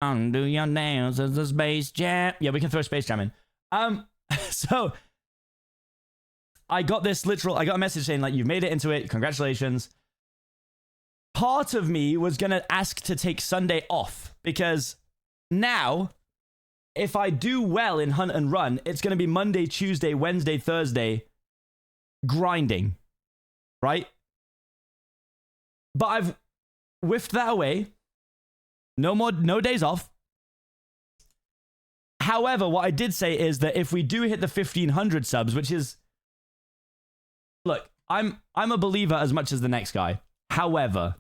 Undo your nails as a Space Jam. Yeah, we can throw Space Jam in. So I got a message saying like, you've made it into it. Congratulations. Part of me was going to ask to take Sunday off because now if I do well in Hunt and Run, it's going to be Monday, Tuesday, Wednesday, Thursday grinding, right? But I've whiffed that away. No days off. However, what I did say is that if we do hit the 1,500 subs, which is, look, I'm a believer as much as the next guy. However,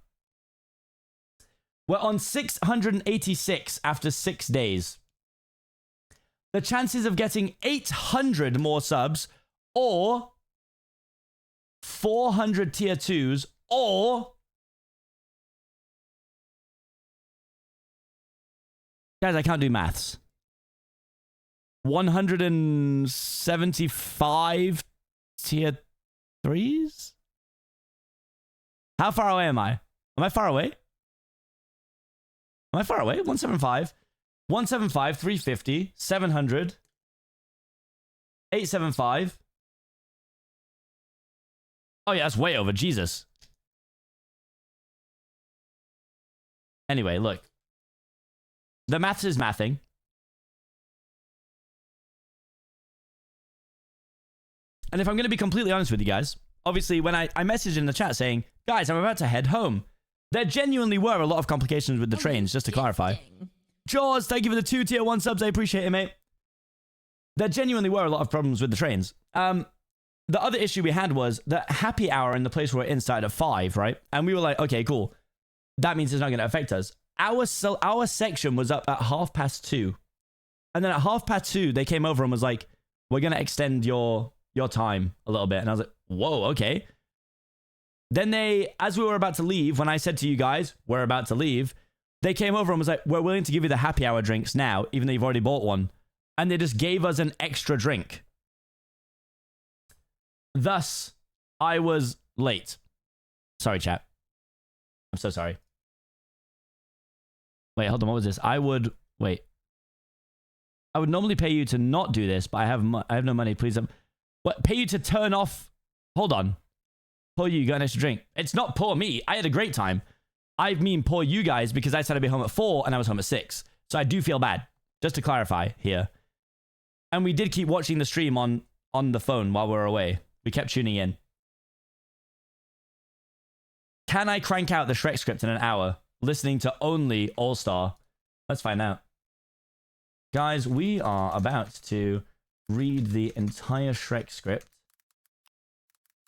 we're on 686 after 6 days. The chances of getting 800 more subs or 400 tier 2s or... Guys, I can't do maths. 175 tier 3s? How far away am I? Am I far away? Am I far away? 175. 175, 350, 700, 875. Oh yeah, that's way over. Jesus. Anyway, look. The maths is mathing. And if I'm going to be completely honest with you guys, obviously when I messaged in the chat saying, guys, I'm about to head home. There genuinely were a lot of complications with the trains, just to clarify. Jaws, thank you for the 2 tier 1 subs. I appreciate it, mate. There genuinely were a lot of problems with the trains. The other issue we had was that happy hour in the place we're in started at 5, right? And we were like, okay, cool. That means it's not going to affect us. Our section was up at 2:30. And then at 2:30, they came over and was like, we're going to extend your time a little bit. And I was like, whoa, okay. Then they, as we were about to leave, when I said to you guys, we're about to leave, they came over and was like, we're willing to give you the happy hour drinks now, even though you've already bought one. And they just gave us an extra drink. Thus, I was late. Sorry, chat. I'm so sorry. Wait, hold on. What was this? I would normally pay you to not do this, but I have no money. Please, what? Pay you to turn off? Hold on. Poor you got an extra drink. It's not poor me. I had a great time. I mean poor you guys because I said I'd be home at 4 and I was home at 6. So I do feel bad. Just to clarify here. And we did keep watching the stream on the phone while we were away. We kept tuning in. Can I crank out the Shrek script in an hour? Listening to only All-Star. Let's find out. Guys, we are about to read the entire Shrek script.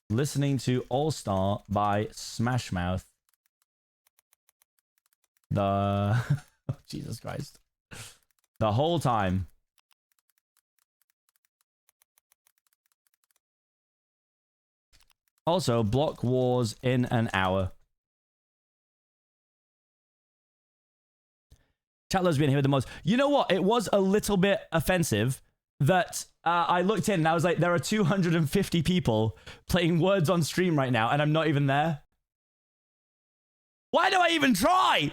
Listening to All-Star by Smash Mouth. Oh, Jesus Christ. The whole time. Also, Block Wars in an hour. Chatler's been here the most. You know what? It was a little bit offensive that I looked in and I was like, there are 250 people playing Words on stream right now and I'm not even there. Why do I even try?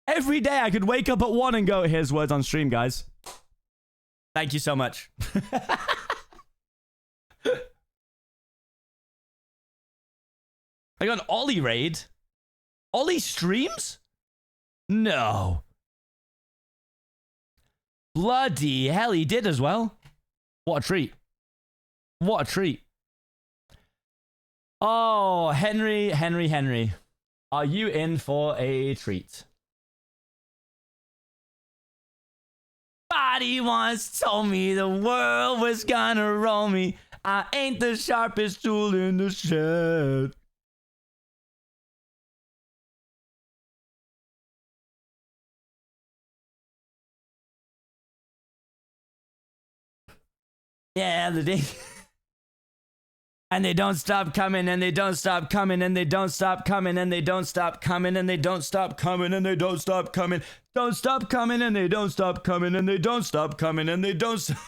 Every day I could wake up at 1 and go, here's Words on stream, guys. Thank you so much. I got an Ollie raid. Ollie streams? No. Bloody hell, he did as well. What a treat. What a treat. Oh, Henry. Are you in for a treat? Body once told me the world was gonna roll me. I ain't the sharpest tool in the shed. Yeah, the day. And they don't stop coming, and they don't stop coming, and they don't stop coming, and they don't stop coming, and they don't stop coming, and they don't stop coming. Don't stop coming, and they don't stop coming, and they don't stop coming, and they don't stop.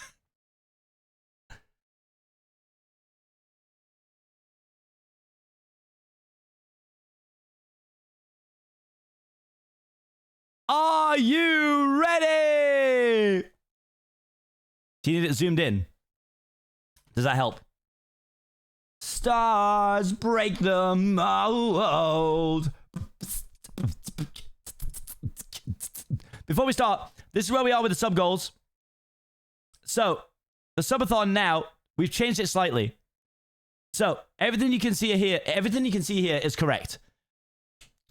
Oh, Are you ready? Do you need it zoomed in? Does that help? Stars break the mold. Before we start, this is where we are with the sub goals. So, the subathon now, we've changed it slightly. So, everything you can see here is correct.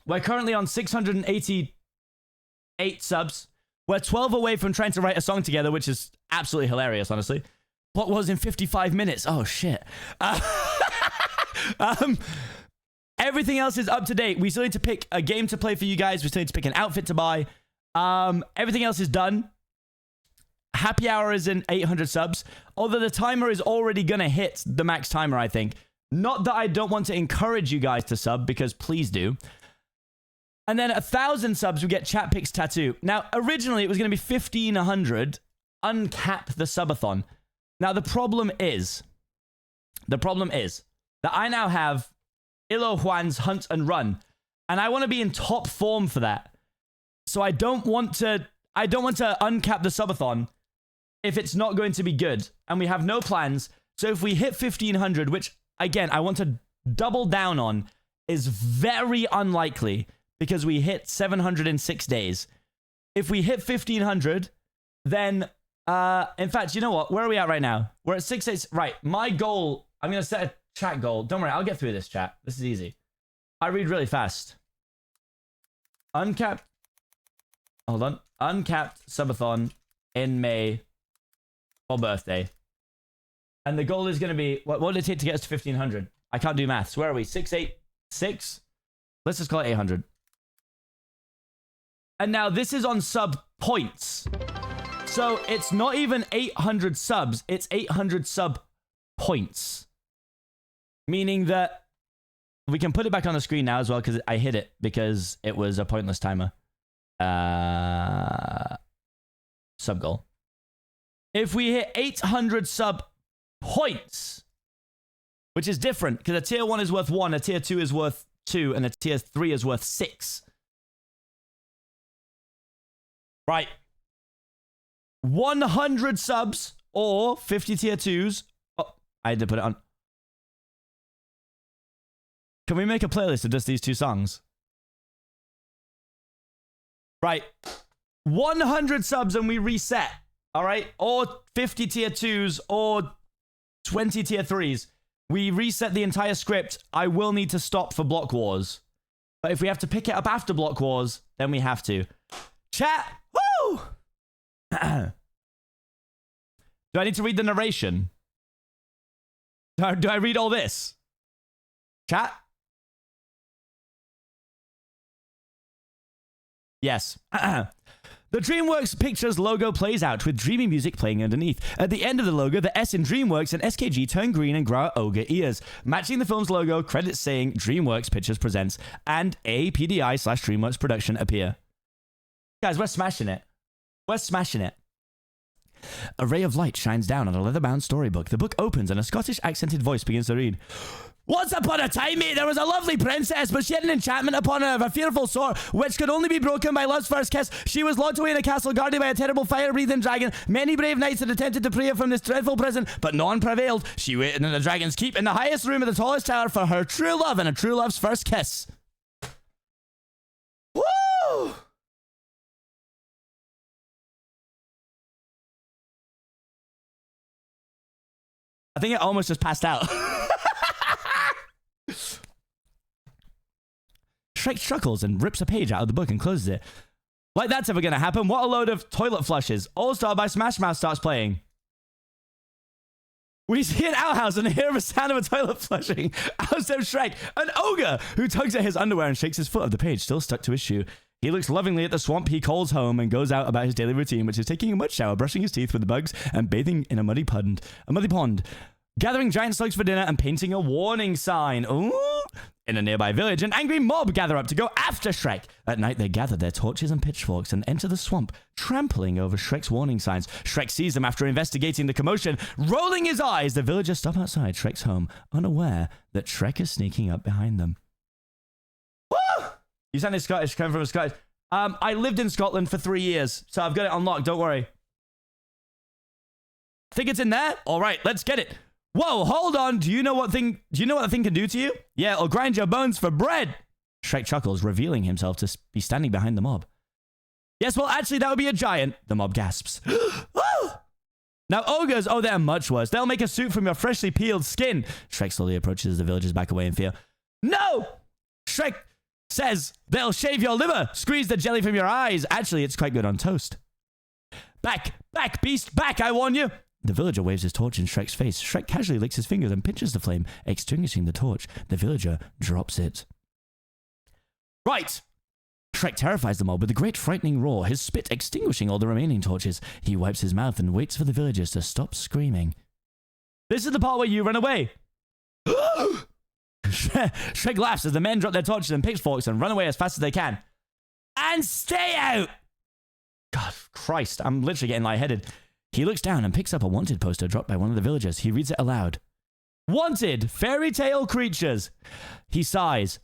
We're currently on 688 subs. We're 12 away from trying to write a song together, which is absolutely hilarious, honestly. What was in 55 minutes? Oh, shit. Everything else is up to date. We still need to pick a game to play for you guys. We still need to pick an outfit to buy. Everything else is done. Happy hour is in 800 subs. Although the timer is already going to hit the max timer, I think. Not that I don't want to encourage you guys to sub, because please do. And then 1,000 subs, we get Chat Picks Tattoo. Now, originally, it was going to be 1,500. Uncap the subathon. Now, the problem is that I now have Ilo Juan's Hunt and Run. And I want to be in top form for that. So I don't want to uncap the subathon if it's not going to be good. And we have no plans. So if we hit 1,500, which, again, I want to double down on, is very unlikely because we hit 706 days. If we hit 1,500, then, in fact, you know what? Where are we at right now? We're at 6. Right, my goal, I'm going to set a chat goal. Don't worry, I'll get through this, chat. This is easy. I read really fast. Uncapped. Hold on. Uncapped subathon in May for birthday. And the goal is going to be, what would it take to get us to 1,500? I can't do maths. Where are we? 686? Let's just call it 800. And now this is on sub points. So it's not even 800 subs. It's 800 sub points. Meaning that we can put it back on the screen now as well, because I hit it because it was a pointless timer. Sub goal. If we hit 800 sub points, which is different because a tier 1 is worth 1, a tier 2 is worth 2, and a tier 3 is worth 6. Right. 100 subs or 50 tier 2s. Oh, I had to put it on. Can we make a playlist of just these two songs? Right. 100 subs and we reset. All right. Or 50 tier 2s or 20 tier 3s. We reset the entire script. I will need to stop for Block Wars. But if we have to pick it up after Block Wars, then we have to. Chat. Woo! Do I need to read the narration? Do I read all this? Chat? Yes. The DreamWorks Pictures logo plays out with dreamy music playing underneath. At the end of the logo, the S in DreamWorks and SKG turn green and grow ogre ears. Matching the film's logo, credits saying DreamWorks Pictures Presents and APDI/DreamWorks Production appear. Guys, we're smashing it. We're smashing it. A ray of light shines down on a leather-bound storybook. The book opens and a Scottish accented voice begins to read. Once upon a time, mate, there was a lovely princess, but she had an enchantment upon her of a fearful sort, which could only be broken by love's first kiss. She was locked away in a castle guarded by a terrible fire-breathing dragon. Many brave knights had attempted to free her from this dreadful prison, but none prevailed. She waited in the dragon's keep in the highest room of the tallest tower for her true love and a true love's first kiss. Woo! I think it almost just passed out. Shrek chuckles and rips a page out of the book and closes it. Like that's ever gonna happen. What a load of toilet flushes. All Star by Smash Mouth starts playing. We see an outhouse and hear the sound of a toilet flushing. Out steps Shrek, an ogre, who tugs at his underwear and shakes his foot of the page, still stuck to his shoe. He looks lovingly at the swamp he calls home and goes out about his daily routine, which is taking a mud shower, brushing his teeth with the bugs, and bathing in a muddy pond. Gathering giant slugs for dinner and painting a warning sign. Ooh. In a nearby village, an angry mob gather up to go after Shrek. At night, they gather their torches and pitchforks and enter the swamp, trampling over Shrek's warning signs. Shrek sees them after investigating the commotion. Rolling his eyes, the villagers stop outside Shrek's home, unaware that Shrek is sneaking up behind them. Woo! You sounded Scottish, coming from a Scottish. I lived in Scotland for 3 years, so I've got it unlocked. Don't worry. Think it's in there? All right, let's get it. Whoa, hold on. Do you know what the thing can do to you? Yeah, it'll grind your bones for bread. Shrek chuckles, revealing himself to be standing behind the mob. Yes, well, actually, that would be a giant. The mob gasps. Now, ogres, oh, they're much worse. They'll make a suit from your freshly peeled skin. Shrek slowly approaches as the villagers back away in fear. No! Shrek says they'll shave your liver, squeeze the jelly from your eyes. Actually, it's quite good on toast. Back, beast, back, I warn you. The villager waves his torch in Shrek's face. Shrek casually licks his fingers and pinches the flame, extinguishing the torch. The villager drops it. Right! Shrek terrifies the mob with a great frightening roar, his spit extinguishing all the remaining torches. He wipes his mouth and waits for the villagers to stop screaming. This is the part where you run away. Shrek laughs as the men drop their torches and pitchforks and run away as fast as they can. And stay out! God, Christ, I'm literally getting lightheaded. He looks down and picks up a wanted poster dropped by one of the villagers. He reads it aloud. Wanted, fairy tale creatures. He sighs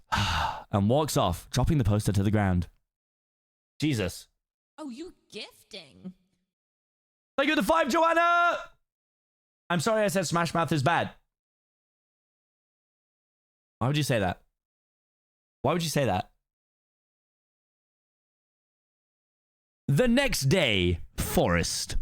and walks off, dropping the poster to the ground. Jesus. Oh, you gifting. Thank you for the 5, Joanna! I'm sorry I said Smash Mouth is bad. Why would you say that? Why would you say that? The next day, forest.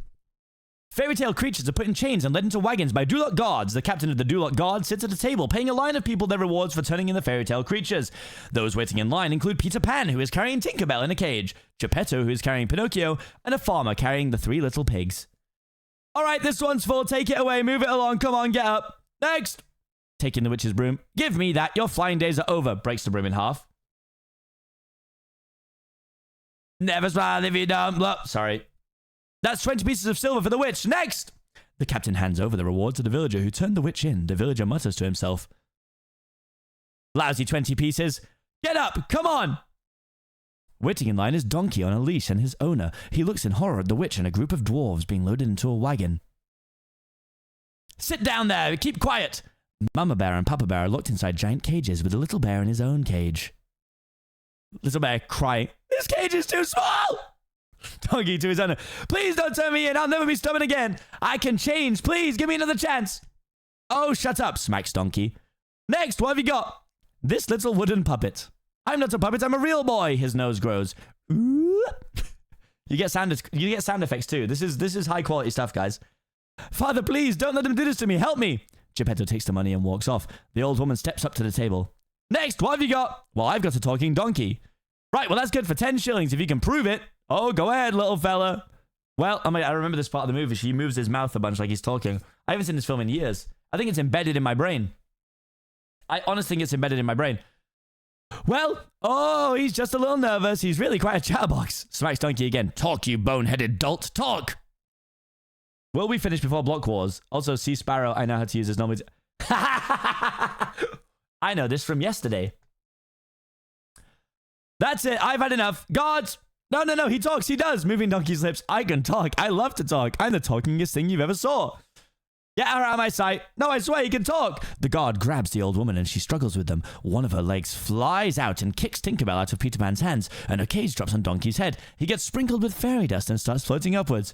Fairy tale creatures are put in chains and led into wagons by Duloc guards. The captain of the Duloc guard sits at a table, paying a line of people their rewards for turning in the fairy tale creatures. Those waiting in line include Peter Pan, who is carrying Tinkerbell in a cage, Geppetto, who is carrying Pinocchio, and a farmer carrying the 3 little pigs. All right, this one's full. Take it away. Move it along. Come on, get up. Next. Taking the witch's broom. Give me that. Your flying days are over. Breaks the broom in half. Never smile if you don't look. Sorry. That's 20 pieces of silver for the witch. Next! The captain hands over the reward to the villager who turned the witch in. The villager mutters to himself. Lousy 20 pieces. Get up! Come on! Waiting in line is Donkey on a leash and his owner. He looks in horror at the witch and a group of dwarves being loaded into a wagon. Sit down there! Keep quiet! Mama Bear and Papa Bear are locked inside giant cages with a little bear in his own cage. Little bear crying. This cage is too small! Donkey to his owner. Please don't turn me in. I'll never be stubborn again. I can change. Please give me another chance. Oh, shut up, smacks Donkey. Next, what have you got? This little wooden puppet. I'm not a puppet. I'm a real boy. His nose grows. Ooh. You get sound effects too. This is high quality stuff, guys. Father, please don't let him do this to me. Help me. Geppetto takes the money and walks off. The old woman steps up to the table. Next, what have you got? Well, I've got a talking donkey. Right, well, that's good for 10 shillings if you can prove it. Oh, go ahead, little fella. Well, I remember this part of the movie. She moves his mouth a bunch like he's talking. I haven't seen this film in years. I think it's embedded in my brain. I honestly think it's embedded in my brain. Well, oh, he's just a little nervous. He's really quite a chatterbox. Smacks Donkey again. Talk, you boneheaded dolt. Talk. Will we finish before Block Wars? Also, Sea Sparrow, I know how to use this normal. I know this from yesterday. That's it. I've had enough. Guards. No. He talks. He does. Moving Donkey's lips. I can talk. I love to talk. I'm the talkingest thing you've ever saw. Get her out of my sight. No, I swear he can talk. The guard grabs the old woman and she struggles with them. One of her legs flies out and kicks Tinkerbell out of Peter Pan's hands, and her cage drops on Donkey's head. He gets sprinkled with fairy dust and starts floating upwards.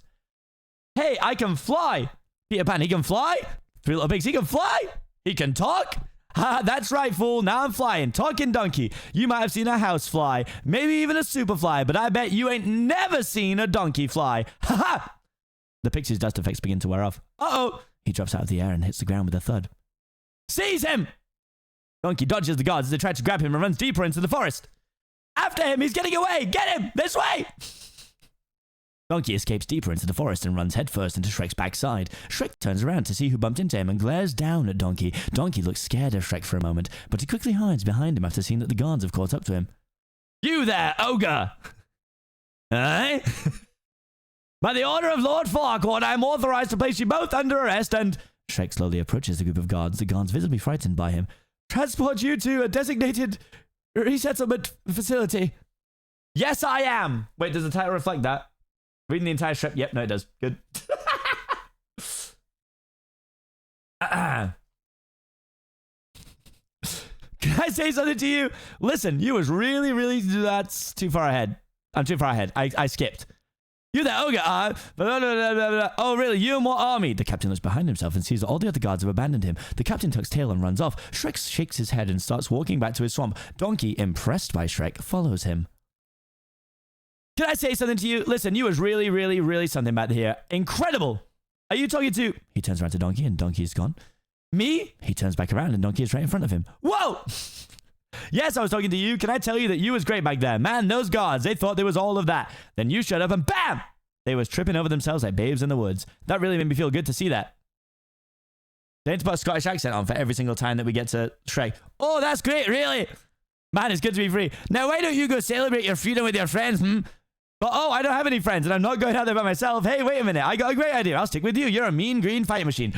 Hey, I can fly. Peter Pan, he can fly. 3 little pigs, he can fly. He can talk. Ha, that's right, fool. Now I'm flying. Talking donkey. You might have seen a house fly, maybe even a super fly, but I bet you ain't never seen a donkey fly. Ha ha! The pixie's dust effects begin to wear off. Uh-oh! He drops out of the air and hits the ground with a thud. Seize him! Donkey dodges the guards as they try to grab him and runs deeper into the forest. After him! He's getting away! Get him! This way! Donkey escapes deeper into the forest and runs headfirst into Shrek's backside. Shrek turns around to see who bumped into him and glares down at Donkey. Donkey looks scared of Shrek for a moment, but he quickly hides behind him after seeing that the guards have caught up to him. You there, ogre! Aye? By the order of Lord Farquaad, I am authorized to place you both under arrest and... Shrek slowly approaches the group of guards, the guards visibly frightened by him. Transport you to a designated resettlement facility. Yes, I am! Wait, does the title reflect that? Reading the entire script? Yep, no, it does. Good. Can I say something to you? Listen, you was really, that's too far ahead. I'm too far ahead. I skipped. You the ogre are... Oh, really? You and what army? The captain looks behind himself and sees that all the other guards have abandoned him. The captain tucks tail and runs off. Shrek shakes his head and starts walking back to his swamp. Donkey, impressed by Shrek, follows him. Can I say something to you? Listen, you was really, really, really something back here. Incredible. Are you talking to... He turns around to Donkey and Donkey is gone. Me? He turns back around and Donkey is right in front of him. Whoa! Yes, I was talking to you. Can I tell you that you was great back there? Man, those guards, they thought there was all of that. Then you showed up and BAM! They was tripping over themselves like babes in the woods. That really made me feel good to see that. They need to put a Scottish accent on for every single time that we get to Shrek. Oh, that's great, really? Man, it's good to be free. Now, why don't you go celebrate your freedom with your friends, But, oh, I don't have any friends, and I'm not going out there by myself. Hey, wait a minute. I got a great idea. I'll stick with you. You're a mean green fighting machine.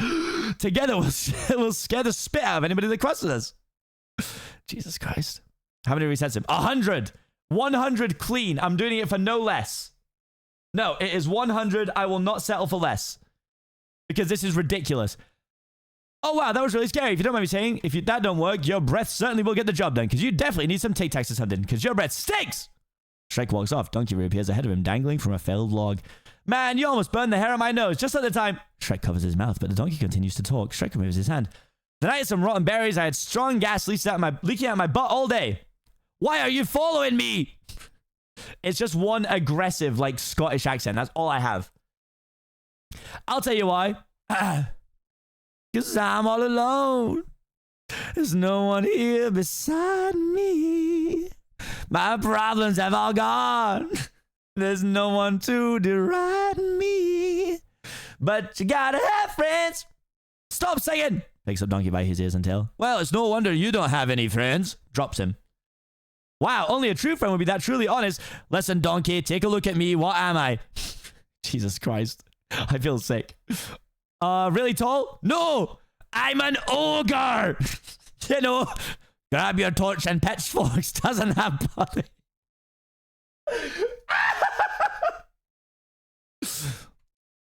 Together, we'll scare the spit out of anybody that crosses us. Jesus Christ. How many resets him? 100. 100 clean. I'm doing it for no less. No, it is 100. I will not settle for less. Because this is ridiculous. Oh, wow. That was really scary. If you don't mind me saying, if that don't work, your breath certainly will get the job done. Because you definitely need some Tic Tacs or something. Because your breath stinks. Shrek walks off. Donkey reappears ahead of him, dangling from a felled log. Man, you almost burned the hair on my nose just at the time. Shrek covers his mouth, but the donkey continues to talk. Shrek removes his hand. Then I ate some rotten berries. I had strong gas leaking out my butt all day. Why are you following me? It's just one aggressive, like, Scottish accent. That's all I have. I'll tell you why. Because I'm all alone. There's no one here beside me. My problems have all gone. There's no one to deride me. But you gotta have friends. Stop singing. Picks up Donkey by his ears and tail. Well, it's no wonder you don't have any friends. Drops him. Wow, only a true friend would be that truly honest. Listen, Donkey, take a look at me. What am I? Jesus Christ. I feel sick. Really tall? No, I'm an ogre. You know, grab your torch and pitchforks. Doesn't have body.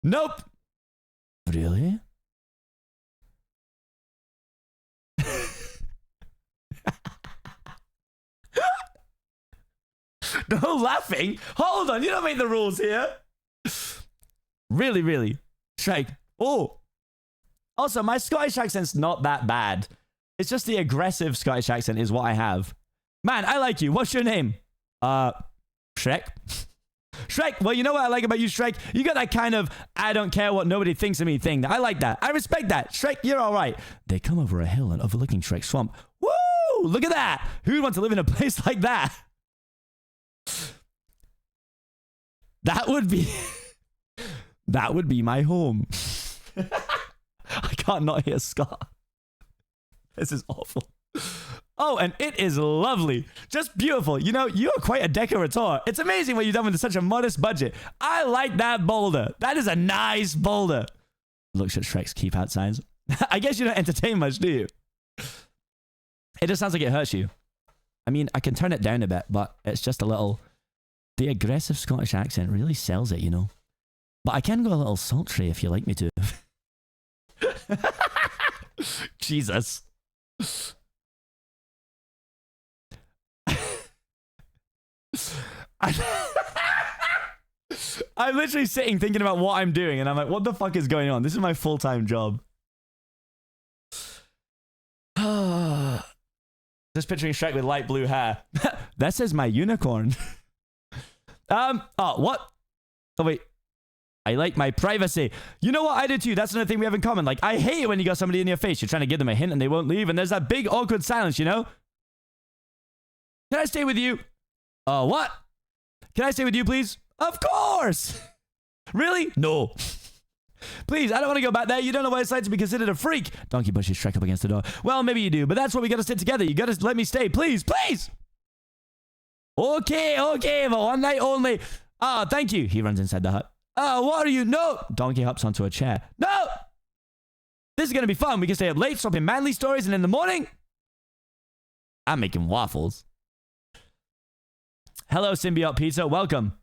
Nope. Really? No laughing. Hold on, you don't make the rules here. Really, really. Shrek. Oh. Also, my Scottish accent's not that bad. It's just the aggressive Scottish accent is what I have. Man, I like you. What's your name? Shrek. Shrek. Well, you know what I like about you, Shrek? You got that kind of I don't care what nobody thinks of me thing. I like that. I respect that. Shrek, you're all right. They come over a hill and overlooking Shrek's swamp. Woo! Look at that. Who'd want to live in a place like that? That would be my home. I can't not hear Scott. This is awful. Oh, and it is lovely. Just beautiful. You know, you're quite a decorateur. It's amazing what you've done with such a modest budget. I like that boulder. That is a nice boulder. Looks at Shrek's keep out signs. I guess you don't entertain much, do you? It just sounds like it hurts you. I mean, I can turn it down a bit, but it's just a little... The aggressive Scottish accent really sells it, you know. But I can go a little sultry if you like me to. Jesus. I'm literally sitting thinking about what I'm doing and I'm like, what the fuck is going on? This is my full-time job. Just picturing Shrek with light blue hair. That says my unicorn. Oh, what? Oh, wait. I like my privacy. You know what I do too? That's another thing we have in common. Like, I hate it when you got somebody in your face. You're trying to give them a hint and they won't leave. And there's that big awkward silence, you know? Can I stay with you? Oh, what? Can I stay with you, please? Of course. Really? No. Please, I don't want to go back there. You don't know what it's like to be considered a freak. Donkey pushes Shrek up against the door. Well, maybe you do, but that's why we got to sit together. You got to let me stay. Please, please. Okay, but one night only. Oh, thank you. He runs inside the hut. Oh, what are you? No. Donkey hops onto a chair. No. This is going to be fun. We can stay up late, swapping manly stories, and in the morning, I'm making waffles. Hello, Symbiote Pizza. Welcome.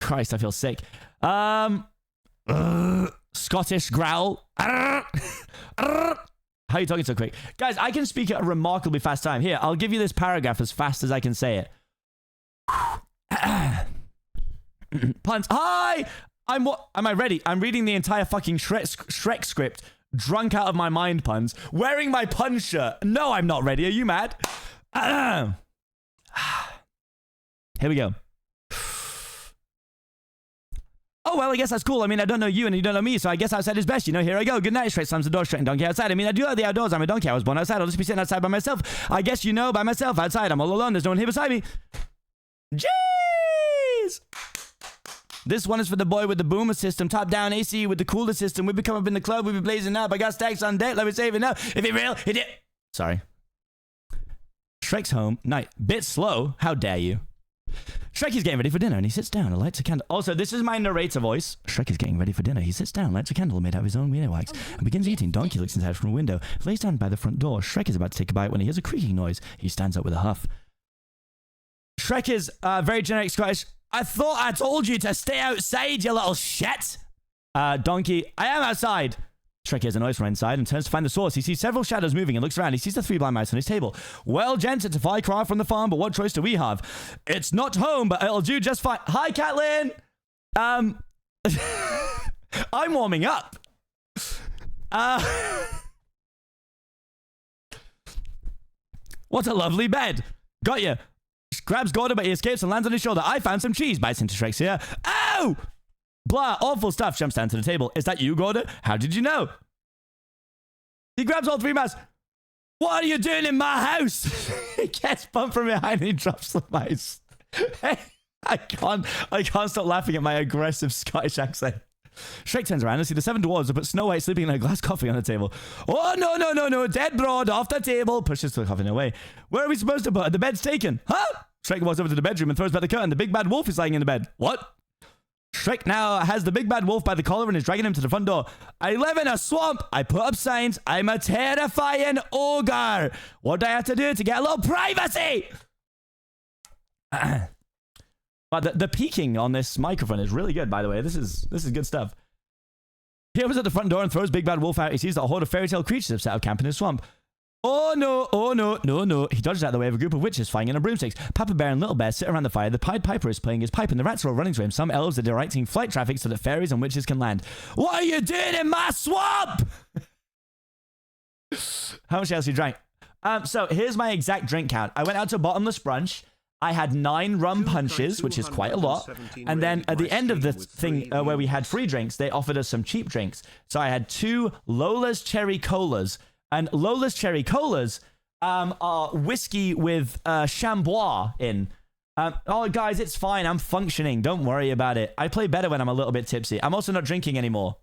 Christ, I feel sick. Scottish growl. How are you talking so quick? Guys, I can speak at a remarkably fast time. Here, I'll give you this paragraph as fast as I can say it. Puns. Hi! Am I ready? I'm reading the entire fucking Shrek script. Drunk out of my mind, Puns. Wearing my pun shirt. No, I'm not ready. Are you mad? Here we go. Oh, well, I guess that's cool. I mean, I don't know you and you don't know me, so I guess outside is best. You know, here I go. Good night, Shrek slams the door, Shrek and Donkey outside. I mean, I do like the outdoors. I'm a donkey. I was born outside. I'll just be sitting outside by myself. I guess you know, by myself, outside. I'm all alone. There's no one here beside me. Jeez! This one is for the boy with the boomer system, top-down AC with the cooler system. We be come up in the club, we be blazing up. I got stacks on deck, let me save it now. If it real, hit it. Sorry. Shrek's home. Night. Bit slow. How dare you? Shrek is getting ready for dinner and he sits down and lights a candle. Also, this is my narrator voice. Shrek is getting ready for dinner. He sits down, lights a candle made out of his own wiener wax, and begins eating. Donkey looks inside from a window, lays down by the front door. Shrek is about to take a bite when he hears a creaking noise. He stands up with a huff. Shrek is very generic Scottish. I thought I told you to stay outside, you little shit. Donkey, I am outside. Shrek hears a noise from inside and turns to find the source. He sees several shadows moving and looks around. He sees the 3 blind mice on his table. Well, gents, it's a far cry from the farm, but what choice do we have? It's not home, but it'll do just fine. Hi, Catelyn. I'm warming up. What a lovely bed. Got you. Grabs Gordon, but he escapes and lands on his shoulder. I found some cheese. Bites into Shrek's ear. Ow! Blah, awful stuff. Jumps down to the table. Is that you, Gordon? How did you know? He grabs all 3 mice. What are you doing in my house? He gets bumped from behind and he drops the mice. I can't stop laughing at my aggressive Scottish accent. Shrek turns around and sees the 7 dwarves who put Snow White sleeping in a glass coffee on the table. Oh, no, dead broad, off the table. Pushes the coffin away. Where are we supposed to put her? The bed's taken. Huh? Shrek walks over to the bedroom and throws back the curtain. The big bad wolf is lying in the bed. What? Shrek now has the big bad wolf by the collar and is dragging him to the front door. I live in a swamp. I put up signs. I'm a terrifying ogre. What do I have to do to get a little privacy? But the peaking on this microphone is really good, by the way. This is good stuff. He opens at the front door and throws Big Bad Wolf out. He sees that a horde of fairy tale creatures have set up camp in his swamp. Oh no. He dodges out of the way of a group of witches flying in on broomsticks. Papa Bear and Little Bear sit around the fire. The Pied Piper is playing his pipe and the rats are all running to him. Some elves are directing flight traffic so that fairies and witches can land. What are you doing in my swamp? How much else you drank? So here's my exact drink count. I went out to bottomless brunch. I had 9 rum punches, which is quite a lot. And then at the end of the thing where we had free drinks, they offered us some cheap drinks. So I had 2 Lola's Cherry Colas. And Lola's Cherry Colas are whiskey with chambois in. Oh, guys, it's fine. I'm functioning. Don't worry about it. I play better when I'm a little bit tipsy. I'm also not drinking anymore.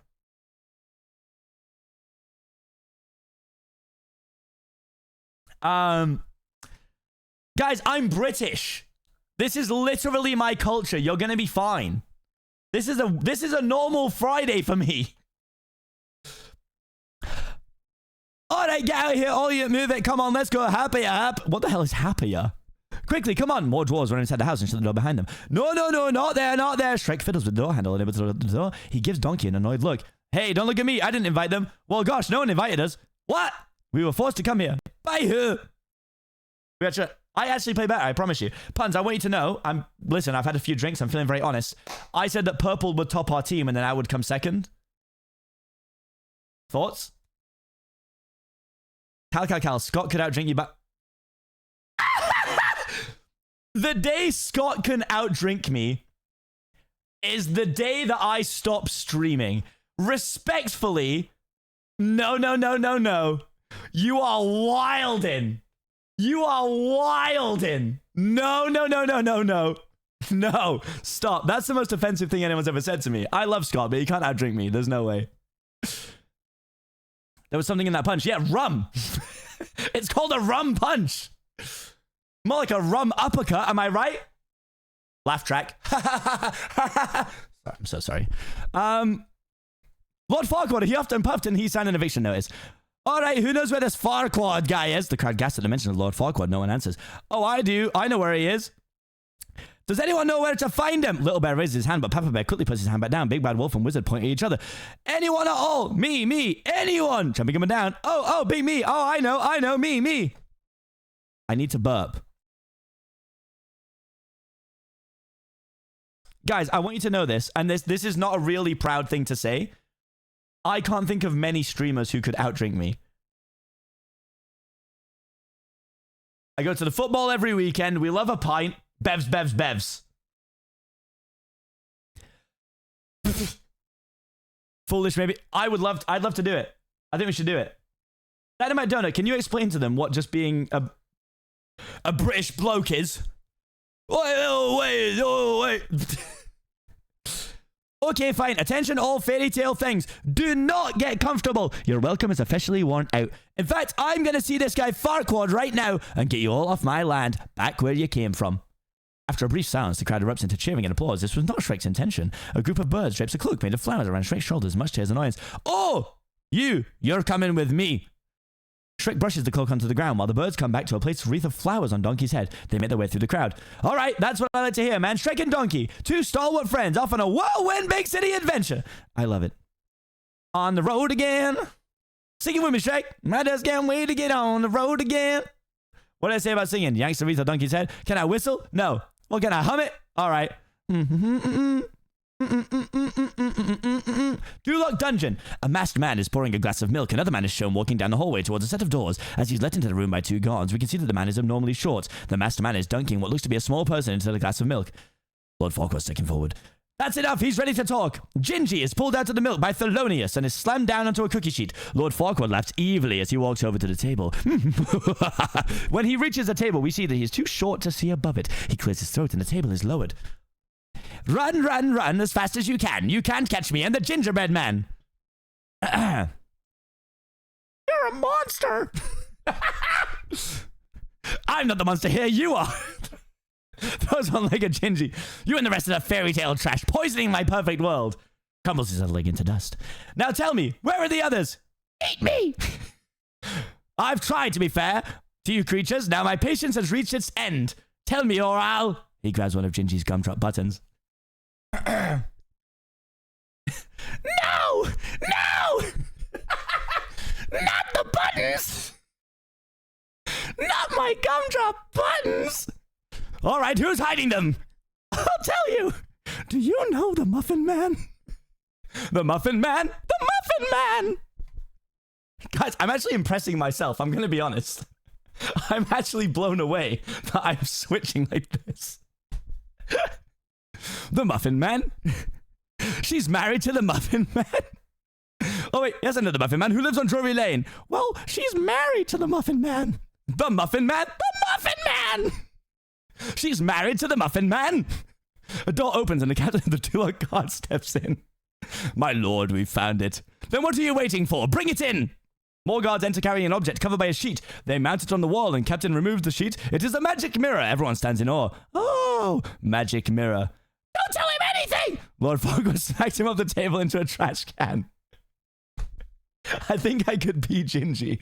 Guys, I'm British. This is literally my culture. You're gonna be fine. This is a normal Friday for me. All right, get out of here. All you move it. Come on, let's go. Happier. What the hell is happier? Quickly, come on. More dwarves run inside the house and shut the door behind them. No, not there. Shrek fiddles with the door handle and able to open the door. He gives Donkey an annoyed look. Hey, don't look at me. I didn't invite them. Well, gosh, no one invited us. What? We were forced to come here. By who? I actually play better, I promise you. Puns, I want you to know, listen, I've had a few drinks, I'm feeling very honest. I said that purple would top our team and then I would come second. Thoughts? Cal, Scott could outdrink you, but... The day Scott can outdrink me is the day that I stop streaming. Respectfully, no. You are wildin'. No. No, stop. That's the most offensive thing anyone's ever said to me. I love Scott, but he can't outdrink me. There's no way. There was something in that punch. Yeah, rum. It's called a rum punch. More like a rum uppercut, am I right? Laugh track. I'm so sorry. Lord Farquaad, he huffed and puffed and he signed an eviction notice. All right, who knows where this Farquaad guy is? The crowd gasps at the mention of Lord Farquaad. No one answers. Oh, I do. I know where he is. Does anyone know where to find him? Little Bear raises his hand, but Papa Bear quickly puts his hand back down. Big Bad Wolf and Wizard point at each other. Anyone at all? Me, anyone. Jumping him down. Oh, be me. Oh, I know, me. I need to burp. Guys, I want you to know this, and this is not a really proud thing to say. I can't think of many streamers who could outdrink me. I go to the football every weekend. We love a pint. Bevs, bevs, bevs. Foolish, maybe. I'd love to do it. I think we should do it. Dynamite Donut, can you explain to them what just being a British bloke is? Wait. Okay, fine. Attention, all fairy tale things. Do not get comfortable. Your welcome is officially worn out. In fact, I'm going to see this guy Farquaad right now and get you all off my land, back where you came from. After a brief silence, the crowd erupts into cheering and applause. This was not Shrek's intention. A group of birds drapes a cloak made of flowers around Shrek's shoulders, much to his annoyance. Oh! You're coming with me. Shrek brushes the cloak onto the ground while the birds come back to a placed wreath of flowers on Donkey's head. They make their way through the crowd. All right, that's what I like to hear, man. Shrek and Donkey, two stalwart friends off on a whirlwind big city adventure. I love it. On the road again. Sing it with me, Shrek. I just can't wait to get on the road again. What did I say about singing? Yanks the wreath of Donkey's head. Can I whistle? No. Well, can I hum it? All right. Duloc Dungeon. A masked man is pouring a glass of milk. Another man is shown walking down the hallway towards a set of doors. As he's let into the room by two guards, we can see that the man is abnormally short. The masked man is dunking what looks to be a small person into the glass of milk. Lord Farquaad stepping forward. That's enough. He's ready to talk. Gingy is pulled out of the milk by Thelonious and is slammed down onto a cookie sheet. Lord Farquaad laughs evilly as he walks over to the table. When he reaches the table, we see that he is too short to see above it. He clears his throat and the table is lowered. Run, run, run as fast as you can. You can't catch me and the gingerbread man. You're a monster. I'm not the monster here. You are. Throws on like a Gingy. You and the rest of the fairy tale trash poisoning my perfect world. Crumbles his leg into dust. Now tell me, where are the others? Eat me. I've tried to be fair to you creatures. Now my patience has reached its end. Tell me or I'll... He grabs one of Gingy's gumdrop buttons. No! No! Not the buttons! Not my gumdrop buttons! All right, who's hiding them? I'll tell you. Do you know the Muffin Man? The Muffin Man? The Muffin Man! Guys, I'm actually impressing myself. I'm going to be honest. I'm actually blown away that I'm switching like this. The Muffin Man? She's married to the Muffin Man? Oh wait, yes, I know the Muffin Man who lives on Drury Lane. Well, she's married to the Muffin Man. The Muffin Man? The Muffin Man! She's married to the Muffin Man. A door opens and the captain of the Duloc guard steps in. My lord, we've found it. Then what are you waiting for? Bring it in! More guards enter carrying an object covered by a sheet. They mount it on the wall and Captain removes the sheet. It is a magic mirror. Everyone stands in awe. Oh, magic mirror. Don't tell him anything! Lord Farquaad smacks him off the table into a trash can. I think I could be Gingy.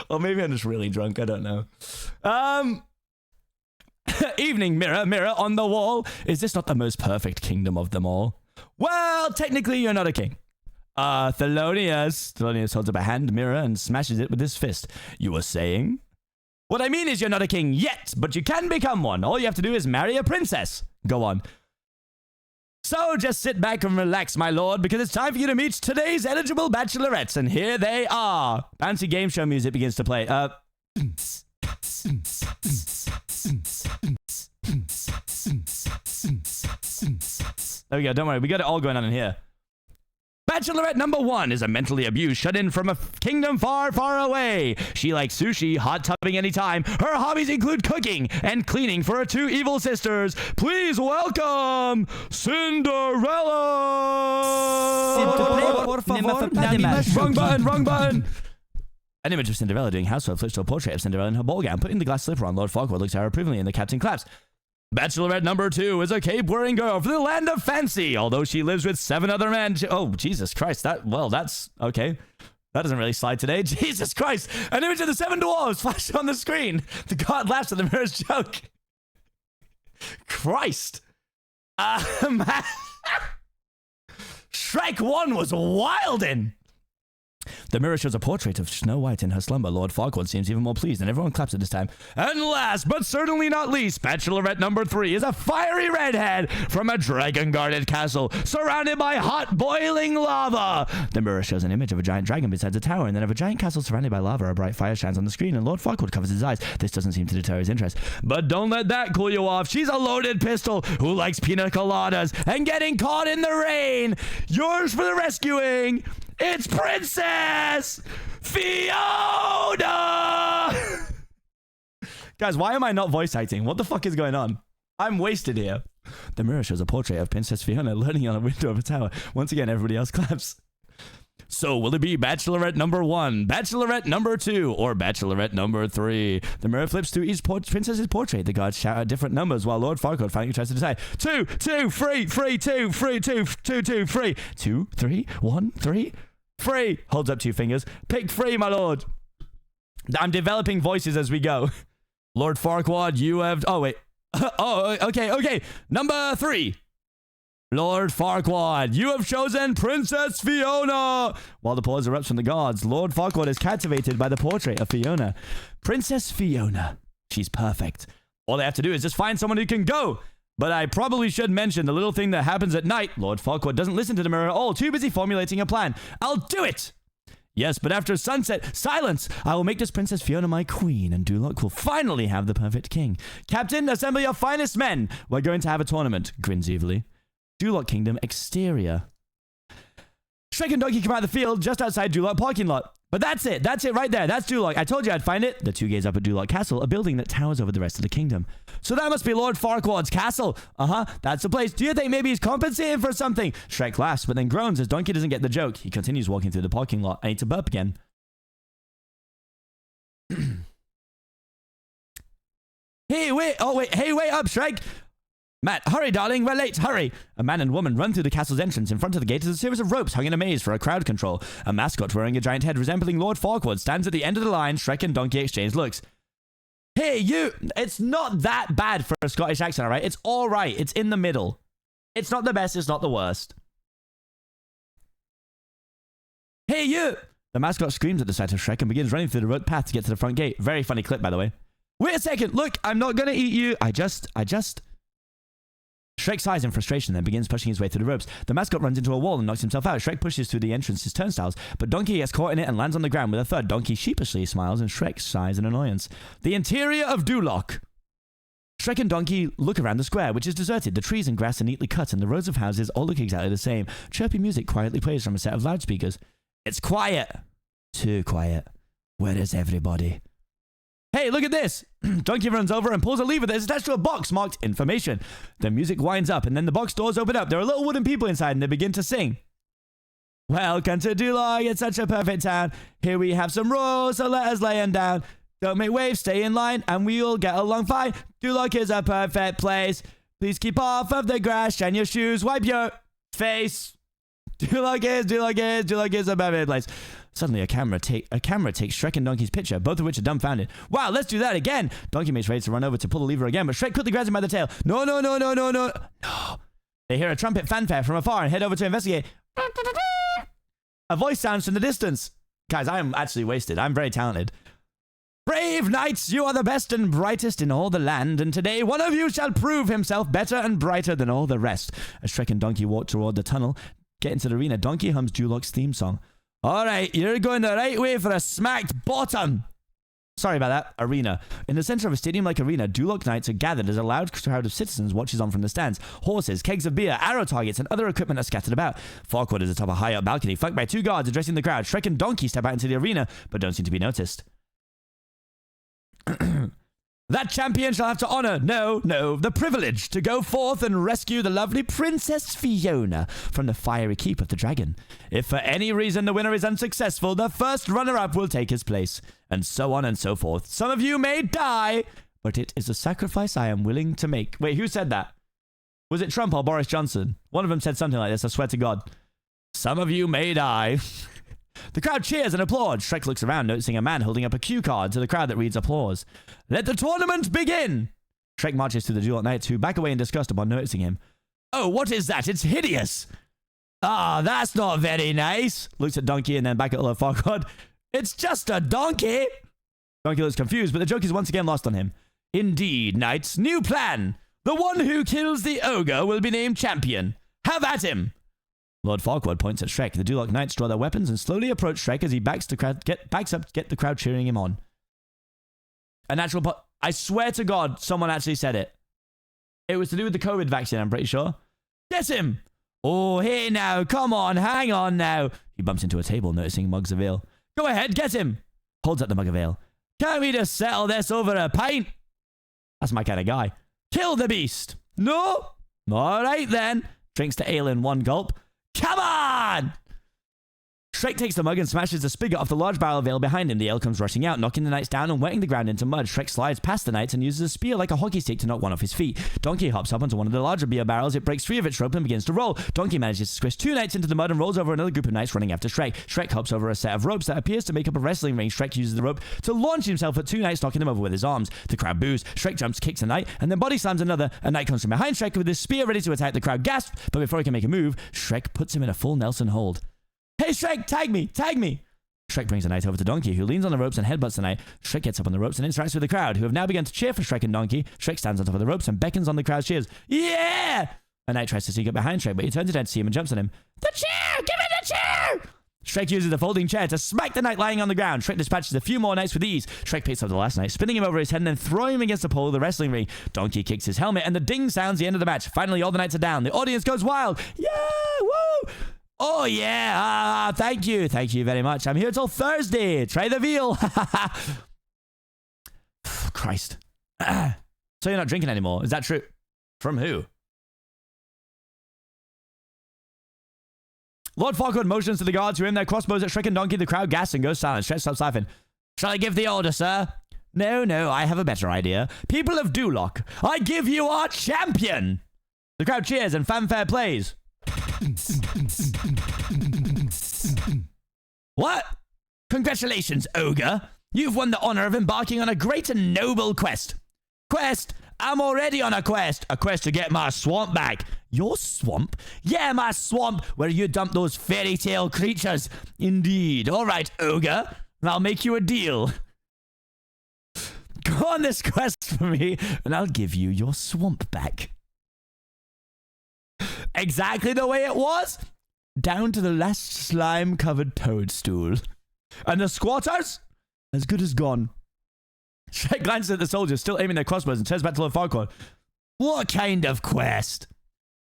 Or maybe I'm just really drunk. I don't know. Evening, mirror, mirror on the wall. Is this not the most perfect kingdom of them all? Well, technically you're not a king. Thelonious. Thelonious holds up a hand mirror and smashes it with his fist. You were saying? What I mean is you're not a king yet, but you can become one. All you have to do is marry a princess. Go on. So just sit back and relax, my lord, because it's time for you to meet today's eligible bachelorettes, and here they are. Bouncy game show music begins to play. There we go, don't worry, we got it all going on in here. Bachelorette number 1 is a mentally abused shut-in from a kingdom far, far away. She likes sushi, hot tubbing anytime. Her hobbies include cooking and cleaning for her 2 evil sisters. Please welcome Cinderella! Wrong button, wrong button! An image of Cinderella doing housework flips to a portrait of Cinderella in her ball gown. Putting the glass slipper on, Lord Farquaad looks at her approvingly and the captain claps. Bachelorette number 2 is a cape-wearing girl from the land of fancy, although she lives with 7 other men. Oh, Jesus Christ. That's... Okay. That doesn't really slide today. Jesus Christ. An image of the 7 dwarves flashed on the screen. The god laughs at the mirror's joke. Christ. Shrek 1 was wildin'. The mirror shows a portrait of Snow White in her slumber. Lord Farquaad seems even more pleased, and everyone claps at this time. And last, but certainly not least, Bachelorette number 3 is a fiery redhead from a dragon-guarded castle, surrounded by hot, boiling lava. The mirror shows an image of a giant dragon beside a tower, and then of a giant castle surrounded by lava. A bright fire shines on the screen, and Lord Farquaad covers his eyes. This doesn't seem to deter his interest. But don't let that cool you off. She's a loaded pistol who likes pina coladas and getting caught in the rain. Yours for the rescuing, it's Princess Fiona! Guys, why am I not voice acting? What the fuck is going on? I'm wasted here. The mirror shows a portrait of Princess Fiona leaning on a window of a tower. Once again, everybody else claps. So will it be Bachelorette number 1, Bachelorette number 2, or Bachelorette number 3? The mirror flips through each princess's portrait. The guards shout out different numbers while Lord Farquaad finally tries to decide. 2, 2, 3, 3, 2, 3, 2, 2, 2, 3. 2, 3, 1, 3. 3. Holds up 2 fingers. Pick 3, my lord. I'm developing voices as we go. Lord Farquaad, you have... Oh, wait. Oh, okay. Number 3. Lord Farquaad, you have chosen Princess Fiona. While the applause erupts from the guards, Lord Farquaad is captivated by the portrait of Fiona. Princess Fiona. She's perfect. All they have to do is just find someone who can go. But I probably should mention the little thing that happens at night. Lord Farquaad doesn't listen to the mirror at all, too busy formulating a plan. I'll do it! Yes, but after sunset, silence! I will make this Princess Fiona my queen, and Duloc will finally have the perfect king. Captain, assemble your finest men! We're going to have a tournament, grins evilly. Duloc Kingdom exterior. Shrek and Donkey come out of the field just outside Duloc parking lot. But that's it right there. That's Duloc. I told you I'd find it. The two gaze up at Duloc Castle, a building that towers over the rest of the kingdom. So that must be Lord Farquaad's castle. That's the place. Do you think maybe he's compensating for something? Shrek laughs, but then groans as Donkey doesn't get the joke. He continues walking through the parking lot. I need to burp again. Hey, wait up, Shrek. Matt, hurry, darling, we're late, hurry! A man and woman run through the castle's entrance. In front of the gate is a series of ropes hung in a maze for a crowd control. A mascot wearing a giant head resembling Lord Farquaad stands at the end of the line. Shrek and Donkey exchange looks. Hey, you! It's not that bad for a Scottish accent, alright? It's alright. It's in the middle. It's not the best, it's not the worst. Hey, you! The mascot screams at the sight of Shrek and begins running through the road path to get to the front gate. Very funny clip, by the way. Wait a second! Look, I'm not gonna eat you. I just... Shrek sighs in frustration, then begins pushing his way through the ropes. The mascot runs into a wall and knocks himself out. Shrek pushes through the entrance's turnstiles, but Donkey gets caught in it and lands on the ground with a thud. Donkey sheepishly smiles, and Shrek sighs in annoyance. The interior of Duloc. Shrek and Donkey look around the square, which is deserted. The trees and grass are neatly cut, and the rows of houses all look exactly the same. Chirpy music quietly plays from a set of loudspeakers. It's quiet. Too quiet. Where is everybody? Hey, look at this! Donkey runs over and pulls a lever that is attached to a box marked information. The music winds up, and then the box doors open up. There are little wooden people inside, and they begin to sing. Welcome to Duloc, it's such a perfect town. Here we have some rules, so let us lay them down. Don't make waves, stay in line, and we all get along fine. Duloc is a perfect place. Please keep off of the grass, shine your shoes, wipe your face. Duloc is a perfect place. Suddenly, a camera takes Shrek and Donkey's picture, both of which are dumbfounded. Wow, let's do that again! Donkey makes ready to run over to pull the lever again, but Shrek quickly grabs him by the tail. No. They hear a trumpet fanfare from afar and head over to investigate. A voice sounds from the distance. Guys, I am actually wasted. I'm very talented. Brave knights, you are the best and brightest in all the land, and today one of you shall prove himself better and brighter than all the rest. As Shrek and Donkey walk toward the tunnel, get into the arena, Donkey hums Duloc's theme song. Alright, you're going the right way for a smacked bottom. Sorry about that. Arena. In the center of a stadium-like arena, Duloc knights are gathered as a loud crowd of citizens watches on from the stands. Horses, kegs of beer, arrow targets, and other equipment are scattered about. Farquaad is atop a high-up balcony, flanked by two guards addressing the crowd. Shrek and Donkey step out into the arena, but don't seem to be noticed. That champion shall have to honor, the privilege to go forth and rescue the lovely Princess Fiona from the fiery keep of the dragon. If for any reason the winner is unsuccessful, the first runner-up will take his place, and so on and so forth. Some of you may die, but it is a sacrifice I am willing to make. Wait, who said that? Was it Trump or Boris Johnson? One of them said something like this, I swear to God. Some of you may die. The crowd cheers and applauds. Shrek looks around, noticing a man holding up a cue card to the crowd that reads applause. Let the tournament begin! Shrek marches to the Duloc knights, who back away in disgust upon noticing him. Oh, what is that? It's hideous! Ah, that's not very nice. Looks at Donkey and then back at Lord Farquaad. It's just a donkey. Donkey looks confused, but the joke is once again lost on him. Indeed, knights. New plan. The one who kills the ogre will be named champion. Have at him. Lord Farquaad points at Shrek. The Duloc knights draw their weapons and slowly approach Shrek as he backs up to get the crowd cheering him on. A natural I swear to God, someone actually said it. It was to do with the COVID vaccine, I'm pretty sure. Get him! Oh, hey now, come on, hang on now. He bumps into a table, noticing mugs of ale. Go ahead, get him! Holds up the mug of ale. Can't we just settle this over a pint? That's my kind of guy. Kill the beast! No? Alright then. Drinks the ale in one gulp. Come on! Shrek takes the mug and smashes the spigot off the large barrel of ale behind him. The ale comes rushing out, knocking the knights down and wetting the ground into mud. Shrek slides past the knights and uses a spear like a hockey stick to knock one off his feet. Donkey hops up onto one of the larger beer barrels. It breaks free of its rope and begins to roll. Donkey manages to squish two knights into the mud and rolls over another group of knights running after Shrek. Shrek hops over a set of ropes that appears to make up a wrestling ring. Shrek uses the rope to launch himself at two knights, knocking them over with his arms. The crowd boos. Shrek jumps, kicks a knight, and then body slams another. A knight comes from behind Shrek with his spear ready to attack. The crowd gasps, but before he can make a move, Shrek puts him in a full Nelson hold. Hey Shrek, tag me, tag me! Shrek brings the knight over to Donkey, who leans on the ropes and headbutts the knight. Shrek gets up on the ropes and interacts with the crowd, who have now begun to cheer for Shrek and Donkey. Shrek stands on top of the ropes and beckons on the crowd's cheers. Yeah! A knight tries to sneak up behind Shrek, but he turns his head to see him and jumps on him. The chair! Give me the chair! Shrek uses the folding chair to smack the knight lying on the ground. Shrek dispatches a few more knights with ease. Shrek picks up the last knight, spinning him over his head and then throwing him against the pole of the wrestling ring. Donkey kicks his helmet and the ding sounds the end of the match. Finally, all the knights are down. The audience goes wild. Yeah! Woo! Oh, yeah. Thank you. Thank you very much. I'm here till Thursday. Try the veal. Christ. So you're not drinking anymore. Is that true? From who? Lord Farquaad motions to the guards who aim their crossbows at Shrek and Donkey. The crowd gasps and goes silent. Shrek stops laughing. Shall I give the order, sir? No, I have a better idea. People of Duloc, I give you our champion. The crowd cheers and fanfare plays. What? Congratulations, ogre. You've won the honor of embarking on a great and noble quest. Quest? I'm already on a quest. A quest to get my swamp back. Your swamp? Yeah, my swamp, where you dump those fairy tale creatures. Indeed. All right, ogre. I'll make you a deal. Go on this quest for me, and I'll give you your swamp back. Exactly the way it was, down to the last slime-covered toadstool. And the squatters? As good as gone. Shrek glances at the soldiers, still aiming their crossbows, and turns back to Lord Farquaad. What kind of quest?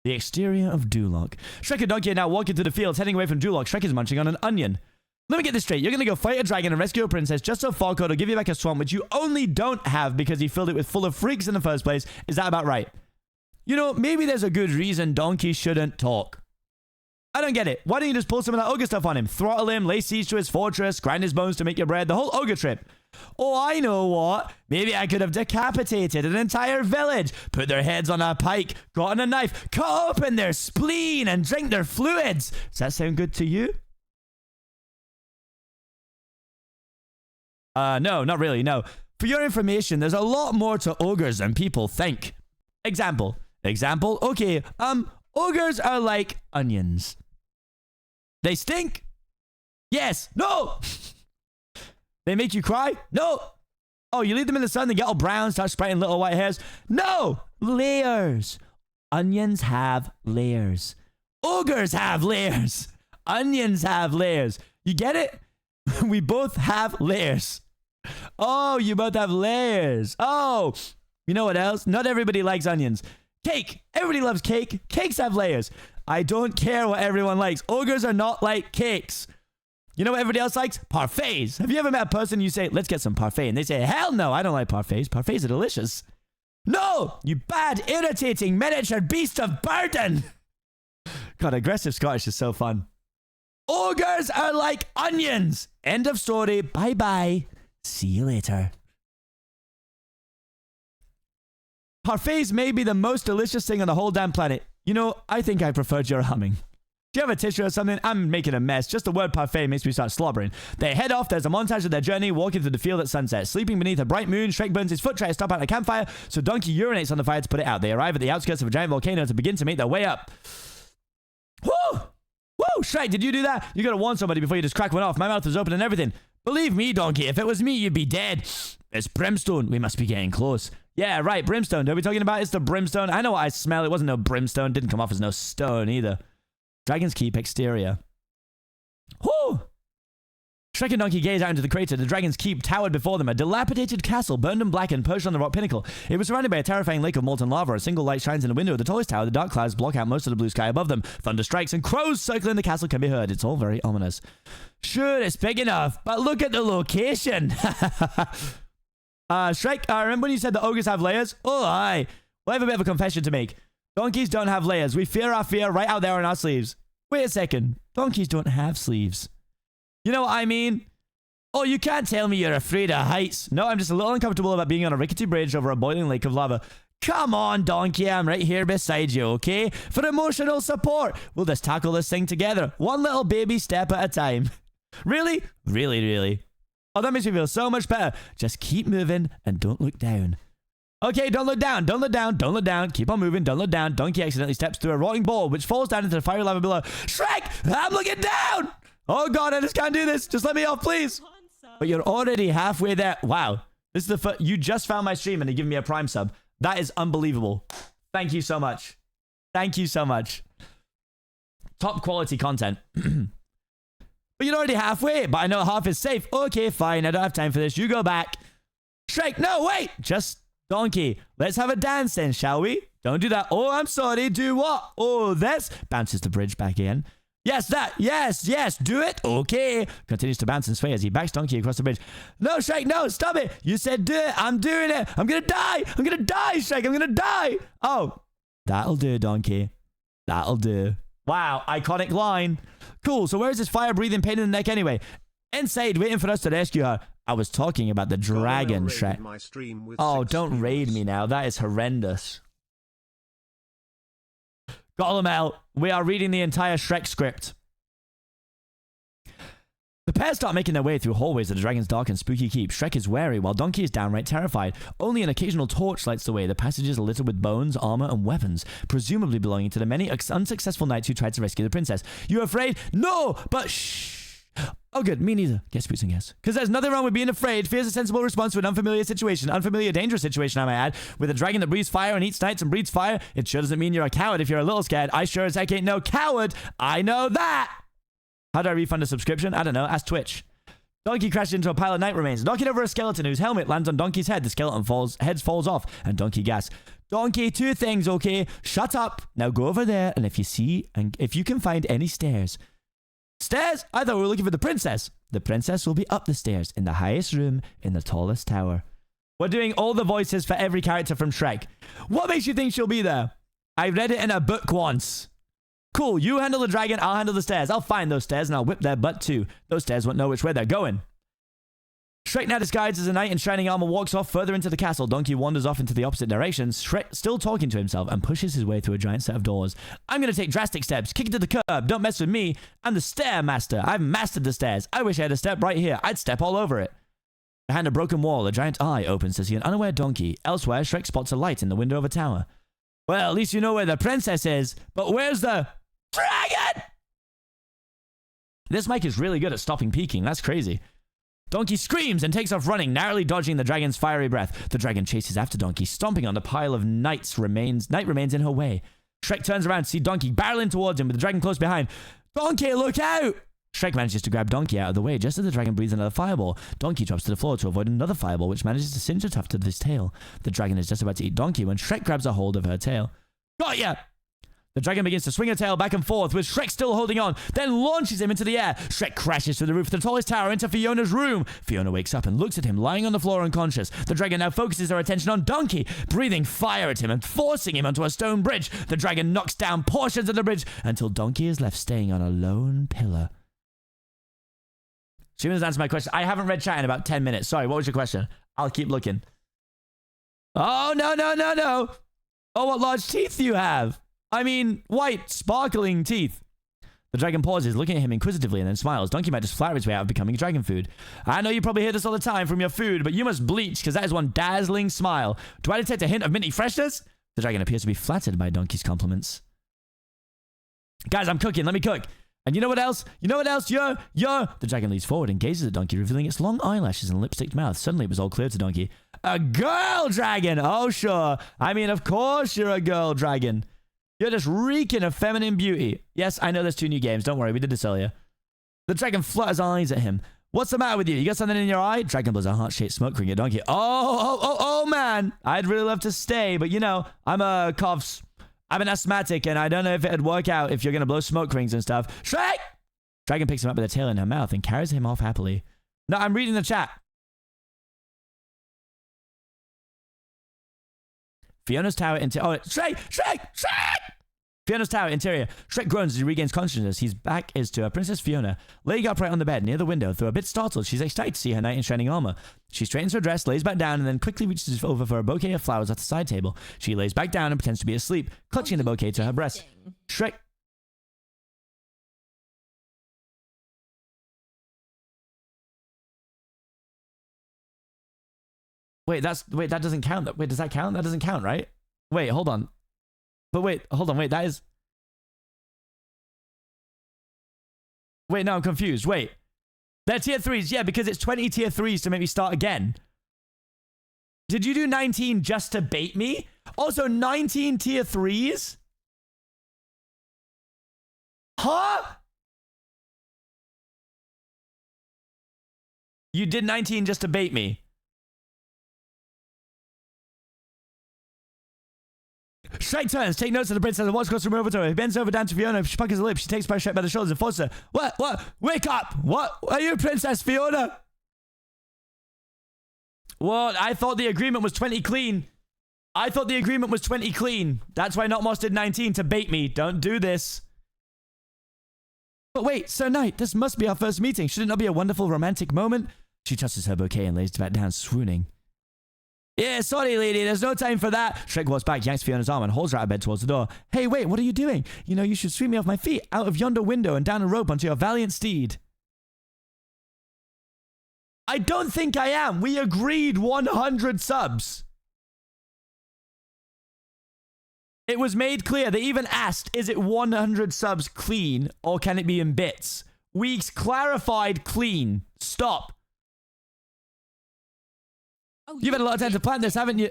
The exterior of Duloc. Shrek and Donkey are now walking through the fields, heading away from Duloc. Shrek is munching on an onion. Let me get this straight. You're going to go fight a dragon and rescue a princess just so Farquaad will give you back a swamp, which you only don't have because he filled it full of freaks in the first place. Is that about right? You know, maybe there's a good reason Donkey shouldn't talk. I don't get it. Why don't you just pull some of that ogre stuff on him? Throttle him, lay siege to his fortress, grind his bones to make your bread, the whole ogre trip. Oh, I know what. Maybe I could have decapitated an entire village, put their heads on a pike, gotten a knife, cut open their spleen, and drink their fluids. Does that sound good to you? No, not really, no. For your information, there's a lot more to ogres than people think. Example, okay, ogres are like onions. They stink? Yes. No. They make you cry? No. Oh, you leave them in the sun, they get all brown, start sprouting little white hairs? No. Layers. Onions have layers. Ogres have layers. Onions have layers. You get it? We both have layers. Oh, you both have layers. Oh, you know what else? Not everybody likes onions. Cake. Everybody loves cake. Cakes have layers. I don't care what everyone likes. Ogres are not like cakes. You know what everybody else likes? Parfaits. Have you ever met a person you say, let's get some parfait? And they say, hell no, I don't like parfaits. Parfaits are delicious. No, you bad, irritating miniature beast of burden. God, aggressive Scottish is so fun. Ogres are like onions. End of story. Bye-bye. See you later. Parfaits may be the most delicious thing on the whole damn planet. You know, I think I preferred your humming. Do you have a tissue or something? I'm making a mess. Just the word parfait makes me start slobbering. They head off. There's a montage of their journey, walking through the field at sunset. Sleeping beneath a bright moon, Shrek burns his foot trying to stop out a campfire, so Donkey urinates on the fire to put it out. They arrive at the outskirts of a giant volcano to begin to make their way up. Woo! Shrek, did you do that? You gotta warn somebody before you just crack one off. My mouth was open and everything. Believe me, donkey, if it was me, you'd be dead. It's brimstone. We must be getting close. Yeah, right, brimstone. Are we talking about? It's the brimstone. I know what I smell. It wasn't no brimstone. Didn't come off as no stone either. Dragon's Keep exterior. Whoo! Shrek and Donkey gaze out into the crater. The Dragon's Keep towered before them, a dilapidated castle, burned and blackened, perched on the rock pinnacle. It was surrounded by a terrifying lake of molten lava. A single light shines in the window of the tallest tower. The dark clouds block out most of the blue sky above them. Thunder strikes and crows circling the castle can be heard. It's all very ominous. Sure, it's big enough, but look at the location. Shrek, remember when you said the ogres have layers? Oh, aye. Well, I have a bit of a confession to make. Donkeys don't have layers. We fear our fear right out there on our sleeves. Wait a second. Donkeys don't have sleeves. You know what I mean? Oh, you can't tell me you're afraid of heights. No, I'm just a little uncomfortable about being on a rickety bridge over a boiling lake of lava. Come on, donkey, I'm right here beside you, okay? For emotional support, we'll just tackle this thing together. One little baby step at a time. Really? Really, really. Oh, that makes me feel so much better. Just keep moving and don't look down. Okay, don't look down, don't look down, don't look down. Keep on moving, don't look down. Donkey accidentally steps through a rotting ball, which falls down into the fiery lava below. Shrek, I'm looking down! Oh God, I just can't do this. Just let me off, please. But you're already halfway there. Wow. This is the first. You just found my stream and you're giving me a Prime sub. That is unbelievable. Thank you so much. Thank you so much. Top quality content. But you're already halfway. But I know half is safe. Okay, fine. I don't have time for this. You go back. Shrek, no, wait. Just donkey. Let's have a dance then, shall we? Don't do that. Oh, I'm sorry. Do what? Oh, this. Bounces the bridge back in. Yes, that. Yes, yes. Do it. Okay. Continues to bounce and sway as he backs Donkey across the bridge. No, Shrek, no. Stop it. You said do it. I'm doing it. I'm going to die. I'm going to die, Shrek. I'm going to die. Oh, that'll do, Donkey. That'll do. Wow. Iconic line. Cool. So where's this fire-breathing pain in the neck anyway? Inside, waiting for us to rescue her. I was talking about the dragon, Shrek. Oh, don't raid me now. That is horrendous. Gollum, we are reading the entire Shrek script. The pair start making their way through hallways of the dragon's dark and spooky keep. Shrek is wary, while Donkey is downright terrified. Only an occasional torch lights the way. The passages are littered with bones, armor, and weapons, presumably belonging to the many unsuccessful knights who tried to rescue the princess. You afraid? No, but shh. Oh, good. Me neither. Guess boots and guess. Because there's nothing wrong with being afraid. Fear is a sensible response to an unfamiliar situation. Unfamiliar, dangerous situation, I might add. With a dragon that breathes fire and eats knights and breathes fire, it sure doesn't mean you're a coward if you're a little scared. I sure as heck ain't no coward. I know that. How do I refund a subscription? I don't know. Ask Twitch. Donkey crashes into a pile of knight remains, knocking over a skeleton whose helmet lands on Donkey's head. The skeleton falls off, and Donkey gasps. Donkey, two things, okay? Shut up. Now go over there, and if you can find any stairs. Stairs? I thought we were looking for the princess. The princess will be up the stairs in the highest room in the tallest tower. We're doing all the voices for every character from Shrek. What makes you think she'll be there? I read it in a book once. Cool, you handle the dragon, I'll handle the stairs. I'll find those stairs and I'll whip their butt too. Those stairs won't know which way they're going. Shrek now disguised as a knight in shining armor walks off further into the castle. Donkey wanders off into the opposite direction, Shrek still talking to himself, and pushes his way through a giant set of doors. I'm going to take drastic steps. Kick it to the curb. Don't mess with me. I'm the stair master. I've mastered the stairs. I wish I had a step right here. I'd step all over it. Behind a broken wall, a giant eye opens to see an unaware donkey. Elsewhere, Shrek spots a light in the window of a tower. Well, at least you know where the princess is. But where's the dragon? This mic is really good at stopping peeking. That's crazy. Donkey screams and takes off running, narrowly dodging the dragon's fiery breath. The dragon chases after Donkey, stomping on the pile of night remains in her way. Shrek turns around to see Donkey barreling towards him with the dragon close behind. Donkey, look out! Shrek manages to grab Donkey out of the way just as the dragon breathes another fireball. Donkey drops to the floor to avoid another fireball, which manages to singe a tuft of his tail. The dragon is just about to eat Donkey when Shrek grabs a hold of her tail. Got ya! The dragon begins to swing her tail back and forth, with Shrek still holding on, then launches him into the air. Shrek crashes through the roof of the tallest tower into Fiona's room. Fiona wakes up and looks at him lying on the floor unconscious. The dragon now focuses her attention on Donkey, breathing fire at him and forcing him onto a stone bridge. The dragon knocks down portions of the bridge until Donkey is left staying on a lone pillar. She doesn't answer my question. I haven't read chat in about 10 minutes. Sorry, what was your question? I'll keep looking. Oh, no, no, no, no. Oh, what large teeth you have. I mean, white, sparkling teeth. The dragon pauses, looking at him inquisitively, and then smiles. Donkey might just flatter his way out of becoming dragon food. I know you probably hear this all the time from your food, but you must bleach, because that is one dazzling smile. Do I detect a hint of minty freshness? The dragon appears to be flattered by Donkey's compliments. Guys, I'm cooking. Let me cook. And you know what else? You know what else? Yo! The dragon leans forward and gazes at Donkey, revealing its long eyelashes and lipsticked mouth. Suddenly, it was all clear to Donkey. A girl dragon! Oh, sure. I mean, of course you're a girl dragon. You're just reeking of feminine beauty. Yes, I know there's 2 new games. Don't worry, we did this earlier. The dragon flutters eyes at him. What's the matter with you? You got something in your eye? Dragon blows a heart-shaped smoke ring at Donkey. Oh, man. I'd really love to stay, but you know, I'm an asthmatic, and I don't know if it'd work out if you're going to blow smoke rings and stuff. Shrek! Dragon picks him up with a tail in her mouth and carries him off happily. No, I'm reading the chat. Fiona's tower interior. Oh, Shrek! Fiona's tower interior. Shrek groans as he regains consciousness. His back is to Princess Fiona, laying upright on the bed near the window. Though a bit startled, she's excited to see her knight in shining armor. She straightens her dress, lays back down, and then quickly reaches over for a bouquet of flowers at the side table. She lays back down and pretends to be asleep, clutching the bouquet to her breast. Shrek... Wait, that doesn't count. Wait, does that count? That doesn't count, right? Wait, hold on. But wait, hold on, wait, that is... Wait, no, I'm confused. Wait. They're tier 3s, yeah, because it's 20 tier 3s to make me start again. Did you do 19 just to bait me? Also, 19 tier 3s? Huh? You did 19 just to bait me. Shrek turns, take notes of the princess and walks across the room over to her. He bends over down to Fiona. She puckers her lips. She takes Shrek by the shoulders and forces her. What? Wake up! What? Are you Princess Fiona? What? I thought the agreement was 20 clean. That's why Notmos did 19 to bait me. Don't do this. But wait, Sir Knight, this must be our first meeting. Should it not be a wonderful romantic moment? She tosses her bouquet and lays it back down, swooning. Yeah, sorry, lady. There's no time for that. Shrek walks back, yanks Fiona's arm, and holds her out of bed towards the door. Hey, wait, what are you doing? You know, you should sweep me off my feet, out of yonder window, and down a rope onto your valiant steed. I don't think I am. We agreed 100 subs. It was made clear. They even asked, is it 100 subs clean, or can it be in bits? We clarified clean. Stop. Oh, you've had a lot of time to plan this, haven't you?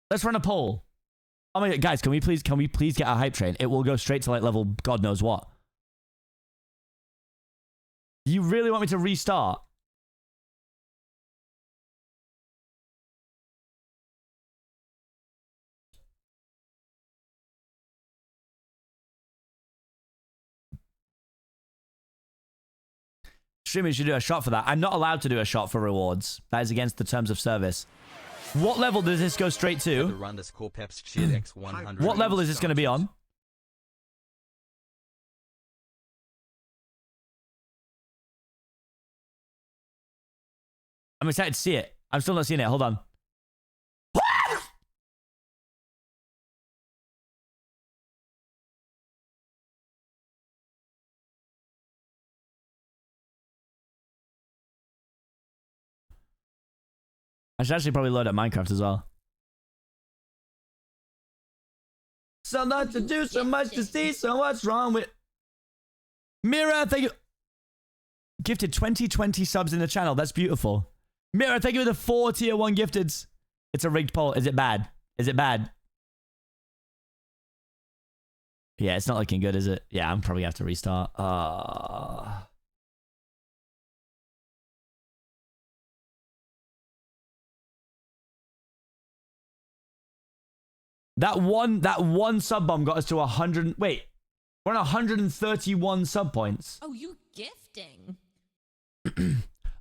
Let's run a poll. Oh my god, guys, can we please get a hype train? It will go straight to like level God knows what. You really want me to restart? Streamers should do a shot for that. I'm not allowed to do a shot for rewards. That is against the terms of service. What level does this go straight to? What level is this going to be on? I'm excited to see it. I'm still not seeing it. Hold on. I should actually probably load up Minecraft as well. So much to do, so much to see, so what's wrong with... Mira, thank you. Gifted 20 subs in the channel. That's beautiful. Mira, thank you for the 4 tier 1 gifteds. It's a rigged poll. Is it bad? Is it bad? Yeah, it's not looking good, is it? Yeah, I'm probably gonna have to restart. That one sub bomb got us to 100. Wait, we're on 131 sub points. Oh, you gifting.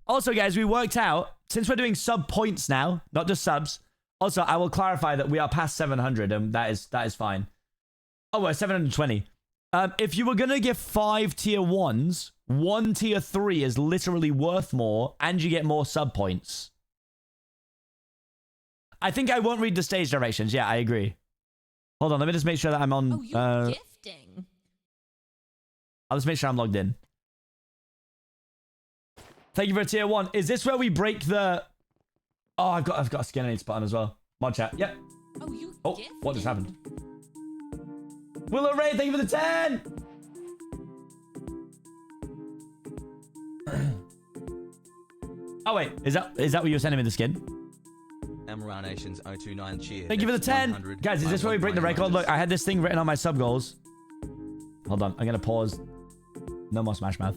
Also, guys, we worked out, since we're doing sub points now, not just subs. Also, I will clarify that we are past 700, and that is fine. Oh, we're 720. If you were gonna give 5 tier 1s, 1 tier 3 is literally worth more, and you get more sub points. I think I won't read the stage directions. Yeah, I agree. Hold on, let me just make sure that I'm on... Oh, you're gifting. I'll just make sure I'm logged in. thank you for a tier 1. Is this where we break the... Oh, I've got a skin I need to put on as well. Mod chat. Yep. Oh, what just happened? Willow Ray, thank you for the 10. Oh wait, is that what you were sending me the skin? Amaran Nations 029 cheer. Thank you for the 10. Guys, is this where we break the record? Look, I had this thing written on my sub goals. Hold on, I'm gonna pause. No more Smash Mouth.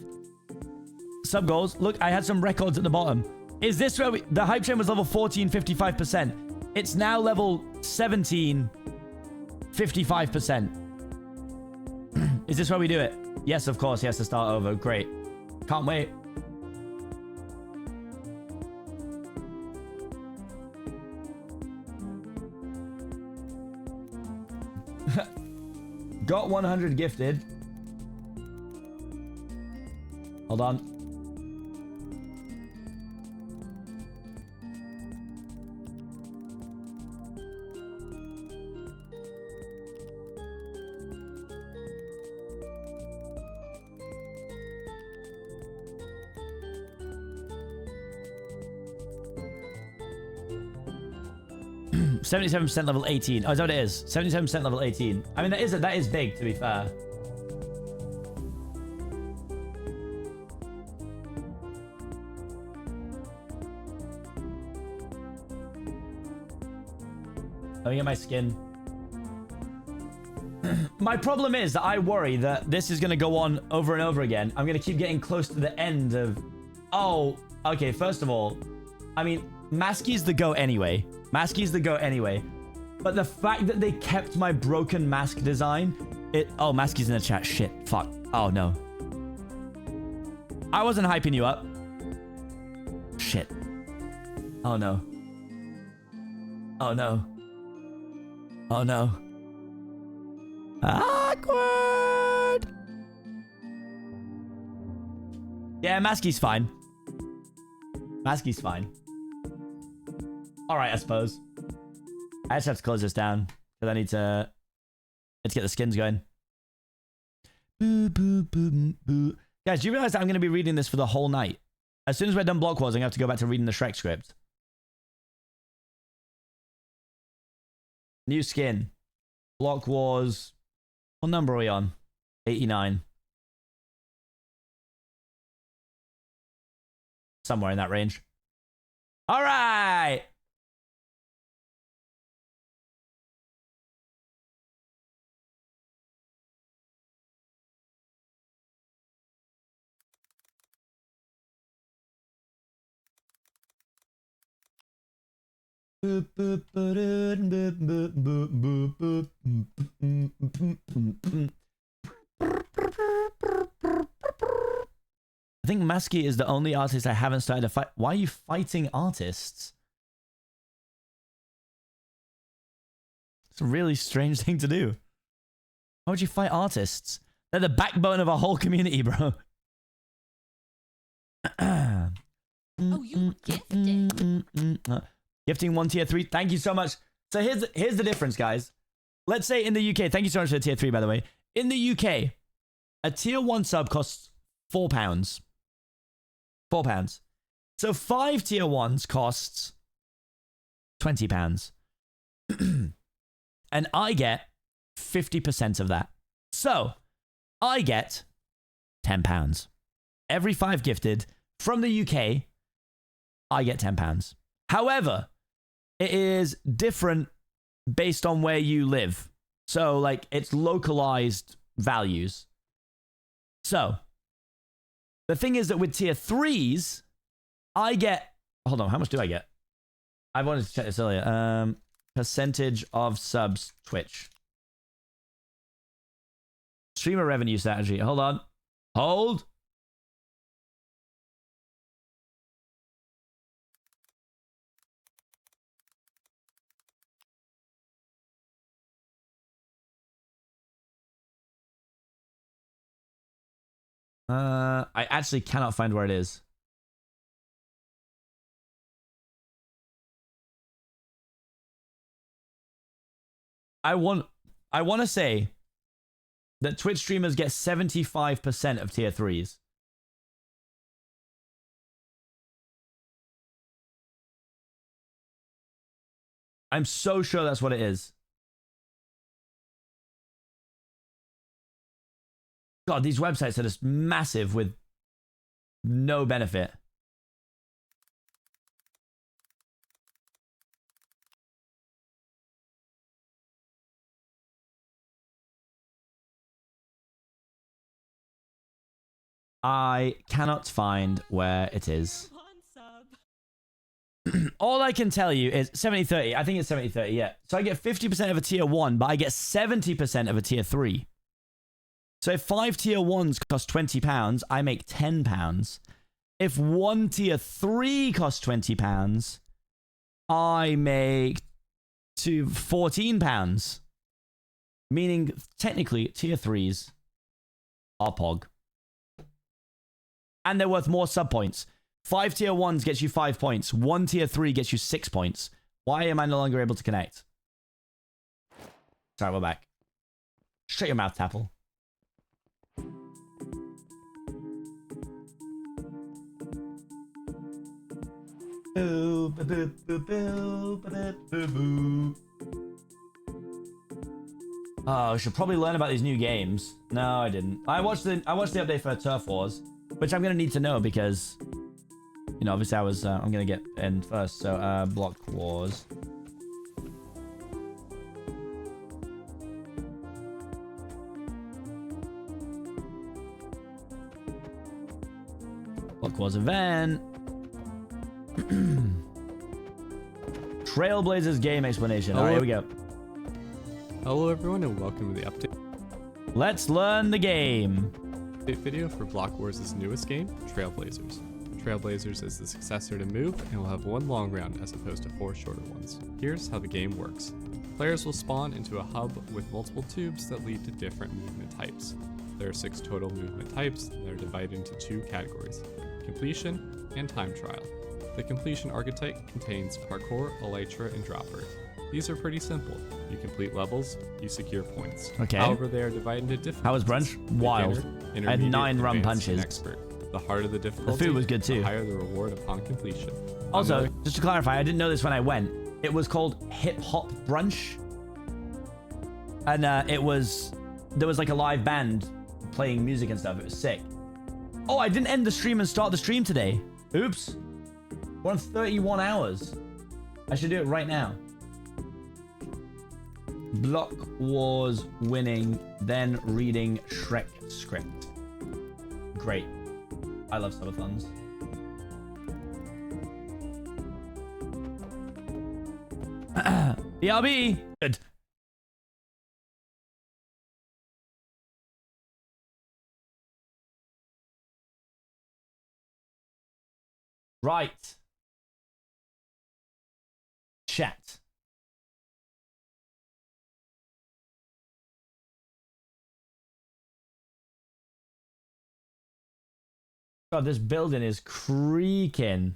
Sub goals. Look, I had some records at the bottom. Is this where we... The hype train was level 14, 55%. It's now level 17, 55%. Is this where we do it? Yes, of course. He has to start over. Great. Can't wait. Got 100 gifted. Hold on. %77 level 18. Oh, is that what it is? 77% level 18. I mean, that is big, to be fair. Let me get my skin. My problem is that I worry that this is going to go on over and over again. I'm going to keep getting close to the end of... Oh, okay, first of all, I mean, Maskey's the go anyway. Maskey's the go anyway. But the fact that they kept my broken mask design... Oh, Maskey's in the chat. Shit. Fuck. Oh, no. I wasn't hyping you up. Shit. Oh, no. Oh, no. Oh, no. Awkward. Yeah, Maskey's fine. Maskey's fine. Alright, I suppose. I just have to close this down. Because I need to... Let's get the skins going. Boo, boo, boo, boo. Guys, do you realize that I'm going to be reading this for the whole night? As soon as we're done Block Wars, I'm going to have to go back to reading the Shrek script. New skin. Block Wars. What number are we on? 89. Somewhere in that range. Alright! I think Maskey is the only artist I haven't started to fight. Why are you fighting artists? It's a really strange thing to do. Why would you fight artists? They're the backbone of a whole community, bro. Oh, you gifting. Gifting 1 tier 3. Thank you so much. So here's the difference, guys. Let's say in the UK, thank you so much for the tier 3, by the way. In the UK, a tier 1 sub costs £4. £4. So 5 tier 1s costs £20. And I get 50% of that. So I get £10. Every 5 gifted from the UK, I get £10. However, it is different based on where you live. So, like, it's localized values. So, the thing is that with tier 3s, I get... Hold on, how much do I get? I wanted to check this earlier. Percentage of subs Twitch. Streamer revenue strategy. Hold on. Hold. I actually cannot find where it is. I want to say that Twitch streamers get 75% of tier 3s. I'm so sure that's what it is. God, these websites are just massive with no benefit. I cannot find where it is. All I can tell you is 70-30. I think it's 70-30, yeah. So I get 50% of a tier 1, but I get 70% of a tier 3. So if 5 tier 1s cost £20, I make £10. If 1 tier 3 costs £20, I make £14. Meaning, technically, tier 3s are POG. And they're worth more sub points. 5 tier 1s gets you 5 points. 1 tier 3 gets you 6 points. Why am I no longer able to connect? Sorry, we're back. Shut your mouth, Tapple. Oh, I should probably learn about these new games. No, I didn't. I watched the update for Turf Wars, which I'm gonna need to know because, you know, obviously I'm gonna get in first. So Block Wars. Block Wars event. Trailblazers game explanation. All right, here we go. Hello everyone and welcome to the update Let's learn the game. video for Block Wars' newest game, Trailblazers. Trailblazers is the successor to Move and will have one long round as opposed to 4 shorter ones. Here's how the game works. Players will spawn into a hub with multiple tubes that lead to different movement types. There are 6 total movement types that are divided into 2 categories, completion and time trial. The completion archetype contains parkour, elytra, and dropper. These are pretty simple. You complete levels, you secure points. Okay. However, they are divided into different. How was brunch? Wild. I had 9 rum punches. The harder the difficulty, The food was good too. the higher the reward upon completion. Also, just to clarify, I didn't know this when I went. It was called Hip Hop Brunch. And there was like a live band playing music and stuff. It was sick. Oh, I didn't end the stream and start the stream today. Oops. We're on 31 hours. I should do it right now. Block Wars winning, then reading Shrek script. Great. I love subathons. BRB. Good. Right. Chat. God, this building is creaking.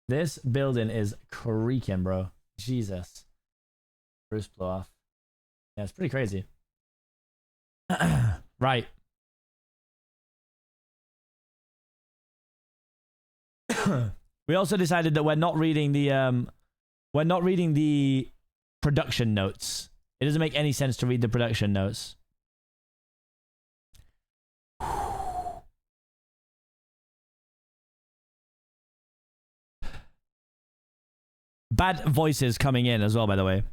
This building is creaking, bro. Jesus. Bruce blow off. Yeah, it's pretty crazy. Right. We also decided that we're not reading the production notes. It doesn't make any sense to read the production notes. Bad voices coming in as well, by the way.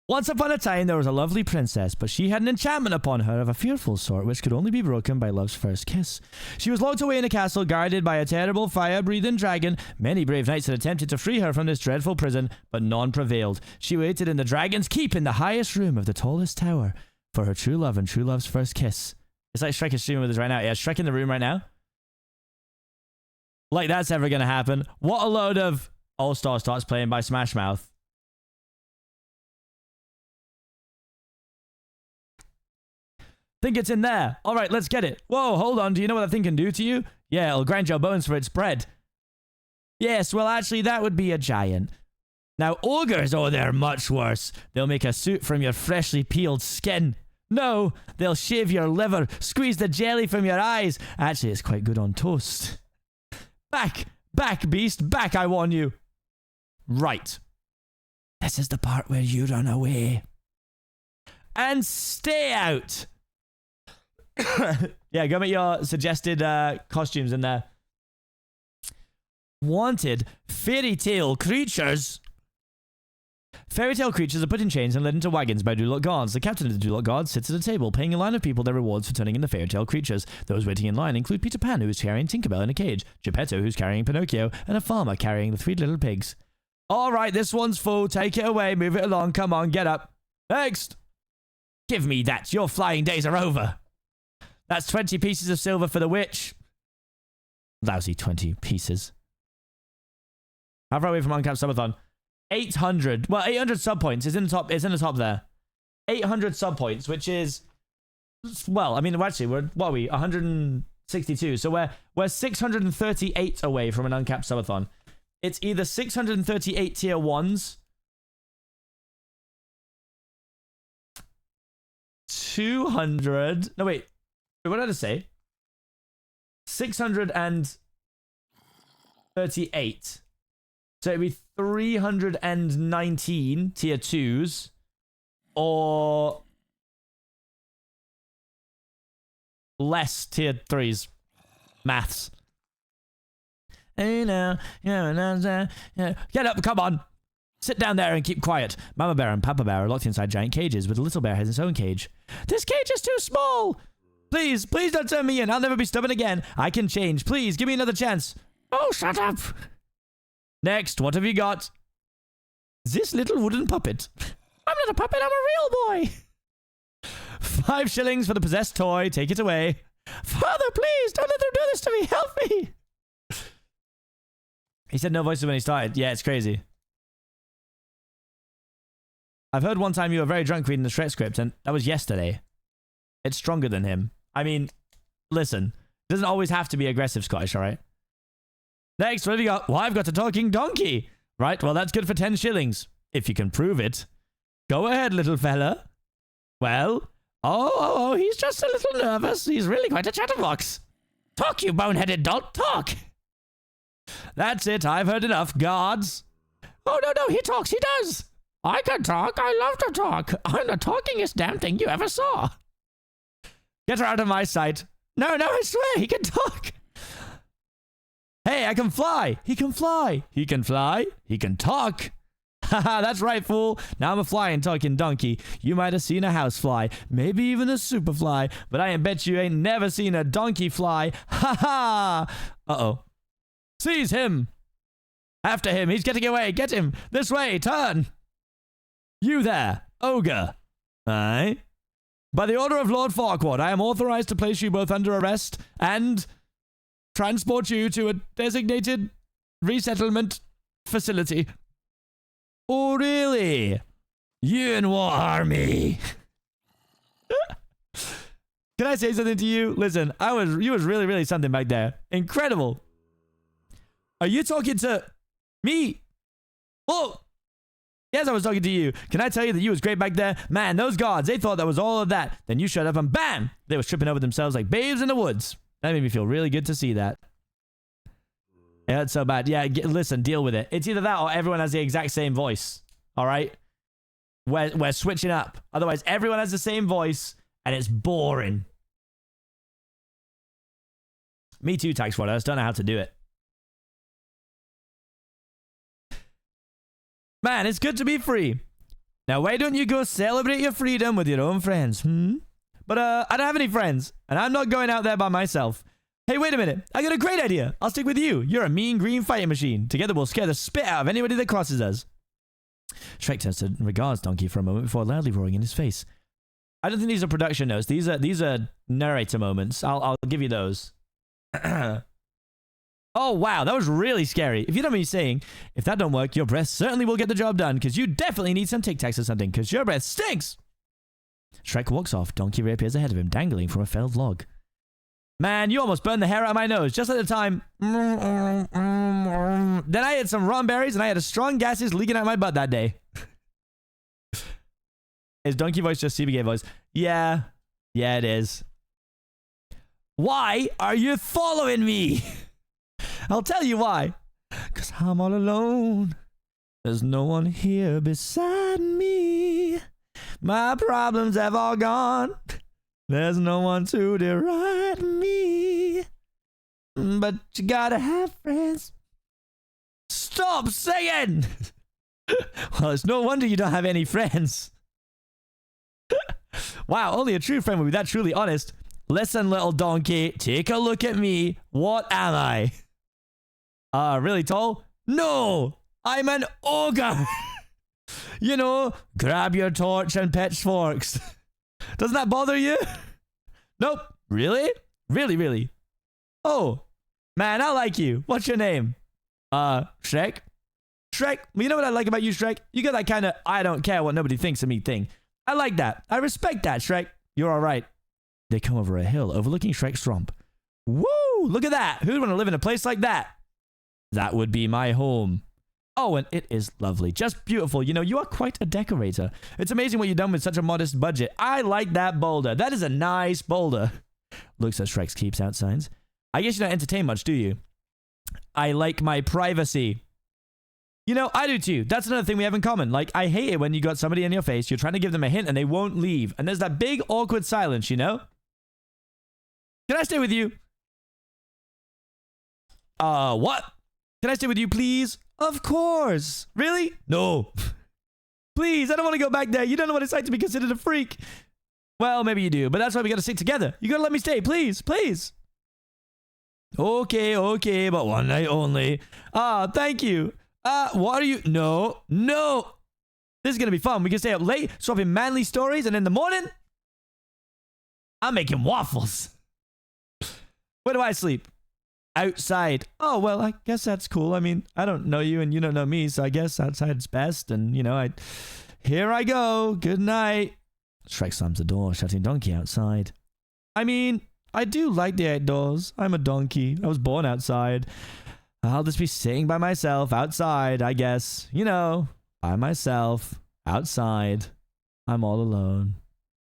Once upon a time, there was a lovely princess, but she had an enchantment upon her of a fearful sort, which could only be broken by love's first kiss. She was locked away in a castle guarded by a terrible fire-breathing dragon. Many brave knights had attempted to free her from this dreadful prison, but none prevailed. She waited in the dragon's keep in the highest room of the tallest tower for her true love and true love's first kiss. It's like Shrek is streaming with us right now. Yeah, Shrek in the room right now. Like that's ever gonna happen. What a load of All Star starts playing by Smash Mouth. Think it's in there. All right, let's get it. Whoa, hold on. Do you know what that thing can do to you? Yeah, it'll grind your bones for its bread. Yes, well, actually, that would be a giant. Now, ogres, oh, they're much worse. They'll make a suit from your freshly peeled skin. No, they'll shave your liver, squeeze the jelly from your eyes. Actually, it's quite good on toast. Back, beast, back, I warn you. Right. This is the part where you run away. And stay out. Yeah, go make your suggested costumes in there. Wanted fairy tale creatures. Fairy tale creatures are put in chains and led into wagons by do-lot guards. The captain of the do-lot guards sits at a table, paying a line of people their rewards for turning into fairy tale creatures. Those waiting in line include Peter Pan, who is carrying Tinkerbell in a cage, Geppetto, who's carrying Pinocchio, and a farmer carrying the 3 little pigs. All right, this one's full. Take it away. Move it along. Come on, get up. Next. Give me that. Your flying days are over. That's 20 pieces of silver for the witch. Lousy 20 pieces. How far away from uncapped subathon? 800. Well, 800 sub points is in the top. It's in the top there. 800 sub points, which is, well, I mean, actually, what are we? 162. So we're 638 away from an uncapped subathon. It's either 638 tier 1s, 200. No, wait. What did I say? 638. So it'd be 319 tier 2s or less tier 3s. Maths. Get up, come on. Sit down there and keep quiet. Mama Bear and Papa Bear are locked inside giant cages, but the little bear has its own cage. This cage is too small. Please, please don't turn me in. I'll never be stubborn again. I can change. Please, give me another chance. Oh, shut up. Next, what have you got? This little wooden puppet. I'm not a puppet, I'm a real boy. 5 shillings for the possessed toy. Take it away. Father, please, don't let them do this to me. Help me. He said no voices when he started. Yeah, it's crazy. I've heard one time you were very drunk reading the Shrek script, and that was yesterday. It's stronger than him. I mean, listen. It doesn't always have to be aggressive Scottish, alright? Next, what have you got? Well, I've got a talking donkey. Right, well, that's good for 10 shillings. If you can prove it. Go ahead, little fella. Well, oh, he's just a little nervous. He's really quite a chatterbox. Talk, you boneheaded dolt, talk. That's it, I've heard enough. Guards. Oh, no, he talks, he does. I can talk, I love to talk. I'm the talkingest damn thing you ever saw. Get her out of my sight. No, I swear, he can talk. Hey, I can fly. He can fly. He can fly. He can talk. Haha, that's right, fool. Now I'm a flying talking donkey. You might have seen a house fly, maybe even a super fly, but I bet you ain't never seen a donkey fly. Ha! Uh-oh. Seize him. After him. He's getting away. Get him. This way. Turn. You there, ogre. Aye. By the order of Lord Farquaad, I am authorized to place you both under arrest and transport you to a designated resettlement facility. Oh, really? You and what army? Can I say something to you? Listen, you was really, really something back there. Incredible. Are you talking to me? Oh, yes, I was talking to you. Can I tell you that you was great back there? Man, those guards, they thought that was all of that. Then you showed up and bam, they was tripping over themselves like babes in the woods. That made me feel really good to see that. Yeah, it's so bad. Yeah, listen, deal with it. It's either that or everyone has the exact same voice. All right? We're switching up. Otherwise, everyone has the same voice and it's boring. Me too, Tax Squad. I just don't know how to do it. Man, it's good to be free. Now, why don't you go celebrate your freedom with your own friends, But, I don't have any friends, and I'm not going out there by myself. Hey, wait a minute. I got a great idea. I'll stick with you. You're a mean green fighting machine. Together, we'll scare the spit out of anybody that crosses us. Shrek turns to regards Donkey for a moment before loudly roaring in his face. I don't think these are production notes. These are narrator moments. I'll give you those. Oh, wow. That was really scary. If you don't mind me saying, if that don't work, your breath certainly will get the job done, because you definitely need some Tic Tacs or something, because your breath stinks. Shrek walks off. Donkey reappears ahead of him, dangling from a felled log. Man, you almost burned the hair out of my nose just at the time. Then I had some rum berries and I had a strong gases leaking out my butt that day. Is Donkey voice just seapeekay voice? Yeah. Yeah, it is. Why are you following me? I'll tell you why. Because I'm all alone. There's no one here beside me. My problems have all gone. There's no one to deride me. But you gotta have friends. Stop singing! Well, it's no wonder you don't have any friends. Wow, only a true friend would be that truly honest. Listen, little donkey, take a look at me. What am I? Really tall? No! I'm an ogre! You know, grab your torch and pitchforks. Doesn't that bother you? Nope. Really? Really, really? Oh, man, I like you. What's your name? Shrek? Shrek, you know what I like about you, Shrek? You got that kind of I don't care what nobody thinks of me thing. I like that. I respect that, Shrek. You're all right. They come over a hill overlooking Shrek's swamp. Woo! Look at that. Who'd want to live in a place like that? That would be my home. Oh, and it is lovely. Just beautiful. You know, you are quite a decorator. It's amazing what you've done with such a modest budget. I like that boulder. That is a nice boulder. Looks at Shrek's keeps outside. I guess you don't entertain much, do you? I like my privacy. You know, I do too. That's another thing we have in common. Like, I hate it when you got somebody in your face, you're trying to give them a hint and they won't leave. And there's that big awkward silence, you know? Can I stay with you? What? Can I stay with you, please? Of course. Really? No. Please, I don't want to go back there. You don't know what it's like to be considered a freak. Well, maybe you do, but that's why we gotta stick together. You gotta let me stay, please, please. Okay, but one night only. Thank you. What are you? No. This is gonna be fun. We can stay up late, swapping manly stories, and in the morning, I'm making waffles. Where do I sleep? Outside. Oh, well, I guess that's cool. I mean, I don't know you and you don't know me, so I guess outside's best. And, you know, here I go. Good night. Shrek slams the door, shutting Donkey outside. I mean, I do like the outdoors. I'm a donkey. I was born outside. I'll just be sitting by myself outside, I guess. You know, by myself, outside. I'm all alone.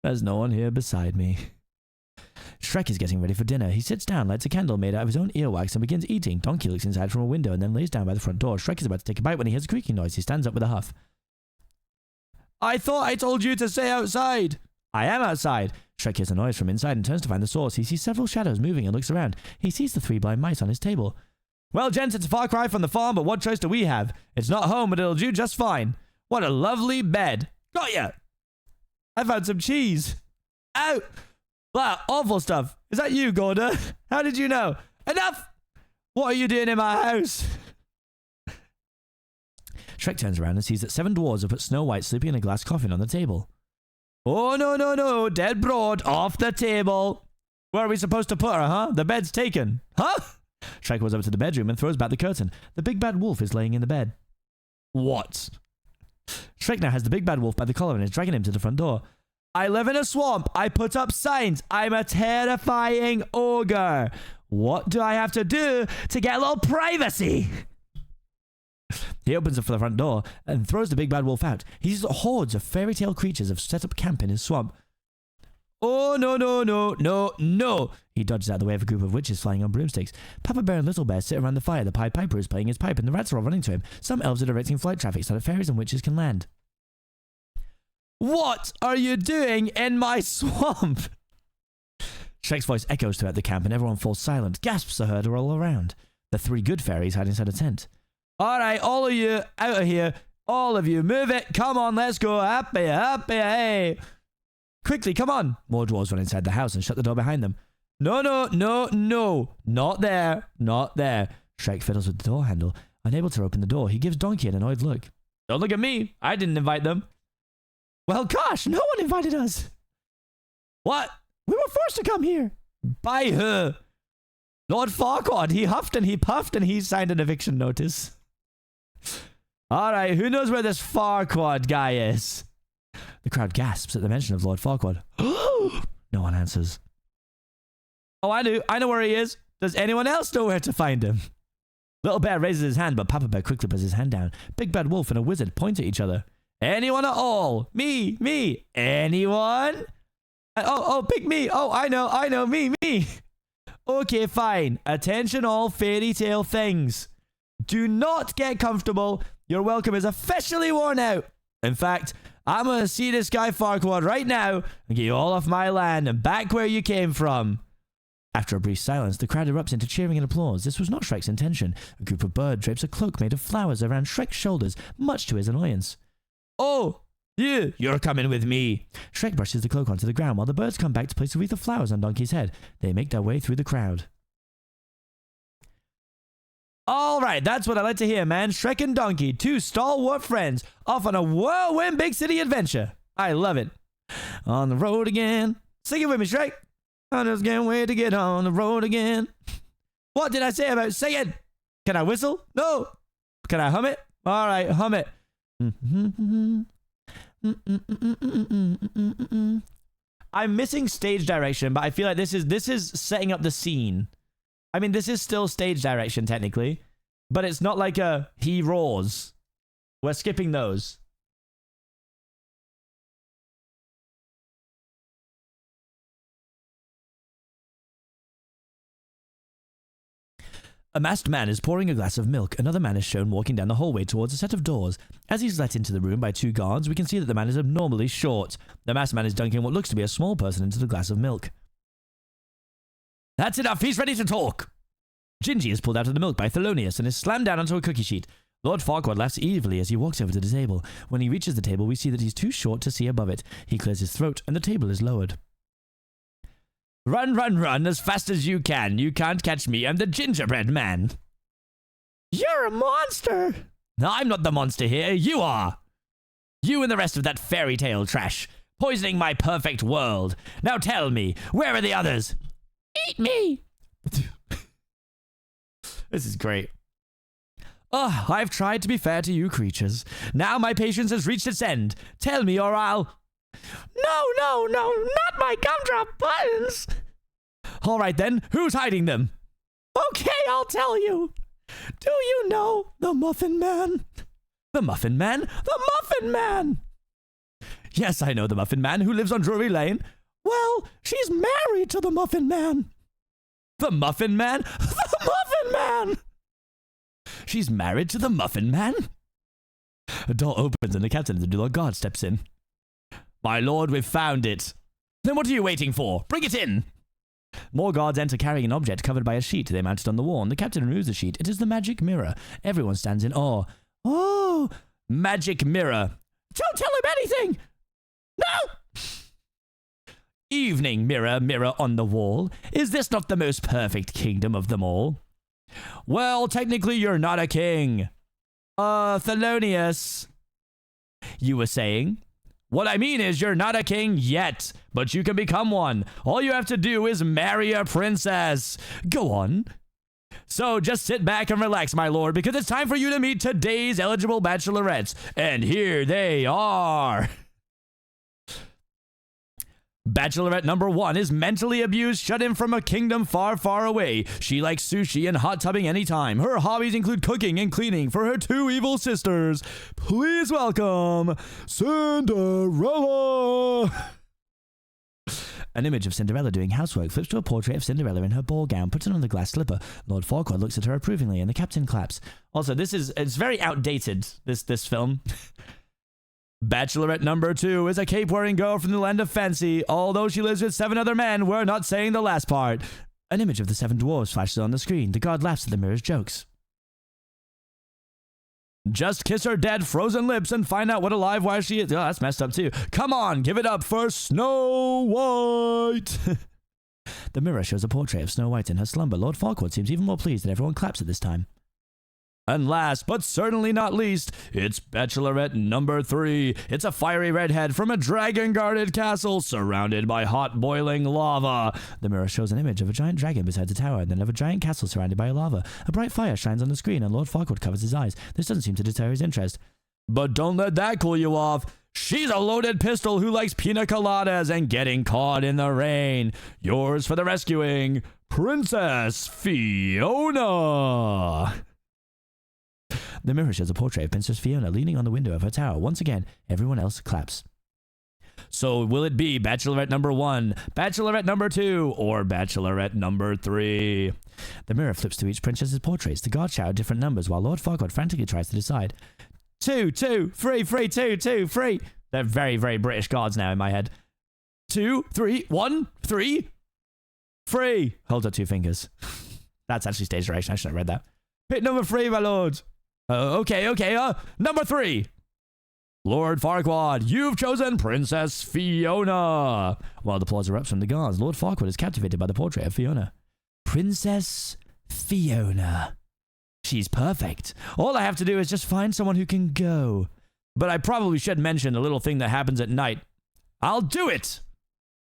There's no one here beside me. Shrek is getting ready for dinner. He sits down, lights a candle made out of his own earwax, and begins eating. Donkey looks inside from a window and then lays down by the front door. Shrek is about to take a bite when he hears a creaking noise. He stands up with a huff. I thought I told you to stay outside. I am outside. Shrek hears a noise from inside and turns to find the source. He sees several shadows moving and looks around. He sees the 3 blind mice on his table. Well, gents, it's a far cry from the farm, but what choice do we have? It's not home, but it'll do just fine. What a lovely bed. Got ya! I found some cheese. Ow! Blah, awful stuff. Is that you, Gorda? How did you know? Enough! What are you doing in my house? Shrek turns around and sees that 7 dwarves have put Snow White sleeping in a glass coffin on the table. Oh, no. Dead broad. Off the table. Where are we supposed to put her, huh? The bed's taken. Huh? Shrek goes over to the bedroom and throws back the curtain. The big bad wolf is laying in the bed. What? Shrek now has the big bad wolf by the collar and is dragging him to the front door. I live in a swamp. I put up signs. I'm a terrifying ogre. What do I have to do to get a little privacy? He opens up for the front door and throws the big bad wolf out. He sees hordes of fairy tale creatures have set up camp in his swamp. Oh, no. He dodges out of the way of a group of witches flying on broomsticks. Papa Bear and Little Bear sit around the fire. The Pied Piper is playing his pipe and the rats are all running to him. Some elves are directing flight traffic so that fairies and witches can land. What are you doing in my swamp? Shrek's voice echoes throughout the camp and everyone falls silent. Gasps are heard all around. The 3 good fairies hide inside a tent. All right, all of you out of here. All of you, move it. Come on, let's go. Happy, hey. Quickly, come on. More dwarves run inside the house and shut the door behind them. No. Not there. Shrek fiddles with the door handle. Unable to open the door, he gives Donkey an annoyed look. Don't look at me. I didn't invite them. Well, gosh, no one invited us. What? We were forced to come here. By who? Lord Farquaad. He huffed and he puffed and he signed an eviction notice. All right, who knows where this Farquaad guy is? The crowd gasps at the mention of Lord Farquaad. No one answers. Oh, I do. I know where he is. Does anyone else know where to find him? Little Bear raises his hand, but Papa Bear quickly puts his hand down. Big Bad Wolf and a wizard point at each other. Anyone at all? Me. Anyone? Pick me. Oh, I know. Me. Okay, fine. Attention all fairy tale things. Do not get comfortable. Your welcome is officially worn out. In fact, I'm going to see this guy Farquaad right now and get you all off my land and back where you came from. After a brief silence, the crowd erupts into cheering and applause. This was not Shrek's intention. A group of birds drapes a cloak made of flowers around Shrek's shoulders, much to his annoyance. Oh, you're coming with me. Shrek brushes the cloak onto the ground while the birds come back to place a wreath of flowers on Donkey's head. They make their way through the crowd. All right, that's what I like to hear, man. Shrek and Donkey, two stalwart friends, off on a whirlwind big city adventure. I love it. On the road again. Sing it with me, Shrek. I just can't wait to get on the road again. What did I say about singing? Can I whistle? No. Can I hum it? All right, hum it. I'm missing stage direction, but I feel like this is setting up the scene. I mean, this is still stage direction technically, but it's not like a he roars. We're skipping those. A masked man is pouring a glass of milk. Another man is shown walking down the hallway towards a set of doors. As he's let into the room by two guards, we can see that the man is abnormally short. The masked man is dunking what looks to be a small person into the glass of milk. That's enough, he's ready to talk! Gingy is pulled out of the milk by Thelonious and is slammed down onto a cookie sheet. Lord Farquaad laughs evilly as he walks over to the table. When he reaches the table, we see that he's too short to see above it. He clears his throat and the table is lowered. Run, run, run as fast as you can. You can't catch me, I'm the gingerbread man. You're a monster! No, I'm not the monster here, you are! You and the rest of that fairy tale trash, poisoning my perfect world. Now tell me, where are the others? Eat me! This is great. Oh, I've tried to be fair to you creatures. Now my patience has reached its end. Tell me or I'll... No, not my gumdrop buttons! Alright then, who's hiding them? Okay, I'll tell you. Do you know the Muffin Man? The Muffin Man? The Muffin Man! Yes, I know the Muffin Man who lives on Drury Lane. Well, she's married to the Muffin Man. The Muffin Man? The Muffin Man! She's married to the Muffin Man? A door opens and the captain of the Duloc Guard steps in. My lord, we've found it. Then what are you waiting for? Bring it in! More guards enter carrying an object covered by a sheet. They mount it on the wall and the captain removes the sheet. It is the magic mirror. Everyone stands in awe. Oh, magic mirror. Don't tell him anything! No! Evening mirror, mirror on the wall. Is this not the most perfect kingdom of them all? Well, technically you're not a king. Thelonious. You were saying? What I mean is you're not a king yet, but you can become one. All you have to do is marry a princess. Go on. So just sit back and relax, my lord, because it's time for you to meet today's eligible bachelorettes. And here they are. Bachelorette number 1 is mentally abused, shut in from a kingdom far, far away. She likes sushi and hot tubbing anytime. Her hobbies include cooking and cleaning for her 2 evil sisters. Please welcome Cinderella. An image of Cinderella doing housework flips to a portrait of Cinderella in her ball gown, puts it on the glass slipper. Lord Farquaad looks at her approvingly and the captain claps. Also, it's very outdated, this film. Bachelorette number 2 is a cape-wearing girl from the land of fancy. Although she lives with 7 other men, we're not saying the last part. An image of the 7 dwarves flashes on the screen. The guard laughs at the mirror's jokes. Just kiss her dead, frozen lips and find out what a live wire she is. Oh, that's messed up too. Come on, give it up for Snow White. The mirror shows a portrait of Snow White in her slumber. Lord Farquaad seems even more pleased that everyone claps at this time. And last, but certainly not least, it's Bachelorette number 3. It's a fiery redhead from a dragon-guarded castle surrounded by hot boiling lava. The mirror shows an image of a giant dragon beside a tower and then of a giant castle surrounded by lava. A bright fire shines on the screen and Lord Farquaad covers his eyes. This doesn't seem to deter his interest. But don't let that cool you off. She's a loaded pistol who likes pina coladas and getting caught in the rain. Yours for the rescuing, Princess Fiona. The mirror shows a portrait of Princess Fiona leaning on the window of her tower. Once again, everyone else claps. So will it be Bachelorette number 1, Bachelorette number 2, or Bachelorette number 3? The mirror flips to each princess's portraits. The guards shout different numbers while Lord Farquaad frantically tries to decide. 2, 2, 3, 3, 2, 2, 3. They're very, very British guards now in my head. 2, 3, 1, 3, 3. Holds up 2 fingers. That's actually stage direction. I should have read that. Pick number 3, my lord. Okay. Number 3. Lord Farquaad, you've chosen Princess Fiona. While the applause erupts from the guards, Lord Farquaad is captivated by the portrait of Fiona. Princess Fiona. She's perfect. All I have to do is just find someone who can go. But I probably should mention the little thing that happens at night. I'll do it.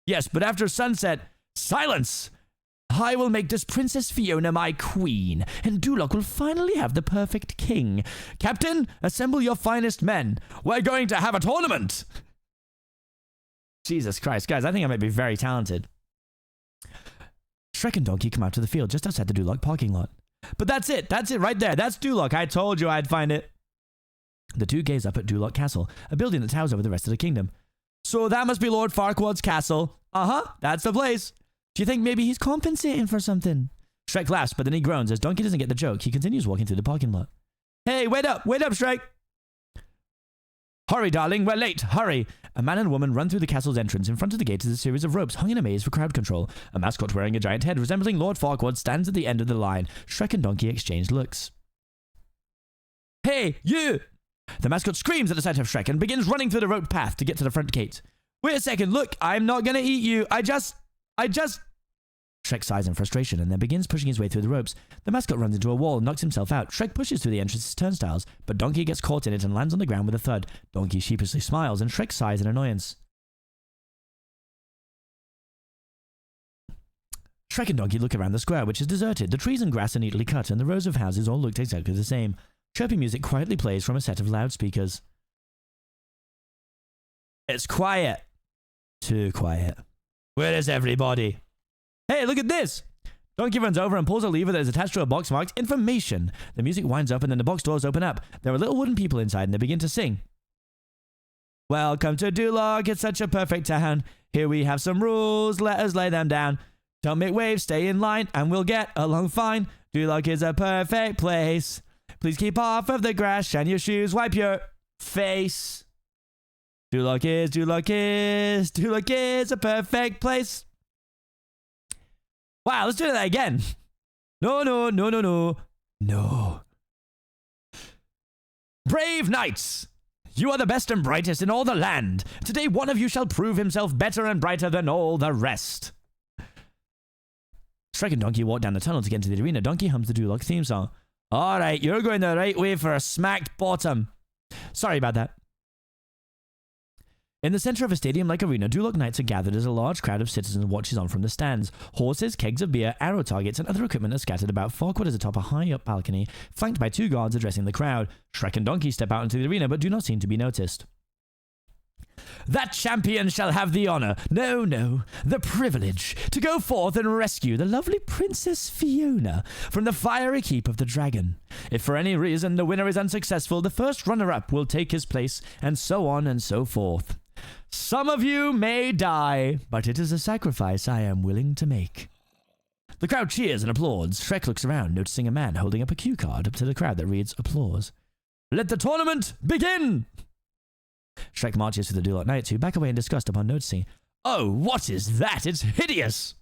Yes, but after sunset, silence. I will make this Princess Fiona my queen, and Duloc will finally have the perfect king. Captain, assemble your finest men. We're going to have a tournament. Jesus Christ, guys, I think I might be very talented. Shrek and Donkey come out to the field just outside the Duloc parking lot. But that's it right there. That's Duloc. I told you I'd find it. The two gaze up at Duloc Castle, a building that towers over the rest of the kingdom. So that must be Lord Farquaad's castle. That's the place. Do you think maybe he's compensating for something? Shrek laughs, but then he groans as Donkey doesn't get the joke. He continues walking through the parking lot. Hey, wait up, Shrek! Hurry, darling, we're late, hurry! A man and woman run through the castle's entrance. In front of the gate is a series of ropes hung in a maze for crowd control. A mascot wearing a giant head resembling Lord Farquaad stands at the end of the line. Shrek and Donkey exchange looks. Hey, you! The mascot screams at the sight of Shrek and begins running through the roped path to get to the front gate. Wait a second, look, I'm not gonna eat you, I just... Shrek sighs in frustration and then begins pushing his way through the ropes. The mascot runs into a wall and knocks himself out. Shrek pushes through the entrance's turnstiles, but Donkey gets caught in it and lands on the ground with a thud. Donkey sheepishly smiles and Shrek sighs in annoyance. Shrek and Donkey look around the square, which is deserted. The trees and grass are neatly cut, and the rows of houses all look exactly the same. Chirpy music quietly plays from a set of loudspeakers. It's quiet. Too quiet. Where is everybody? Hey, look at this! Donkey runs over and pulls a lever that is attached to a box marked information. The music winds up and then the box doors open up. There are little wooden people inside and they begin to sing. Welcome to Duloc, it's such a perfect town. Here we have some rules, let us lay them down. Don't make waves, stay in line, and we'll get along fine. Duloc is a perfect place. Please keep off of the grass, shine your shoes, wipe your face. Duloc is a perfect place. Wow, let's do that again. No. Brave knights, you are the best and brightest in all the land. Today one of you shall prove himself better and brighter than all the rest. Shrek and Donkey walk down the tunnel to get into the arena. Donkey hums the Duloc theme song. Alright, you're going the right way for a smacked bottom. Sorry about that. In the center of a stadium-like arena, Duloc Knights are gathered as a large crowd of citizens watches on from the stands. Horses, kegs of beer, arrow targets, and other equipment are scattered about. Farquaad is atop a high-up balcony, flanked by two guards addressing the crowd. Shrek and Donkey step out into the arena, but do not seem to be noticed. That champion shall have the honor, no, the privilege, to go forth and rescue the lovely Princess Fiona from the fiery keep of the dragon. If for any reason the winner is unsuccessful, the first runner-up will take his place, and so on and so forth. Some of you may die, but it is a sacrifice I am willing to make. The crowd cheers and applauds. Shrek looks around, noticing a man holding up a cue card up to the crowd that reads applause. Let the tournament begin! Shrek marches through the Duloc Knights, who back away in disgust upon noticing. Oh, what is that? It's hideous!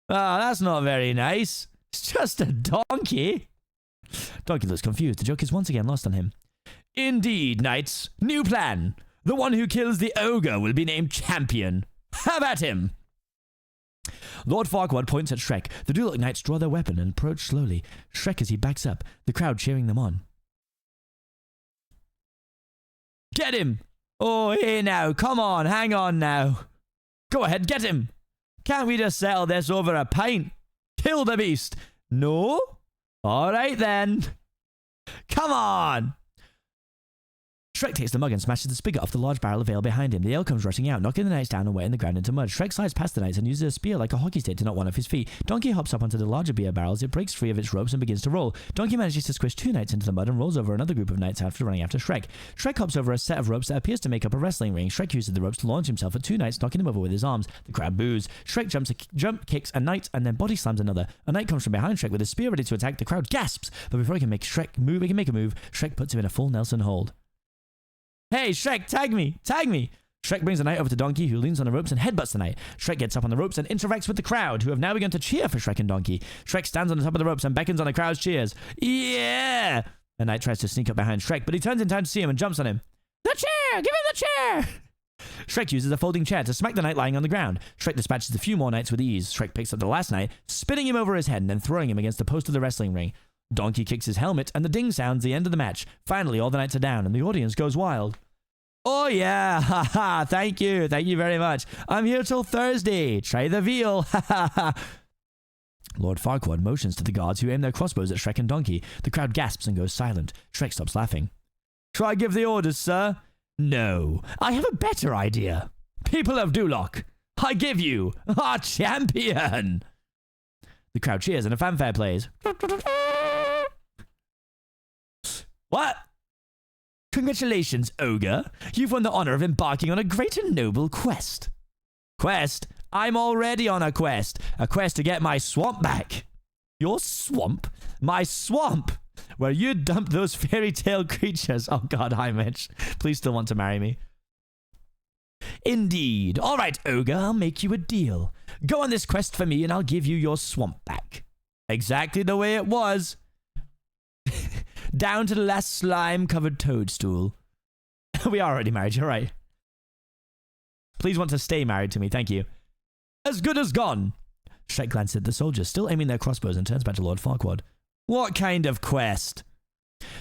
Ah, that's not very nice. It's just a donkey. Donkey looks confused. The joke is once again lost on him. Indeed, knights. New plan. The one who kills the ogre will be named champion. Have at him! Lord Farquaad points at Shrek. The Duloc Knights draw their weapon and approach slowly. Shrek as he backs up, the crowd cheering them on. Get him! Oh, hey now, come on, hang on now. Go ahead, get him! Can't we just settle this over a pint? Kill the beast! No? Alright then. Come on! Shrek takes the mug and smashes the spigot off the large barrel of ale behind him. The ale comes rushing out, knocking the knights down and wetting the ground into mud. Shrek slides past the knights and uses a spear like a hockey stick to knock one off his feet. Donkey hops up onto the larger beer barrels. It breaks free of its ropes and begins to roll. Donkey manages to squish 2 knights into the mud and rolls over another group of knights after running after Shrek. Shrek hops over a set of ropes that appears to make up a wrestling ring. Shrek uses the ropes to launch himself at 2 knights, knocking them over with his arms. The crowd boos. Shrek kicks a knight and then body slams another. A knight comes from behind Shrek with a spear ready to attack. The crowd gasps, but before he can make a move, Shrek puts him in a full Nelson hold. Hey, Shrek, tag me! Tag me! Shrek brings the knight over to Donkey, who leans on the ropes and headbutts the knight. Shrek gets up on the ropes and interacts with the crowd, who have now begun to cheer for Shrek and Donkey. Shrek stands on the top of the ropes and beckons on the crowd's cheers. Yeah! The knight tries to sneak up behind Shrek, but he turns in time to see him and jumps on him. The chair! Give him the chair! Shrek uses a folding chair to smack the knight lying on the ground. Shrek dispatches a few more knights with ease. Shrek picks up the last knight, spinning him over his head and then throwing him against the post of the wrestling ring. Donkey kicks his helmet, and the ding sounds the end of the match. Finally, all the knights are down, and the audience goes wild. Oh yeah, haha, thank you very much. I'm here till Thursday. Try the veal, ha. Lord Farquaad motions to the guards who aim their crossbows at Shrek and Donkey. The crowd gasps and goes silent. Shrek stops laughing. Shall I give the orders, sir? No, I have a better idea. People of Duloc, I give you our champion. The crowd cheers and a fanfare plays. What? Congratulations, Ogre. You've won the honor of embarking on a great and noble quest. Quest? I'm already on a quest. A quest to get my swamp back. Your swamp? My swamp! Where you dumped those fairy tale creatures. Oh god, hi Mitch. Please still want to marry me. Indeed. All right, Ogre, I'll make you a deal. Go on this quest for me and I'll give you your swamp back. Exactly the way it was. Down to the last slime-covered toadstool. We are already married, you're right. Please want to stay married to me, thank you. As good as gone. Shrek glances at the soldiers, still aiming their crossbows, and turns back to Lord Farquaad. What kind of quest?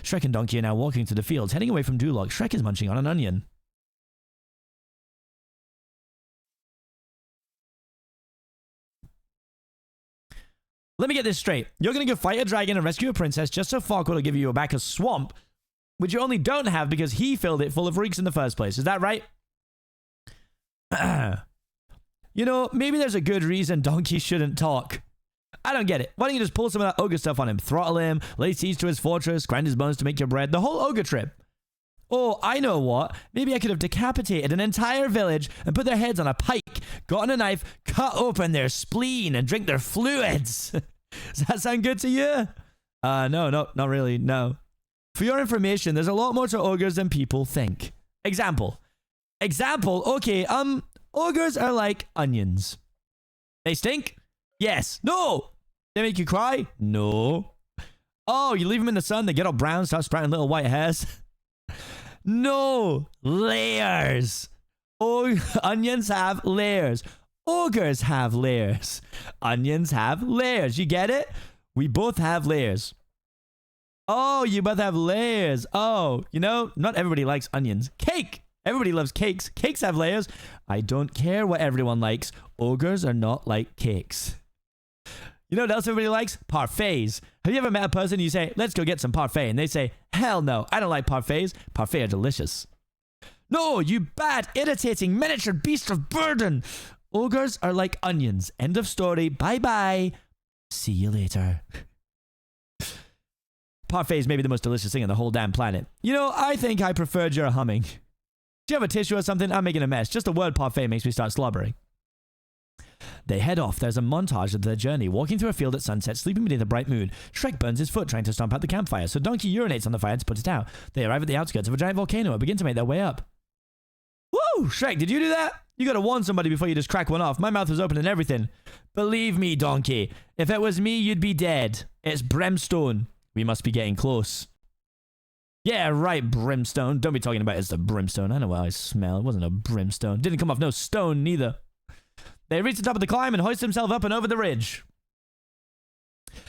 Shrek and Donkey are now walking through the fields, heading away from Duloc. Shrek is munching on an onion. Let me get this straight. You're going to go fight a dragon and rescue a princess just so Farquaad will give you back a swamp, which you only don't have because he filled it full of reeks in the first place. Is that right? You know, maybe there's a good reason Donkey shouldn't talk. I don't get it. Why don't you just pull some of that ogre stuff on him? Throttle him, lay siege to his fortress, grind his bones to make your bread. The whole ogre trip. Oh, I know what. Maybe I could have decapitated an entire village and put their heads on a pike, gotten a knife, cut open their spleen and drink their fluids. Does that sound good to you? No, not really, no. For your information, there's a lot more to ogres than people think. Example, okay, ogres are like onions. They stink? Yes. No. They make you cry? No. Oh, you leave them in the sun, they get all brown, start sprouting little white hairs? No. Layers. Oh, onions have layers. Ogres have layers. Onions have layers. You get it? We both have layers. Oh, you both have layers. Oh, you know, not everybody likes onions. Cake. Everybody loves cakes. Cakes have layers. I don't care what everyone likes. Ogres are not like cakes. You know what else everybody likes? Parfaits. Have you ever met a person you say, let's go get some parfait, and they say, hell no, I don't like parfaits. Parfaits are delicious. No, you bad, irritating, miniature beast of burden. Ogres are like onions. End of story. Bye-bye. See you later. Parfait is maybe the most delicious thing on the whole damn planet. You know, I think I preferred your humming. Do you have a tissue or something? I'm making a mess. Just the word parfait makes me start slobbering. They head off. There's a montage of their journey, walking through a field at sunset, sleeping beneath a bright moon. Shrek burns his foot trying to stomp out the campfire, so Donkey urinates on the fire to put it out. They arrive at the outskirts of a giant volcano and begin to make their way up. Woo! Shrek, did you do that? You gotta warn somebody before you just crack one off. My mouth was open and everything. Believe me, Donkey. If it was me, you'd be dead. It's brimstone. We must be getting close. Yeah, right, brimstone. Don't be talking about it's the brimstone. I know what I smell. It wasn't a brimstone. Didn't come off no stone, neither. They reach the top of the climb and hoist themselves up and over the ridge.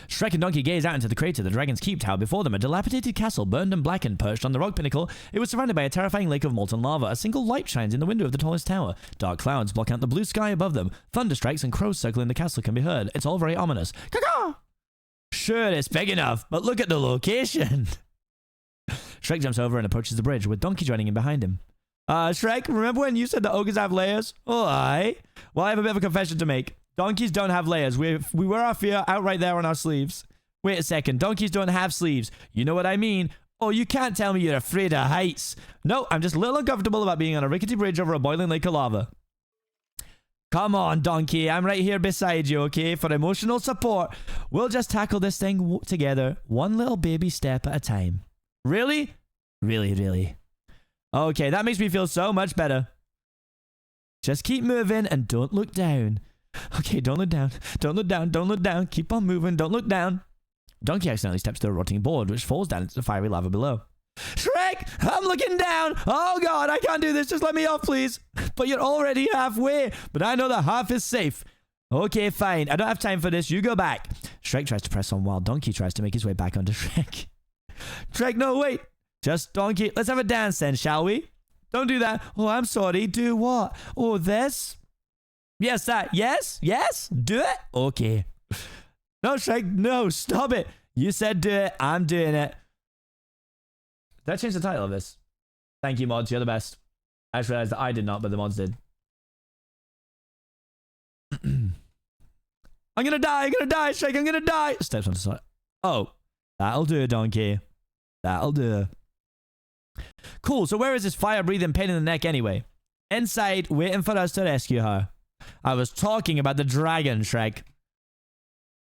Shrek and Donkey gaze out into the crater the dragons keep tower before them. A dilapidated castle, burned and blackened, perched on the rock pinnacle. It was surrounded by a terrifying lake of molten lava. A single light shines in the window of the tallest tower. Dark clouds block out the blue sky above them. Thunder strikes and crows circling the castle can be heard. It's all very ominous. Caw-caw! Sure, it's big enough, but look at the location. Shrek jumps over and approaches the bridge, with Donkey joining in behind him. Shrek, remember when you said the ogres have layers? Oh, aye. Well, I have a bit of a confession to make. Donkeys don't have layers. We wear our fear out right there on our sleeves. Wait a second. Donkeys don't have sleeves. You know what I mean? Oh, you can't tell me you're afraid of heights. No, I'm just a little uncomfortable about being on a rickety bridge over a boiling lake of lava. Come on, Donkey. I'm right here beside you, okay? For emotional support. We'll just tackle this thing together, one little baby step at a time. Really? Really, really. Okay, that makes me feel so much better. Just keep moving and don't look down. Okay, don't look down. Don't look down. Don't look down. Keep on moving. Don't look down. Donkey accidentally steps to a rotting board, which falls down into the fiery lava below. Shrek, I'm looking down. Oh, God, I can't do this. Just let me off, please. But you're already halfway. But I know that half is safe. Okay, fine. I don't have time for this. You go back. Shrek tries to press on while Donkey tries to make his way back onto Shrek. Shrek, no, wait. Just Donkey. Let's have a dance then, shall we? Don't do that. Oh, I'm sorry. Do what? Oh, this? Yes, that. Yes? Yes? Do it? Okay. No, Shrek. No, stop it. You said do it. I'm doing it. Did I change the title of this? Thank you, mods. You're the best. I just realized that I did not, but the mods did. I'm gonna die. I'm gonna die, Shrek. I'm gonna die. Steps on the side. Oh, that'll do, Donkey. That'll do. Cool. So where is this fire-breathing pain in the neck anyway? Inside, waiting for us to rescue her. I was talking about the dragon, Shrek.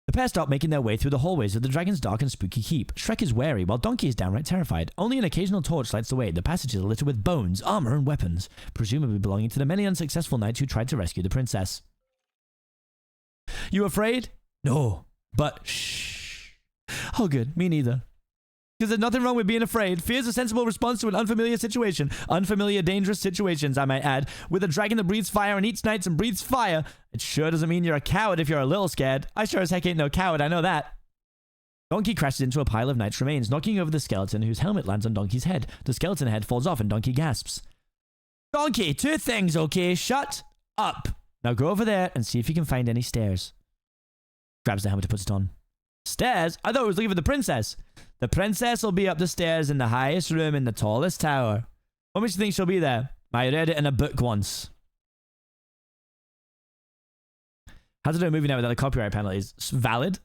The pair stop making their way through the hallways of the dragon's dark and spooky keep. Shrek is wary, while Donkey is downright terrified. Only an occasional torch lights the way. The passages are littered with bones, armor, and weapons, presumably belonging to the many unsuccessful knights who tried to rescue the princess. You afraid? No. But shh. Oh, good. Me neither. Because there's nothing wrong with being afraid. Fear is a sensible response to an unfamiliar situation. Unfamiliar, dangerous situations, I might add. With a dragon that breathes fire and eats knights and breathes fire, it sure doesn't mean you're a coward if you're a little scared. I sure as heck ain't no coward, I know that. Donkey crashes into a pile of knights' remains, knocking over the skeleton whose helmet lands on Donkey's head. The skeleton head falls off and Donkey gasps. Donkey, two things, okay? Shut up. Now go over there and see if you can find any stairs. Grabs the helmet and puts it on. Stairs? I thought it was looking for the princess. The princess will be up the stairs in the highest room in the tallest tower. What makes you think she'll be there? I read it in a book once. How to do a movie now without a copyright penalty is valid.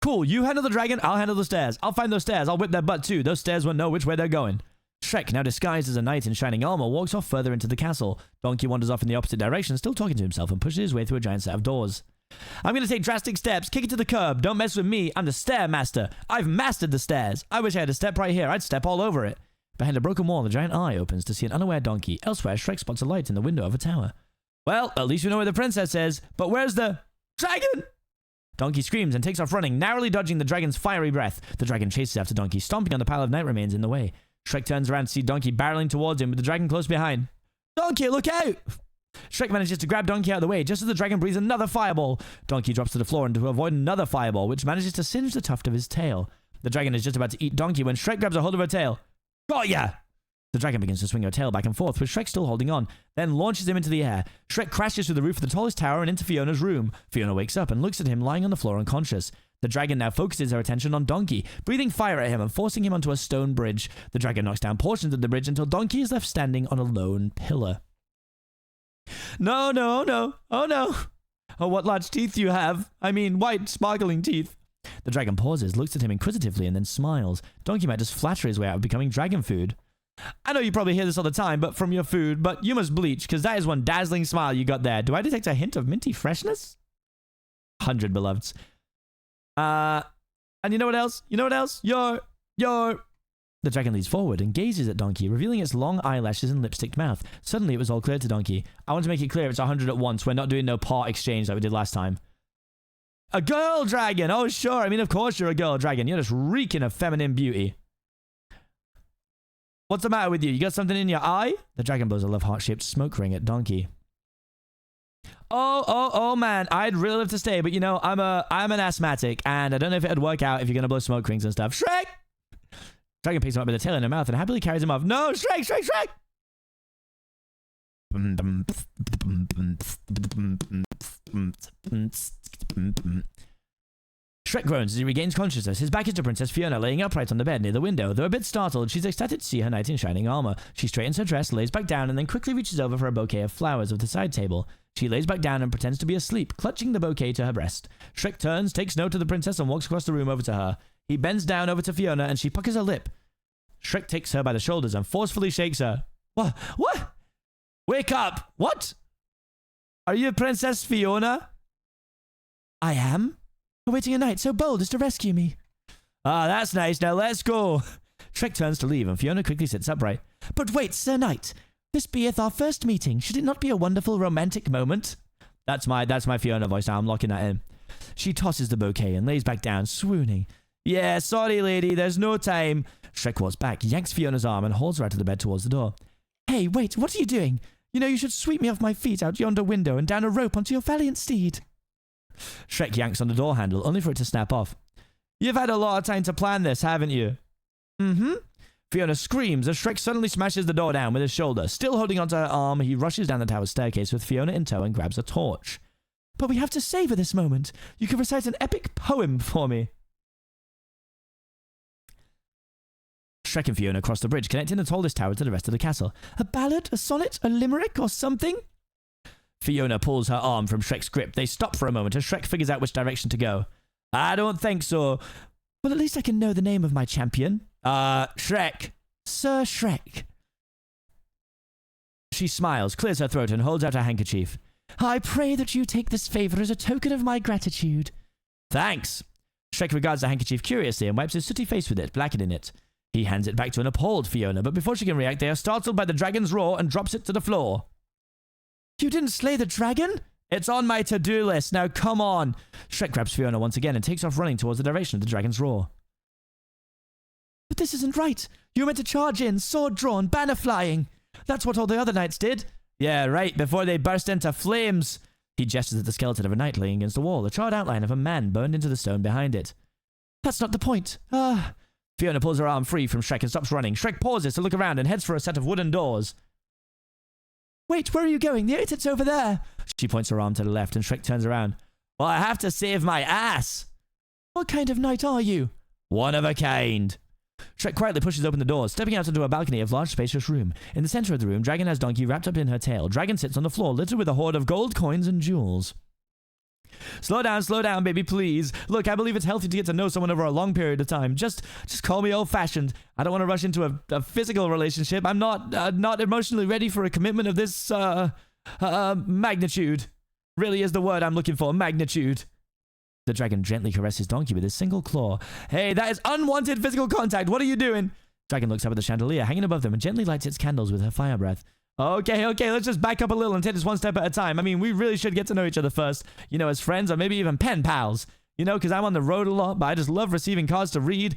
Cool, you handle the dragon, I'll handle the stairs. I'll find those stairs, I'll whip their butt too. Those stairs won't know which way they're going. Shrek, now disguised as a knight in shining armor, walks off further into the castle. Donkey wanders off in the opposite direction, still talking to himself, and pushes his way through a giant set of doors. I'm going to take drastic steps. Kick it to the curb. Don't mess with me. I'm the stair master. I've mastered the stairs. I wish I had a step right here. I'd step all over it. Behind a broken wall, the giant eye opens to see an unaware Donkey. Elsewhere, Shrek spots a light in the window of a tower. Well, at least we know where the princess is. But where's the dragon? Donkey screams and takes off running, narrowly dodging the dragon's fiery breath. The dragon chases after Donkey, stomping on the pile of knight remains in the way. Shrek turns around to see Donkey barreling towards him with the dragon close behind. Donkey, look out! Shrek manages to grab Donkey out of the way just as the dragon breathes another fireball. Donkey drops to the floor and to avoid another fireball, which manages to singe the tuft of his tail. The dragon is just about to eat Donkey when Shrek grabs a hold of her tail. Got ya! The dragon begins to swing her tail back and forth, with Shrek still holding on, then launches him into the air. Shrek crashes through the roof of the tallest tower and into Fiona's room. Fiona wakes up and looks at him lying on the floor unconscious. The dragon now focuses her attention on Donkey, breathing fire at him and forcing him onto a stone bridge. The dragon knocks down portions of the bridge until Donkey is left standing on a lone pillar. No, no, no. Oh, no. Oh, what large teeth you have. I mean, white, sparkling teeth. The dragon pauses, looks at him inquisitively, and then smiles. Donkey might just flatter his way out of becoming dragon food. I know you probably hear this all the time, but from your food, but you must bleach, because that is one dazzling smile you got there. Do I detect a hint of minty freshness? 100 beloveds. And you know what else? You know what else? You're... The dragon leans forward and gazes at Donkey, revealing its long eyelashes and lipsticked mouth. Suddenly, it was all clear to Donkey. I want to make it clear it's 100 at once. We're not doing no part exchange like we did last time. A girl dragon! Oh, sure. I mean, of course you're a girl dragon. You're just reeking of feminine beauty. What's the matter with you? You got something in your eye? The dragon blows a love heart-shaped smoke ring at Donkey. Oh, man. I'd really love to stay, but you know, I'm an asthmatic, and I don't know if it'd work out if you're going to blow smoke rings and stuff. Shrek! Dragon picks him up by the tail in her mouth and happily carries him off. No, Shrek, Shrek, Shrek! Shrek groans as he regains consciousness. His back is to Princess Fiona, laying upright on the bed near the window. Though a bit startled, she's ecstatic to see her knight in shining armor. She straightens her dress, lays back down, and then quickly reaches over for a bouquet of flowers of the side table. She lays back down and pretends to be asleep, clutching the bouquet to her breast. Shrek turns, takes note of the princess, and walks across the room over to her. He bends down over to Fiona, and she puckers her lip. Shrek takes her by the shoulders and forcefully shakes her. What? What? Wake up! What? Are you Princess Fiona? I am. Awaiting a knight so bold as to rescue me. Ah, that's nice. Now let's go. Shrek turns to leave, and Fiona quickly sits upright. But wait, Sir Knight. This beeth our first meeting. Should it not be a wonderful romantic moment? That's my Fiona voice now. I'm locking that in. She tosses the bouquet and lays back down, swooning. Yeah, sorry, lady. There's no time. Shrek walks back, yanks Fiona's arm, and holds her out of the bed towards the door. Hey, wait. What are you doing? You know you should sweep me off my feet out yonder window and down a rope onto your valiant steed. Shrek yanks on the door handle, only for it to snap off. You've had a lot of time to plan this, haven't you? Mm-hmm. Fiona screams as Shrek suddenly smashes the door down with his shoulder. Still holding onto her arm, he rushes down the tower staircase with Fiona in tow and grabs a torch. But we have to savor this moment. You can recite an epic poem for me. Shrek and Fiona cross the bridge, connecting the tallest tower to the rest of the castle. A ballad, a sonnet, a limerick, or something? Fiona pulls her arm from Shrek's grip. They stop for a moment as Shrek figures out which direction to go. I don't think so. Well, at least I can know the name of my champion. Shrek. Sir Shrek. She smiles, clears her throat, and holds out her handkerchief. I pray that you take this favor as a token of my gratitude. Thanks. Shrek regards the handkerchief curiously and wipes his sooty face with it, blackening it. He hands it back to an appalled Fiona, but before she can react, they are startled by the dragon's roar and drops it to the floor. You didn't slay the dragon? It's on my to-do list. Now come on. Shrek grabs Fiona once again and takes off running towards the direction of the dragon's roar. But this isn't right. You were meant to charge in, sword drawn, banner flying. That's what all the other knights did. Yeah, right, before they burst into flames. He gestures at the skeleton of a knight laying against the wall, a charred outline of a man burned into the stone behind it. That's not the point. Fiona pulls her arm free from Shrek and stops running. Shrek pauses to look around and heads for a set of wooden doors. Wait, where are you going? The exit's over there. She points her arm to the left and Shrek turns around. Well, I have to save my ass. What kind of knight are you? One of a kind. Shrek quietly pushes open the doors, stepping out onto a balcony of large spacious room. In the center of the room, Dragon has Donkey wrapped up in her tail. Dragon sits on the floor, littered with a hoard of gold coins and jewels. Slow down, baby, please. Look, I believe it's healthy to get to know someone over a long period of time. Just call me old-fashioned. I don't want to rush into a physical relationship. I'm not emotionally ready for a commitment of this, magnitude. Really is the word I'm looking for, magnitude. The dragon gently caresses Donkey with his single claw. Hey, that is unwanted physical contact. What are you doing? Dragon looks up at the chandelier hanging above them and gently lights its candles with her fire breath. Okay, let's just back up a little and take this one step at a time. I mean, we really should get to know each other first, you know, as friends or maybe even pen pals, you know, because I'm on the road a lot, but I just love receiving cards to read.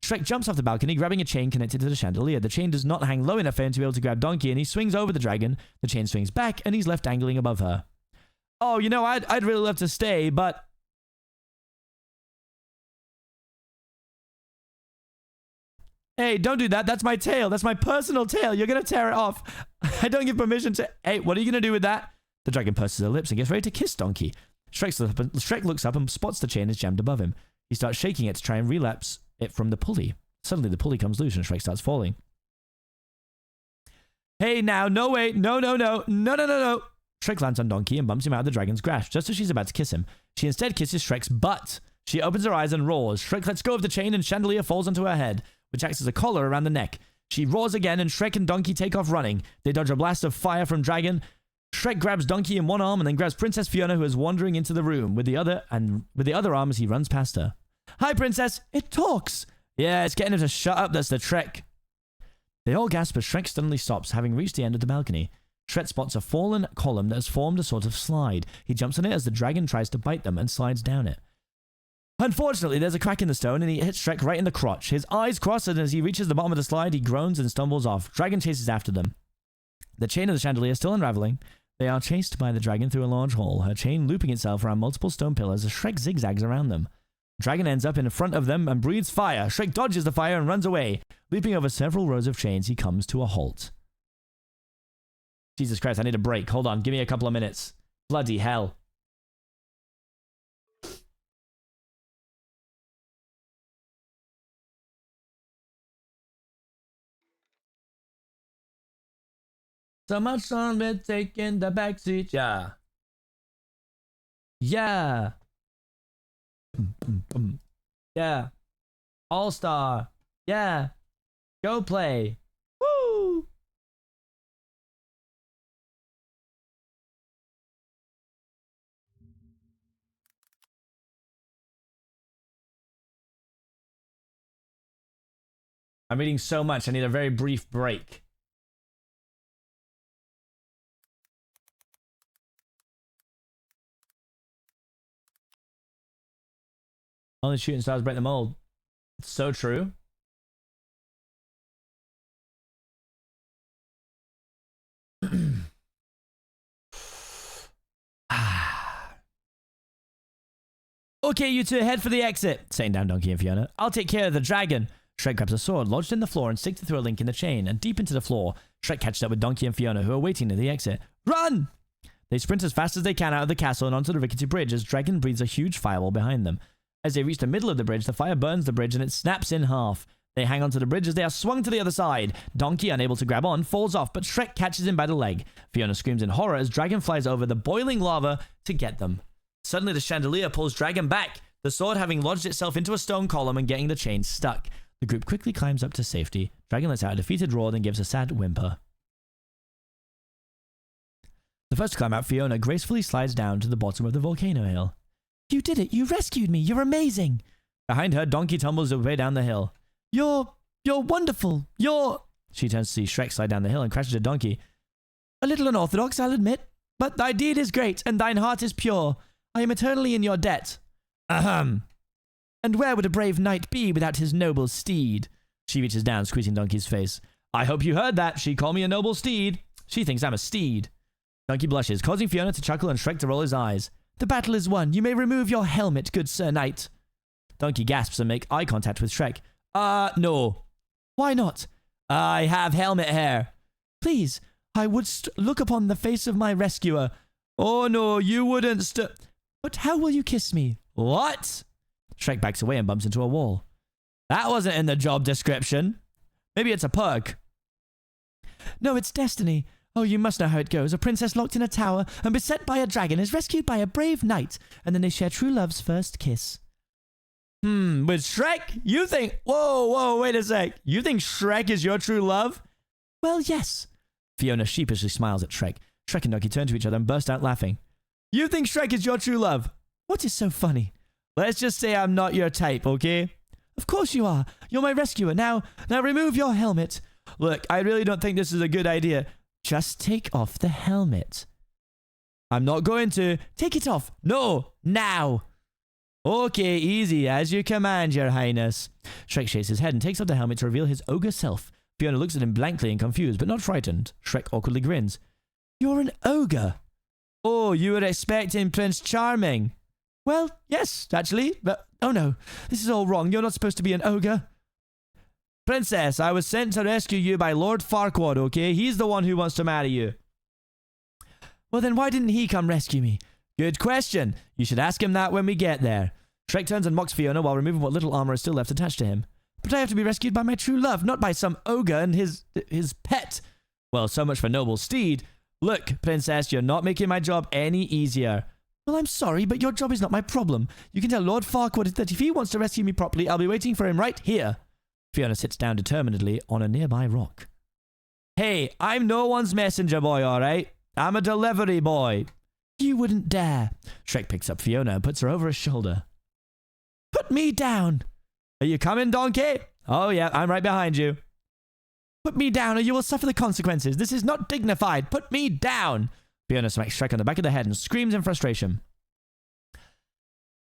Shrek jumps off the balcony, grabbing a chain connected to the chandelier. The chain does not hang low enough for him to be able to grab Donkey, and he swings over the dragon. The chain swings back, and he's left dangling above her. Oh, you know, I'd really love to stay, but... Hey, don't do that. That's my tail. That's my personal tail. You're going to tear it off. I don't give permission to... Hey, what are you going to do with that? The dragon purses her lips and gets ready to kiss Donkey. Shrek looks up and spots the chain is jammed above him. He starts shaking it to try and relapse it from the pulley. Suddenly, the pulley comes loose and Shrek starts falling. Hey, now, no, wait. No. Shrek lands on Donkey and bumps him out of the dragon's grasp just as she's about to kiss him. She instead kisses Shrek's butt. She opens her eyes and roars. Shrek lets go of the chain and chandelier falls onto her head, which acts as a collar around the neck. She roars again and Shrek and Donkey take off running. They dodge a blast of fire from Dragon. Shrek grabs Donkey in one arm and then grabs Princess Fiona, who is wandering into the room with the other arm as he runs past her. Hi, Princess. It talks. Yeah, it's getting him to shut up. That's the trick. They all gasp as Shrek suddenly stops, having reached the end of the balcony. Shrek spots a fallen column that has formed a sort of slide. He jumps on it as the dragon tries to bite them and slides down it. Unfortunately, there's a crack in the stone and he hits Shrek right in the crotch. His eyes cross and as he reaches the bottom of the slide, he groans and stumbles off. Dragon chases after them. The chain of the chandelier is still unraveling. They are chased by the dragon through a large hall, her chain looping itself around multiple stone pillars as Shrek zigzags around them. Dragon ends up in front of them and breathes fire. Shrek dodges the fire and runs away. Leaping over several rows of chains, he comes to a halt. Jesus Christ, I need a break. Hold on, give me a couple of minutes. Bloody hell. So much fun with taking the backseat. Yeah. Yeah. Yeah. All-star. Yeah. Go play. Woo! I'm reading so much, I need a very brief break. Only shooting stars break the mold. It's so true. Okay, you two, head for the exit. Sitting down, Donkey and Fiona. I'll take care of the dragon. Shrek grabs a sword, lodged in the floor, and sticks it through a link in the chain, and deep into the floor. Shrek catches up with Donkey and Fiona, who are waiting near the exit. Run! They sprint as fast as they can out of the castle and onto the rickety bridge as Dragon breathes a huge fireball behind them. As they reach the middle of the bridge, the fire burns the bridge and it snaps in half. They hang onto the bridge as they are swung to the other side. Donkey, unable to grab on, falls off, but Shrek catches him by the leg. Fiona screams in horror as Dragon flies over the boiling lava to get them. Suddenly, the chandelier pulls Dragon back, the sword having lodged itself into a stone column and getting the chain stuck. The group quickly climbs up to safety. Dragon lets out a defeated roar and gives a sad whimper. The first to climb out, Fiona gracefully slides down to the bottom of the volcano hill. You did it! You rescued me! You're amazing! Behind her, Donkey tumbles away down the hill. You're wonderful! She turns to see Shrek slide down the hill and crashes at Donkey. A little unorthodox, I'll admit, but thy deed is great, and thine heart is pure. I am eternally in your debt. Ahem. And where would a brave knight be without his noble steed? She reaches down, squeezing Donkey's face. I hope you heard that. She called me a noble steed. She thinks I'm a steed. Donkey blushes, causing Fiona to chuckle and Shrek to roll his eyes. The battle is won. You may remove your helmet, good Sir Knight. Donkey gasps and makes eye contact with Shrek. No. Why not? I have helmet hair. Please, I would look upon the face of my rescuer. Oh no, you wouldn't But how will you kiss me? What? Shrek backs away and bumps into a wall. That wasn't in the job description. Maybe it's a perk. No, it's destiny. Oh, you must know how it goes. A princess locked in a tower and beset by a dragon is rescued by a brave knight, and then they share true love's first kiss. With Shrek? You think... Whoa, wait a sec. You think Shrek is your true love? Well, yes. Fiona sheepishly smiles at Shrek. Shrek and Donkey turn to each other and burst out laughing. You think Shrek is your true love? What is so funny? Let's just say I'm not your type, okay? Of course you are. You're my rescuer. Now remove your helmet. Look, I really don't think this is a good idea. Just take off the helmet. I'm not going to. Take it off. No, now. Okay, easy, as you command, your highness. Shrek shakes his head and takes off the helmet to reveal his ogre self. Fiona looks at him blankly and confused, but not frightened. Shrek awkwardly grins. You're an ogre. Oh, you were expecting Prince Charming. Well, yes, actually, but oh no, this is all wrong. You're not supposed to be an ogre. Princess, I was sent to rescue you by Lord Farquaad, okay? He's the one who wants to marry you. Well, then why didn't he come rescue me? Good question. You should ask him that when we get there. Shrek turns and mocks Fiona while removing what little armor is still left attached to him. But I have to be rescued by my true love, not by some ogre and his pet. Well, so much for noble steed. Look, princess, you're not making my job any easier. Well, I'm sorry, but your job is not my problem. You can tell Lord Farquaad that if he wants to rescue me properly, I'll be waiting for him right here. Fiona sits down determinedly on a nearby rock. Hey, I'm no one's messenger boy, alright? I'm a delivery boy. You wouldn't dare. Shrek picks up Fiona and puts her over his shoulder. Put me down. Are you coming, donkey? Oh yeah, I'm right behind you. Put me down or you will suffer the consequences. This is not dignified. Put me down. Fiona smacks Shrek on the back of the head and screams in frustration.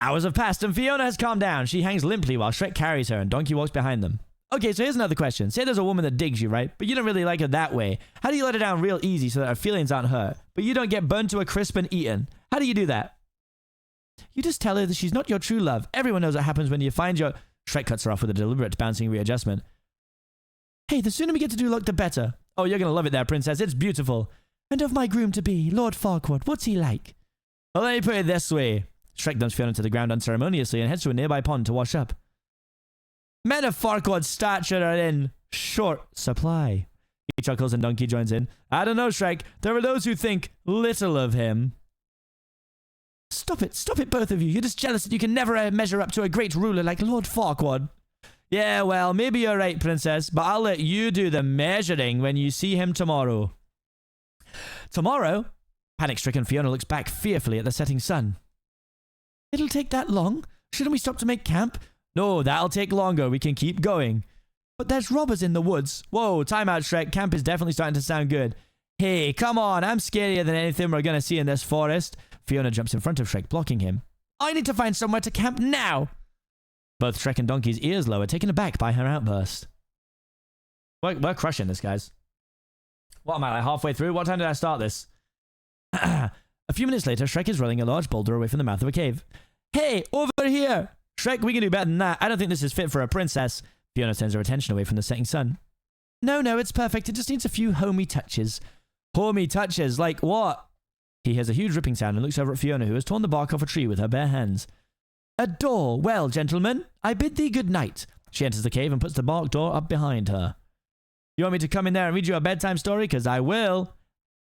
Hours have passed and Fiona has calmed down. She hangs limply while Shrek carries her and Donkey walks behind them. Okay, so here's another question. Say there's a woman that digs you, right? But you don't really like her that way. How do you let her down real easy so that her feelings aren't hurt? But you don't get burned to a crisp and eaten. How do you do that? You just tell her that she's not your true love. Everyone knows what happens when you find your... Shrek cuts her off with a deliberate bouncing readjustment. Hey, the sooner we get to do luck, the better. Oh, you're going to love it there, princess. It's beautiful. And of my groom-to-be, Lord Farquaad, what's he like? Well, let me put it this way. Shrek dumps Fiona to the ground unceremoniously and heads to a nearby pond to wash up. Men of Farquaad's stature are in short supply. He chuckles and Donkey joins in. I don't know, Shrek. There are those who think little of him. Stop it, both of you. You're just jealous that you can never measure up to a great ruler like Lord Farquaad. Yeah, well, maybe you're right, Princess, but I'll let you do the measuring when you see him tomorrow. Tomorrow? Panic-stricken Fiona looks back fearfully at the setting sun. It'll take that long? Shouldn't we stop to make camp? No, that'll take longer. We can keep going. But there's robbers in the woods. Whoa, time out, Shrek. Camp is definitely starting to sound good. Hey, come on. I'm scarier than anything we're going to see in this forest. Fiona jumps in front of Shrek, blocking him. I need to find somewhere to camp now. Both Shrek and Donkey's ears lower, taken aback by her outburst. We're crushing this, guys. What am I, like halfway through? What time did I start this? A few minutes later, Shrek is rolling a large boulder away from the mouth of a cave. Hey, over here! Shrek, we can do better than that. I don't think this is fit for a princess. Fiona turns her attention away from the setting sun. No, it's perfect. It just needs a few homey touches. Homey touches? Like what? He hears a huge ripping sound and looks over at Fiona, who has torn the bark off a tree with her bare hands. A door. Well, gentlemen, I bid thee good night. She enters the cave and puts the bark door up behind her. You want me to come in there and read you a bedtime story? Because I will.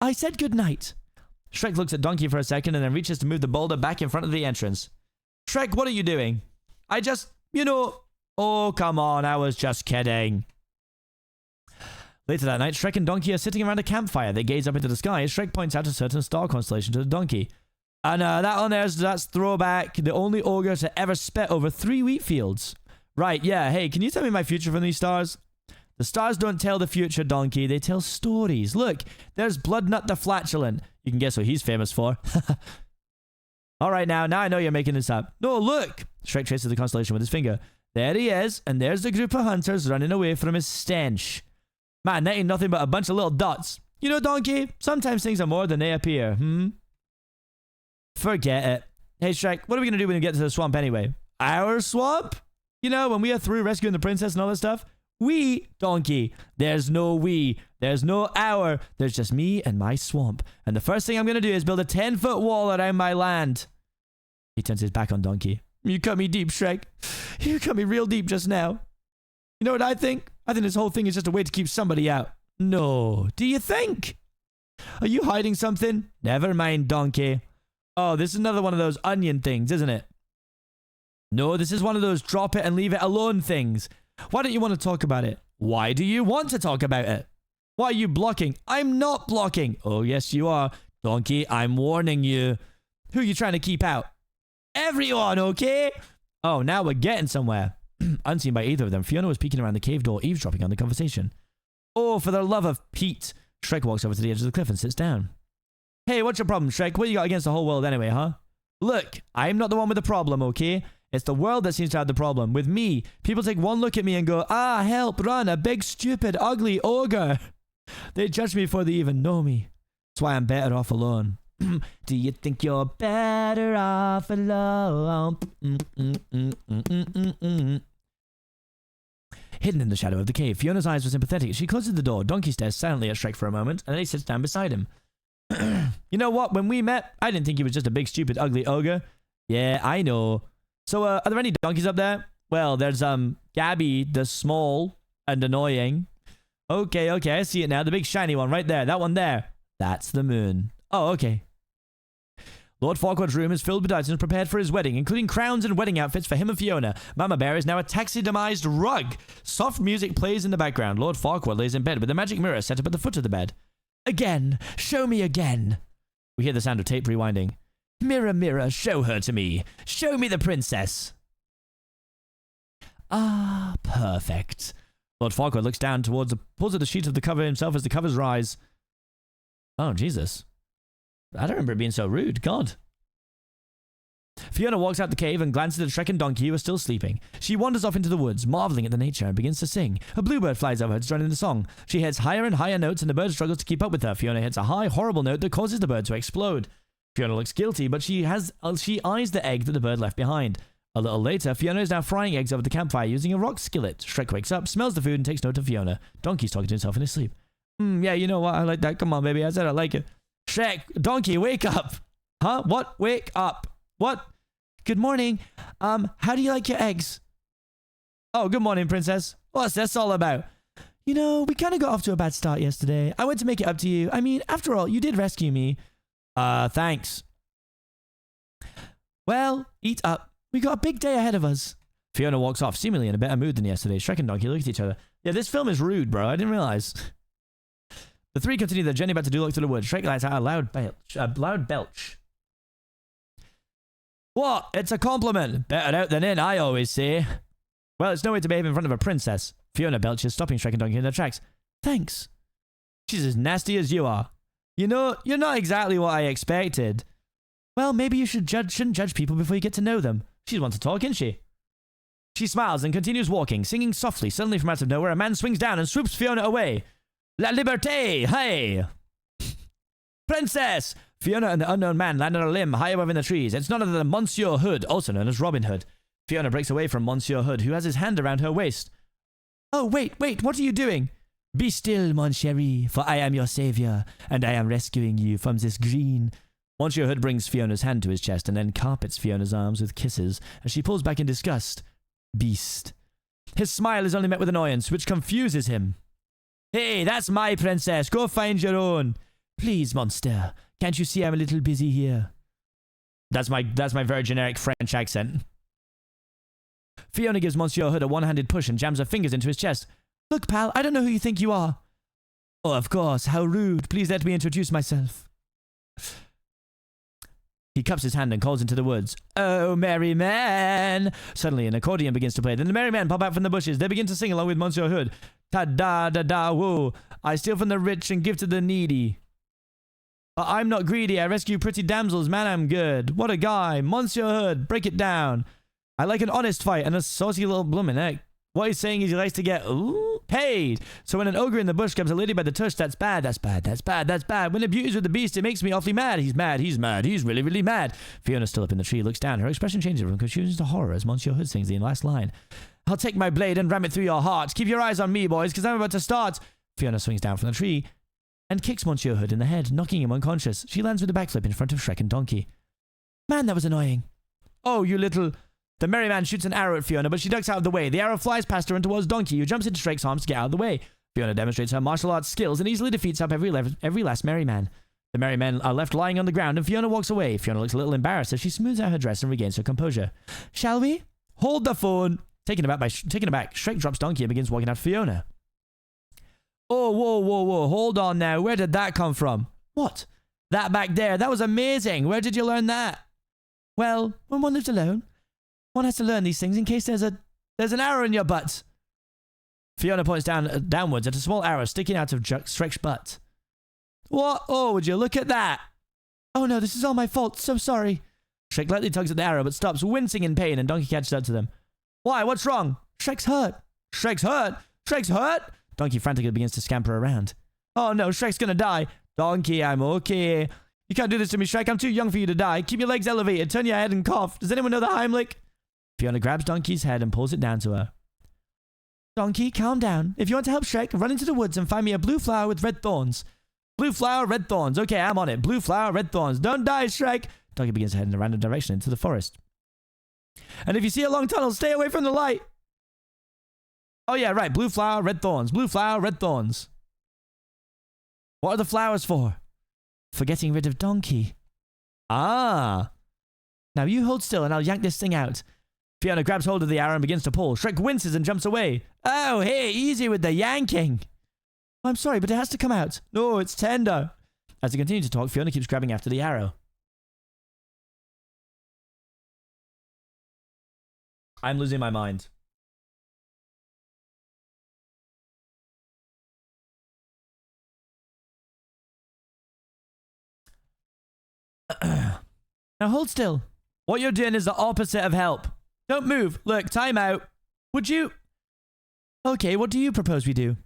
I said good night. Shrek looks at Donkey for a second and then reaches to move the boulder back in front of the entrance. Shrek, what are you doing? I just, Oh, come on, I was just kidding. Later that night, Shrek and Donkey are sitting around a campfire. They gaze up into the sky as Shrek points out a certain star constellation to the donkey. And that on that's Throwback, the only ogre to ever spit over 3 wheat fields. Right, yeah, hey, can you tell me my future from these stars? The stars don't tell the future, Donkey. They tell stories. Look, there's Bloodnut the Flatulent. You can guess what he's famous for. All right, now I know you're making this up. No, look! Shrek traces the constellation with his finger. There he is, and there's the group of hunters running away from his stench. Man, that ain't nothing but a bunch of little dots. You know, Donkey, sometimes things are more than they appear, Forget it. Hey, Shrek, what are we going to do when we get to the swamp anyway? Our swamp? You know, when we are through rescuing the princess and all that stuff? We, Donkey. There's no we. There's no our. There's just me and my swamp. And the first thing I'm going to do is build a 10-foot wall around my land. He turns his back on Donkey. You cut me deep, Shrek. You cut me real deep just now. You know what I think? I think this whole thing is just a way to keep somebody out. No. Do you think? Are you hiding something? Never mind, Donkey. Oh, this is another one of those onion things, isn't it? No, this is one of those drop it and leave it alone things. Why don't you want to talk about it? Why do you want to talk about it? Why are you blocking? I'm not blocking. Oh, yes, you are. Donkey, I'm warning you. Who are you trying to keep out? Everyone, okay? Oh, now we're getting somewhere. Unseen by either of them, Fiona was peeking around the cave door, eavesdropping on the conversation. Oh, for the love of Pete. Shrek walks over to the edge of the cliff and sits down. Hey, what's your problem, Shrek? What you got against the whole world anyway, huh? Look, I'm not the one with the problem, okay? It's the world that seems to have the problem. With me, people take one look at me and go, ah, help, run, a big, stupid, ugly ogre. They judge me before they even know me. That's why I'm better off alone. Do you think you're better off alone? Hidden in the shadow of the cave, Fiona's eyes were sympathetic. She closes the door. Donkey stares silently at Shrek for a moment, and then he sits down beside him. You know what? When we met, I didn't think he was just a big, stupid, ugly ogre. Yeah, I know. So, are there any donkeys up there? Well, there's, Gabby, the small and annoying. Okay, I see it now. The big shiny one right there. That one there. That's the moon. Oh, okay. Lord Farquaad's room is filled with items prepared for his wedding, including crowns and wedding outfits for him and Fiona. Mama Bear is now a taxidermized rug. Soft music plays in the background. Lord Farquaad lays in bed with a magic mirror set up at the foot of the bed. Again. Show me again. We hear the sound of tape rewinding. Mirror, mirror, show her to me. Show me the princess. Ah, perfect. Lord Farquaad looks down towards pulls at the sheet of the cover himself as the covers rise. Oh, Jesus. I don't remember it being so rude. God. Fiona walks out the cave and glances at Shrek and Donkey, who are still sleeping. She wanders off into the woods, marveling at the nature, and begins to sing. A bluebird flies over her to join in the song. She hits higher and higher notes, and the bird struggles to keep up with her. Fiona hits a high, horrible note that causes the bird to explode. Fiona looks guilty, but she eyes the egg that the bird left behind. A little later, Fiona is now frying eggs over the campfire using a rock skillet. Shrek wakes up, smells the food, and takes note of Fiona. Donkey's talking to himself in his sleep. Yeah, you know what? I like that. Come on, baby. I said I like it. Shrek, Donkey, wake up. Huh? What? Wake up. What? Good morning. How do you like your eggs? Oh, good morning, princess. What's this all about? You know, we kind of got off to a bad start yesterday. I went to make it up to you. I mean, after all, you did rescue me. Thanks. Well, eat up. We got a big day ahead of us. Fiona walks off, seemingly in a better mood than yesterday. Shrek and Donkey look at each other. Yeah, this film is rude, bro. I didn't realize. The three continue their journey back to Duloc through the woods. Shrek lets out a loud belch. What? It's a compliment. Better out than in, I always say. Well, it's no way to behave in front of a princess. Fiona belches, stopping Shrek and Donkey in their tracks. Thanks. She's as nasty as you are. You know, you're not exactly what I expected. Well, maybe you shouldn't judge people before you get to know them. She's one to talk, isn't she? She smiles and continues walking, singing softly. Suddenly, from out of nowhere, a man swings down and swoops Fiona away. La liberté! Hey! Princess! Fiona and the unknown man land on a limb high above in the trees. It's none other than Monsieur Hood, also known as Robin Hood. Fiona breaks away from Monsieur Hood, who has his hand around her waist. Oh, wait, what are you doing? Be still, mon chéri, for I am your savior, and I am rescuing you from this green. Monsieur Hood brings Fiona's hand to his chest and then carpets Fiona's arms with kisses as she pulls back in disgust. Beast. His smile is only met with annoyance, which confuses him. Hey, that's my princess. Go find your own. Please, monster. Can't you see I'm a little busy here? That's my very generic French accent. Fiona gives Monsieur Hood a one-handed push and jams her fingers into his chest. Look, pal, I don't know who you think you are. Oh, of course. How rude. Please let me introduce myself. He cups his hand and calls into the woods. Oh, merry man! Suddenly, an accordion begins to play. Then the merry men pop out from the bushes. They begin to sing along with Monsieur Hood. Ta-da-da-da-woo. I steal from the rich and give to the needy. But I'm not greedy. I rescue pretty damsels. Man, I'm good. What a guy. Monsieur Hood, break it down. I like an honest fight and a saucy little bloomin' egg. What he's saying is he likes to get paid. So when an ogre in the bush grabs a lady by the tush, that's bad, that's bad, that's bad, that's bad. When a beauty's with the beast, it makes me awfully mad. He's mad, he's mad, he's really, really mad. Fiona's still up in the tree, looks down. Her expression changes from confusion to horror as Monsieur Hood sings the last line. I'll take my blade and ram it through your heart. Keep your eyes on me, boys, because I'm about to start. Fiona swings down from the tree and kicks Monsieur Hood in the head, knocking him unconscious. She lands with a backflip in front of Shrek and Donkey. Man, that was annoying. Oh, you little... The merry man shoots an arrow at Fiona, but she ducks out of the way. The arrow flies past her and towards Donkey, who jumps into Shrek's arms to get out of the way. Fiona demonstrates her martial arts skills and easily defeats up every last merry man. The merry men are left lying on the ground, and Fiona walks away. Fiona looks a little embarrassed as she smooths out her dress and regains her composure. Shall we? Hold the phone. Taken aback, Shrek drops Donkey and begins walking after Fiona. Oh, whoa. Hold on now. Where did that come from? What? That back there. That was amazing. Where did you learn that? Well, when one lives alone, one has to learn these things in case there's an arrow in your butt. Fiona points downwards at a small arrow sticking out of Shrek's butt. What? Oh, would you look at that? Oh no, this is all my fault. So sorry. Shrek lightly tugs at the arrow but stops, wincing in pain, and Donkey catches up to them. Why? What's wrong? Shrek's hurt. Shrek's hurt? Shrek's hurt? Donkey frantically begins to scamper around. Oh no, Shrek's gonna die. Donkey, I'm okay. You can't do this to me, Shrek. I'm too young for you to die. Keep your legs elevated. Turn your head and cough. Does anyone know the Heimlich? Fiona grabs Donkey's head and pulls it down to her. Donkey, calm down. If you want to help Shrek, run into the woods and find me a blue flower with red thorns. Blue flower, red thorns. Okay, I'm on it. Blue flower, red thorns. Don't die, Shrek. Donkey begins to head in a random direction into the forest. And if you see a long tunnel, stay away from the light. Oh yeah, right. Blue flower, red thorns. Blue flower, red thorns. What are the flowers for? For getting rid of Donkey. Ah. Now you hold still and I'll yank this thing out. Fiona grabs hold of the arrow and begins to pull. Shrek winces and jumps away. Oh, hey, easy with the yanking. Oh, I'm sorry, but it has to come out. No, it's tender. As they continue to talk, Fiona keeps grabbing after the arrow. I'm losing my mind. Now hold still. What you're doing is the opposite of help. Don't move. Look, time out. Would you... Okay, what do you propose we do?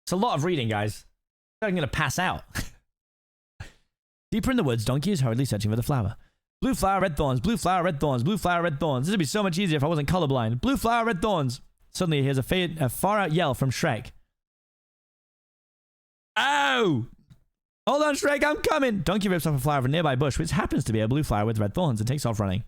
It's a lot of reading, guys. I'm going to pass out. Deeper in the woods, Donkey is hurriedly searching for the flower. Blue flower, red thorns. Blue flower, red thorns. Blue flower, red thorns. This would be so much easier if I wasn't colorblind. Blue flower, red thorns. Suddenly, he hears a far-out yell from Shrek. Ow! Hold on, Shrek, I'm coming! Donkey rips off a flower from a nearby bush, which happens to be a blue flower with red thorns, and takes off running.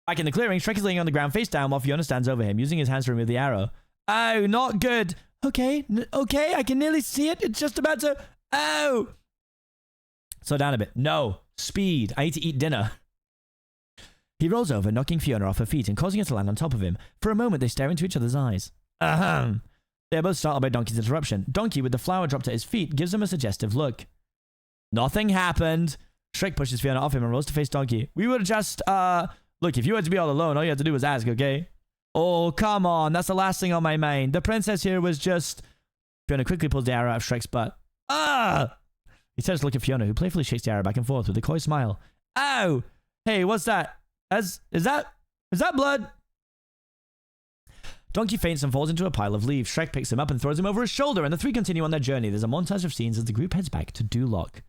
Back in the clearing, Shrek is laying on the ground face down while Fiona stands over him, using his hands to remove the arrow. Oh, not good. Okay, okay, I can nearly see it. It's just about to... Oh! Slow down a bit. No. Speed. I need to eat dinner. He rolls over, knocking Fiona off her feet and causing her to land on top of him. For a moment, they stare into each other's eyes. Ahem. They are both startled by Donkey's interruption. Donkey, with the flower dropped at his feet, gives him a suggestive look. Nothing happened. Shrek pushes Fiona off him and rolls to face Donkey. We were just, Look, if you had to be all alone, all you had to do was ask, okay? Oh, come on. That's the last thing on my mind. The princess here was just... Fiona quickly pulls the arrow out of Shrek's butt. Ah! He turns to look at Fiona, who playfully shakes the arrow back and forth with a coy smile. Ow! Hey, what's that? Is that blood? Donkey faints and falls into a pile of leaves. Shrek picks him up and throws him over his shoulder, and the three continue on their journey. There's a montage of scenes as the group heads back to Duloc.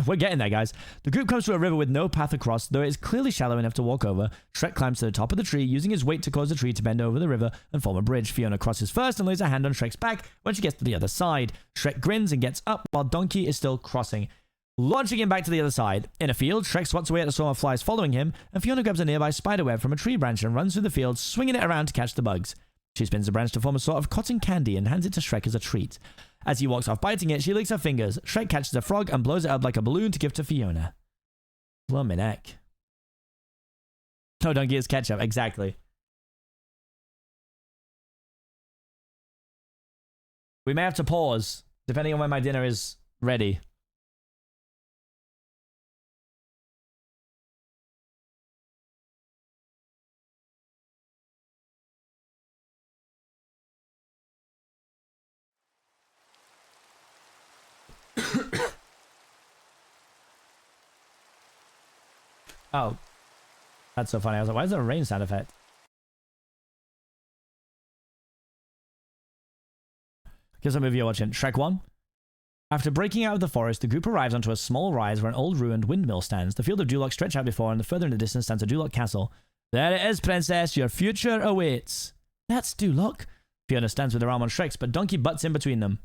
We're getting there, guys. The group comes to a river with no path across, though it is clearly shallow enough to walk over. Shrek climbs to the top of the tree, using his weight to cause the tree to bend over the river and form a bridge. Fiona crosses first and lays her hand on Shrek's back when she gets to the other side. Shrek grins and gets up while Donkey is still crossing, launching him back to the other side. In a field, Shrek swats away at a swarm of flies following him, and Fiona grabs a nearby spiderweb from a tree branch and runs through the field, swinging it around to catch the bugs. She spins the branch to form a sort of cotton candy and hands it to Shrek as a treat. As he walks off biting it, she licks her fingers. Shrek catches a frog and blows it up like a balloon to give to Fiona. Blow my neck. No, Donkey is ketchup. Exactly. We may have to pause, depending on when my dinner is ready. Oh, that's so funny. I was like, why is there a rain sound effect? Guess what movie you're watching? Shrek 1? After breaking out of the forest, the group arrives onto a small rise where an old ruined windmill stands. The field of Duloc stretch out before, and further in the distance stands a Duloc castle. There it is, princess. Your future awaits. That's Duloc. Fiona stands with her arm on Shrek's, but Donkey butts in between them.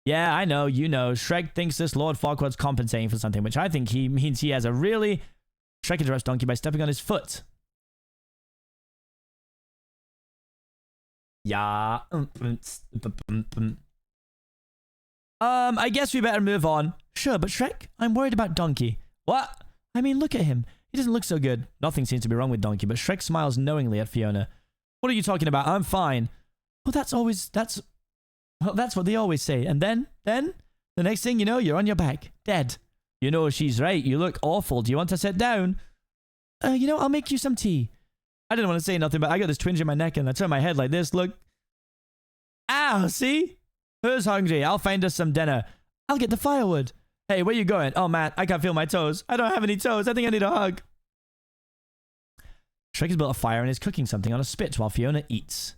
Yeah, I know, you know. Shrek thinks this Lord Farquaad's compensating for something, which I think he means he has a really... Shrek interrupts Donkey by stepping on his foot. Yeah. I guess we better move on. Sure, but Shrek, I'm worried about Donkey. What? I mean, look at him. He doesn't look so good. Nothing seems to be wrong with Donkey, but Shrek smiles knowingly at Fiona. What are you talking about? I'm fine. Well, that's what they always say. And then, the next thing you know, you're on your back, dead. You know, she's right. You look awful. Do you want to sit down? I'll make you some tea. I didn't want to say nothing, but I got this twinge in my neck and I turn my head like this. Look. Ow, see? Who's hungry? I'll find us some dinner. I'll get the firewood. Hey, where you going? Oh, man, I can't feel my toes. I don't have any toes. I think I need a hug. Shrek has built a fire and is cooking something on a spit while Fiona eats.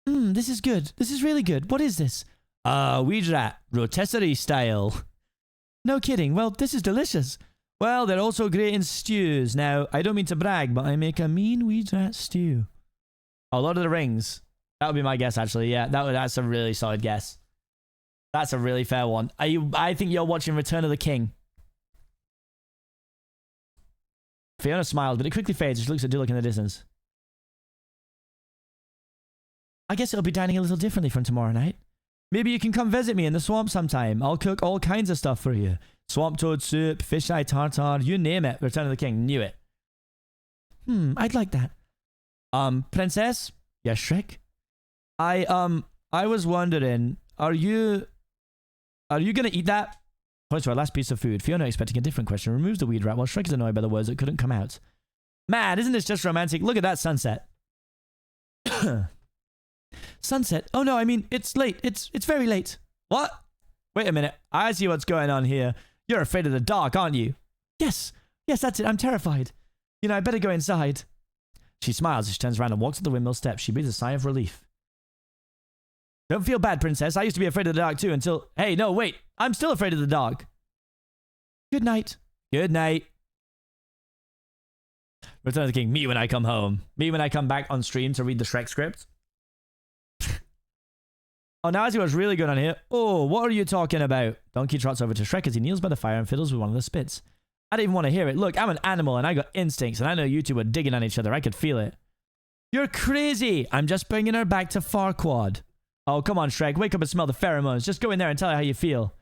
This is good. This is really good. What is this? Weed rat. Rotisserie style. No kidding. Well, this is delicious. Well, they're also great in stews. Now, I don't mean to brag, but I make a mean weed rat stew. Oh, Lord of the Rings. That would be my guess, actually. Yeah, that's a really solid guess. That's a really fair one. I think you're watching Return of the King. Fiona smiles, but it quickly fades as she looks at Duloc in the distance. I guess it'll be dining a little differently from tomorrow night. Maybe you can come visit me in the swamp sometime. I'll cook all kinds of stuff for you. Swamp toad soup, fish eye tartare, you name it. Return of the King. Knew it. I'd like that. Princess? Yes, Shrek? I was wondering, are you gonna eat that? Points to our last piece of food. Fiona, expecting a different question, removes the weed rat while Shrek is annoyed by the words that couldn't come out. Man, isn't this just romantic? Look at that sunset. Sunset? Oh no, I mean, it's late. It's very late. What? Wait a minute. I see what's going on here. You're afraid of the dark, aren't you? Yes, that's it. I'm terrified. I better go inside. She smiles as she turns around and walks to the windmill steps. She breathes a sigh of relief. Don't feel bad, princess. I used to be afraid of the dark too until... Hey, no, wait. I'm still afraid of the dark. Good night. Good night. Return of the King. Me when I come home. Me when I come back on stream to read the Shrek script. Oh, now I see what's really going on here. Oh, what are you talking about? Donkey trots over to Shrek as he kneels by the fire and fiddles with one of the spits. I didn't even want to hear it. Look, I'm an animal and I got instincts, and I know you two were digging on each other. I could feel it. You're crazy. I'm just bringing her back to Farquaad. Oh, come on, Shrek. Wake up and smell the pheromones. Just go in there and tell her how you feel.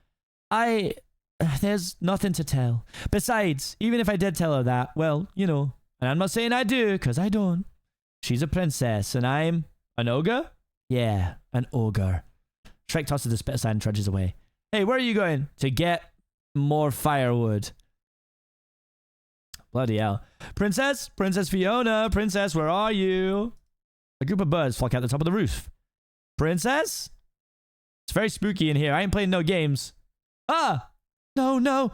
There's nothing to tell. Besides, even if I did tell her that, well, you know, and I'm not saying I do, because I don't. She's a princess, and I'm an ogre? Yeah, an ogre. Shrek tosses the spit aside and trudges away. Hey, where are you going? To get more firewood. Bloody hell. Princess? Princess Fiona? Princess, where are you? A group of birds flock out the top of the roof. Princess? It's very spooky in here. I ain't playing no games. Ah! No, no.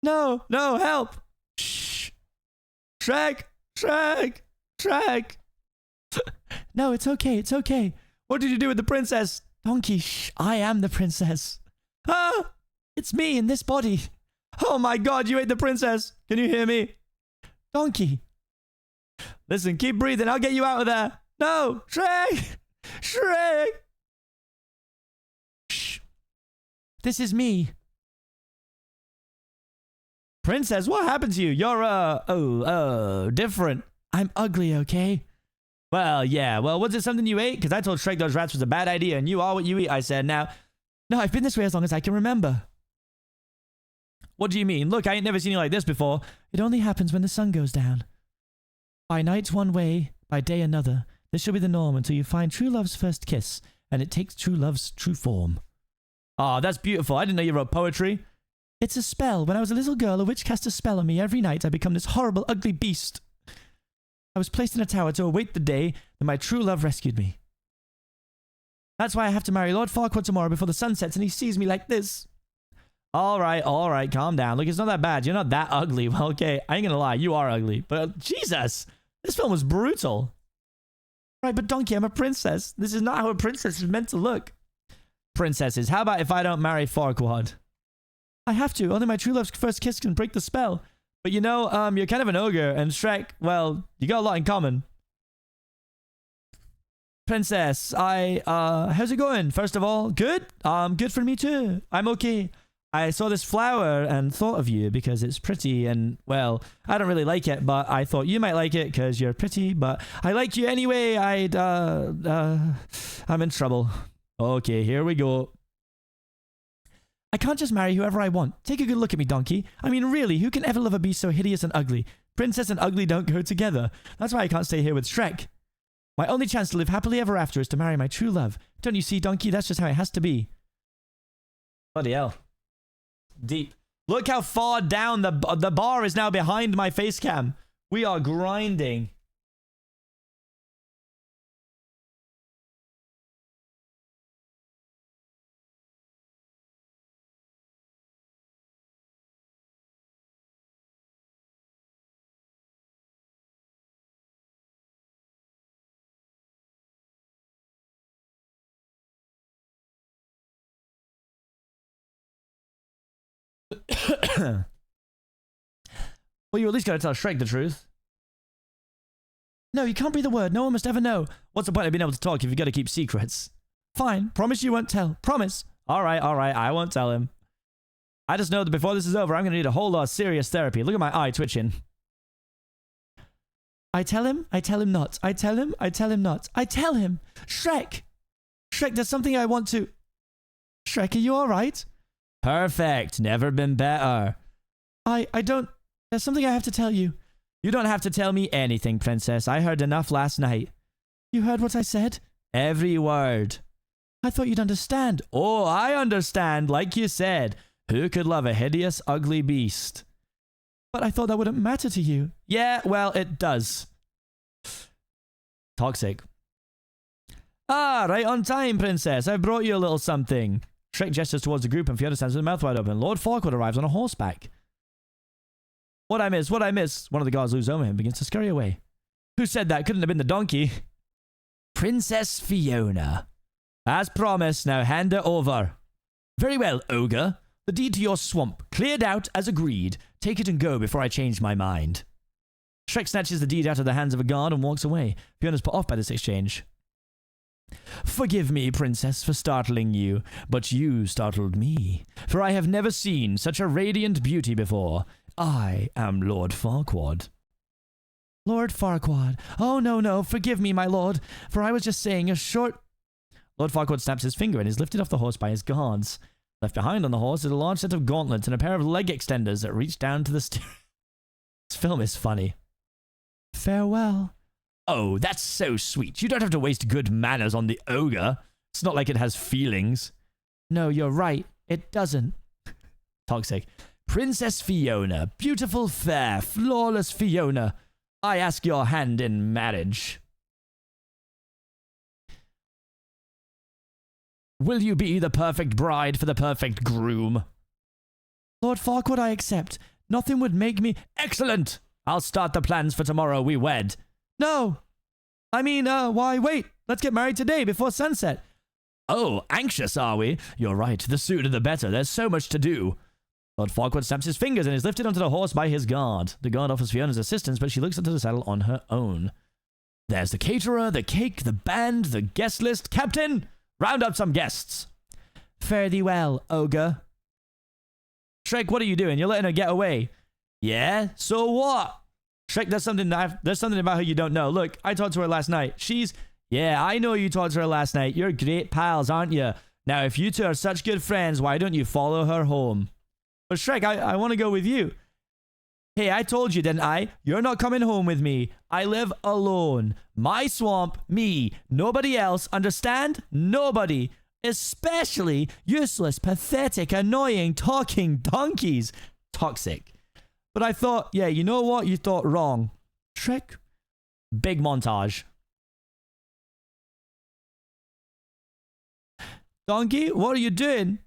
No, no, help! Shh. Shrek! Shrek! Shrek! No, it's okay, it's okay. What did you do with the princess? Donkey, shh, I am the princess. Ah! It's me in this body. Oh my god, you ate the princess. Can you hear me? Donkey. Listen, keep breathing. I'll get you out of there. No! Shrek! Shrek! Shh. This is me. Princess, what happened to you? You're, different. I'm ugly, okay? Well, yeah. Well, was it something you ate? Because I told Shrek those rats was a bad idea, and you are what you eat, I said. Now, no, I've been this way as long as I can remember. What do you mean? Look, I ain't never seen you like this before. It only happens when the sun goes down. By night one way, by day another. This shall be the norm until you find true love's first kiss, and it takes true love's true form. Oh, that's beautiful. I didn't know you wrote poetry. It's a spell. When I was a little girl, a witch cast a spell on me. Every night I become this horrible, ugly beast. I was placed in a tower to await the day that my true love rescued me. That's why I have to marry Lord Farquaad tomorrow before the sun sets and he sees me like this. All right, calm down. Look, it's not that bad. You're not that ugly. Well, okay, I ain't gonna lie, you are ugly. But Jesus, this film was brutal. Right, but Donkey, I'm a princess. This is not how a princess is meant to look. Princesses, how about if I don't marry Farquaad? I have to. Only my true love's first kiss can break the spell. But you know, you're kind of an ogre, and Shrek, well, you got a lot in common. Princess, how's it going? First of all, good? Good for me too. I'm okay. I saw this flower and thought of you because it's pretty and, well, I don't really like it, but I thought you might like it because you're pretty, but I like you anyway. I'm in trouble. Okay, here we go. I can't just marry whoever I want. Take a good look at me, Donkey. I mean, really, who can ever love a beast so hideous and ugly? Princess and ugly don't go together. That's why I can't stay here with Shrek. My only chance to live happily ever after is to marry my true love. Don't you see, Donkey? That's just how it has to be. Bloody hell. Deep. Look how far down the bar is now behind my face cam. We are grinding. Well, you at least gotta tell Shrek the truth. No, you can't breathe a word. No one must ever know. What's the point of being able to talk if you gotta keep secrets? Fine. Promise you won't tell. Promise. All right. I won't tell him. I just know that before this is over, I'm gonna need a whole lot of serious therapy. Look at my eye twitching. I tell him not. I tell him not. I tell him. Shrek! Shrek, there's something I want to... Shrek, are you alright? Perfect. Never been better. I don't... There's something I have to tell you. You don't have to tell me anything, Princess. I heard enough last night. You heard what I said? Every word. I thought you'd understand. Oh, I understand. Like you said. Who could love a hideous, ugly beast? But I thought that wouldn't matter to you. Yeah, well, it does. Toxic. Ah, right on time, Princess. I brought you a little something. Shrek gestures towards the group and Fiona stands with her mouth wide open. Lord Farquaad arrives on a horseback. What I miss? What I miss? One of the guards looks over him and begins to scurry away. Who said that? Couldn't have been the donkey. Princess Fiona. As promised, now hand it over. Very well, ogre. The deed to your swamp, cleared out as agreed. Take it and go before I change my mind. Shrek snatches the deed out of the hands of a guard and walks away. Fiona's put off by this exchange. Forgive me, Princess, for startling you, but you startled me, for I have never seen such a radiant beauty before. I am Lord Farquaad. Lord Farquaad. Oh, no, no, forgive me, my lord, for I was just saying a short... Lord Farquaad snaps his finger and is lifted off the horse by his guards. Left behind on the horse is a large set of gauntlets and a pair of leg extenders that reach down to the steering. This film is funny. Farewell. Oh, that's so sweet. You don't have to waste good manners on the ogre. It's not like it has feelings. No, you're right. It doesn't. Toxic. Princess Fiona. Beautiful, fair, flawless Fiona. I ask your hand in marriage. Will you be the perfect bride for the perfect groom? Lord Farquaad, I accept. Nothing would make me... Excellent! I'll start the plans for tomorrow we wed. No! I mean, why wait? Let's get married today before sunset. Oh, anxious are we? You're right, the sooner the better. There's so much to do. Lord Farquaad snaps his fingers and is lifted onto the horse by his guard. The guard offers Fiona's assistance, but she looks into the saddle on her own. There's the caterer, the cake, the band, the guest list. Captain! Round up some guests. Fare thee well, ogre. Shrek, what are you doing? You're letting her get away. Yeah? So what? Shrek, there's something about her you don't know. Look, I talked to her last night. Yeah, I know you talked to her last night. You're great pals, aren't you? Now, if you two are such good friends, why don't you follow her home? But Shrek, I want to go with you. Hey, I told you, didn't I? You're not coming home with me. I live alone. My swamp, me. Nobody else. Understand? Nobody. Especially useless, pathetic, annoying, talking donkeys. Toxic. But I thought, yeah, you know what? You thought wrong. Shrek. Big montage. Donkey, what are you doing?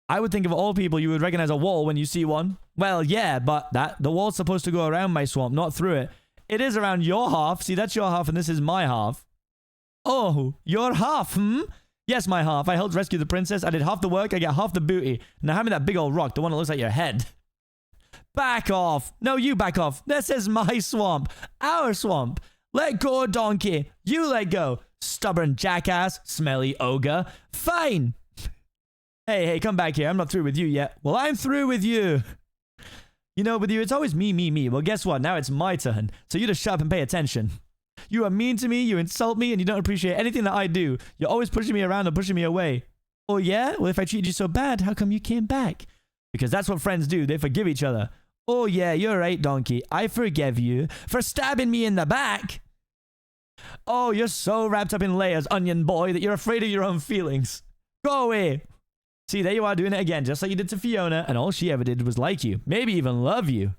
I would think of all people you would recognize a wall when you see one. Well, yeah, but the wall's supposed to go around my swamp, not through it. It is around your half. See, that's your half and this is my half. Oh, your half, hmm? Yes, my half. I helped rescue the princess. I did half the work. I get half the booty. Now hand me that big old rock, the one that looks like your head. Back off. No, you back off. This is my swamp. Our swamp. Let go, donkey. You let go. Stubborn jackass. Smelly ogre. Fine. Hey, come back here. I'm not through with you yet. Well, I'm through with you. You know, with you, it's always me, me, me. Well, guess what? Now it's my turn. So you just shut up and pay attention. You are mean to me, you insult me, and you don't appreciate anything that I do. You're always pushing me around and pushing me away. Oh, yeah? Well, if I treated you so bad, how come you came back? Because that's what friends do. They forgive each other. Oh, yeah, you're right, donkey. I forgive you for stabbing me in the back. Oh, you're so wrapped up in layers, onion boy, that you're afraid of your own feelings. Go away. See, there you are doing it again, just like you did to Fiona, and all she ever did was like you. Maybe even love you.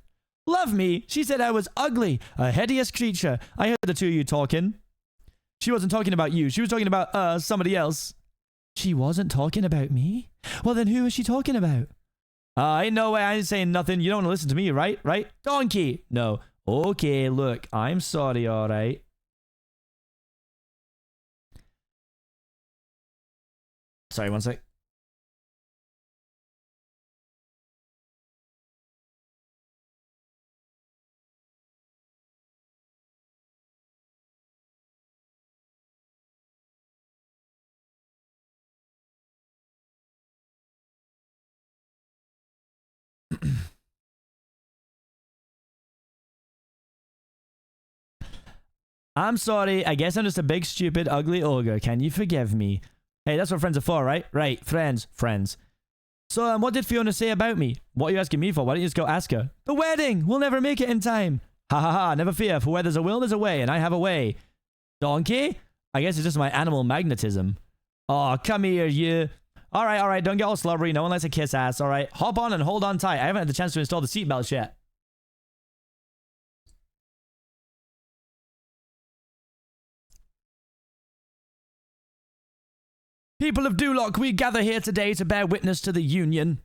Love me? She said I was ugly, a hideous creature. I heard the two of you talking. She wasn't talking about you. She was talking about, somebody else. She wasn't talking about me? Well, then who was she talking about? Ain't no way. I ain't saying nothing. You don't want to listen to me, right? Right? Donkey! No. Okay, look. I'm sorry, alright. Sorry, one sec. I'm sorry. I guess I'm just a big, stupid, ugly ogre. Can you forgive me? Hey, that's what friends are for, right? Right. Friends. So, what did Fiona say about me? What are you asking me for? Why don't you just go ask her? The wedding! We'll never make it in time. Ha ha ha. Never fear. For where there's a will, there's a way. And I have a way. Donkey? I guess it's just my animal magnetism. Oh, come here, you. Alright. Don't get all slobbery. No one likes a kiss ass. Alright. Hop on and hold on tight. I haven't had the chance to install the seatbelts yet. People of Duloc, we gather here today to bear witness to the union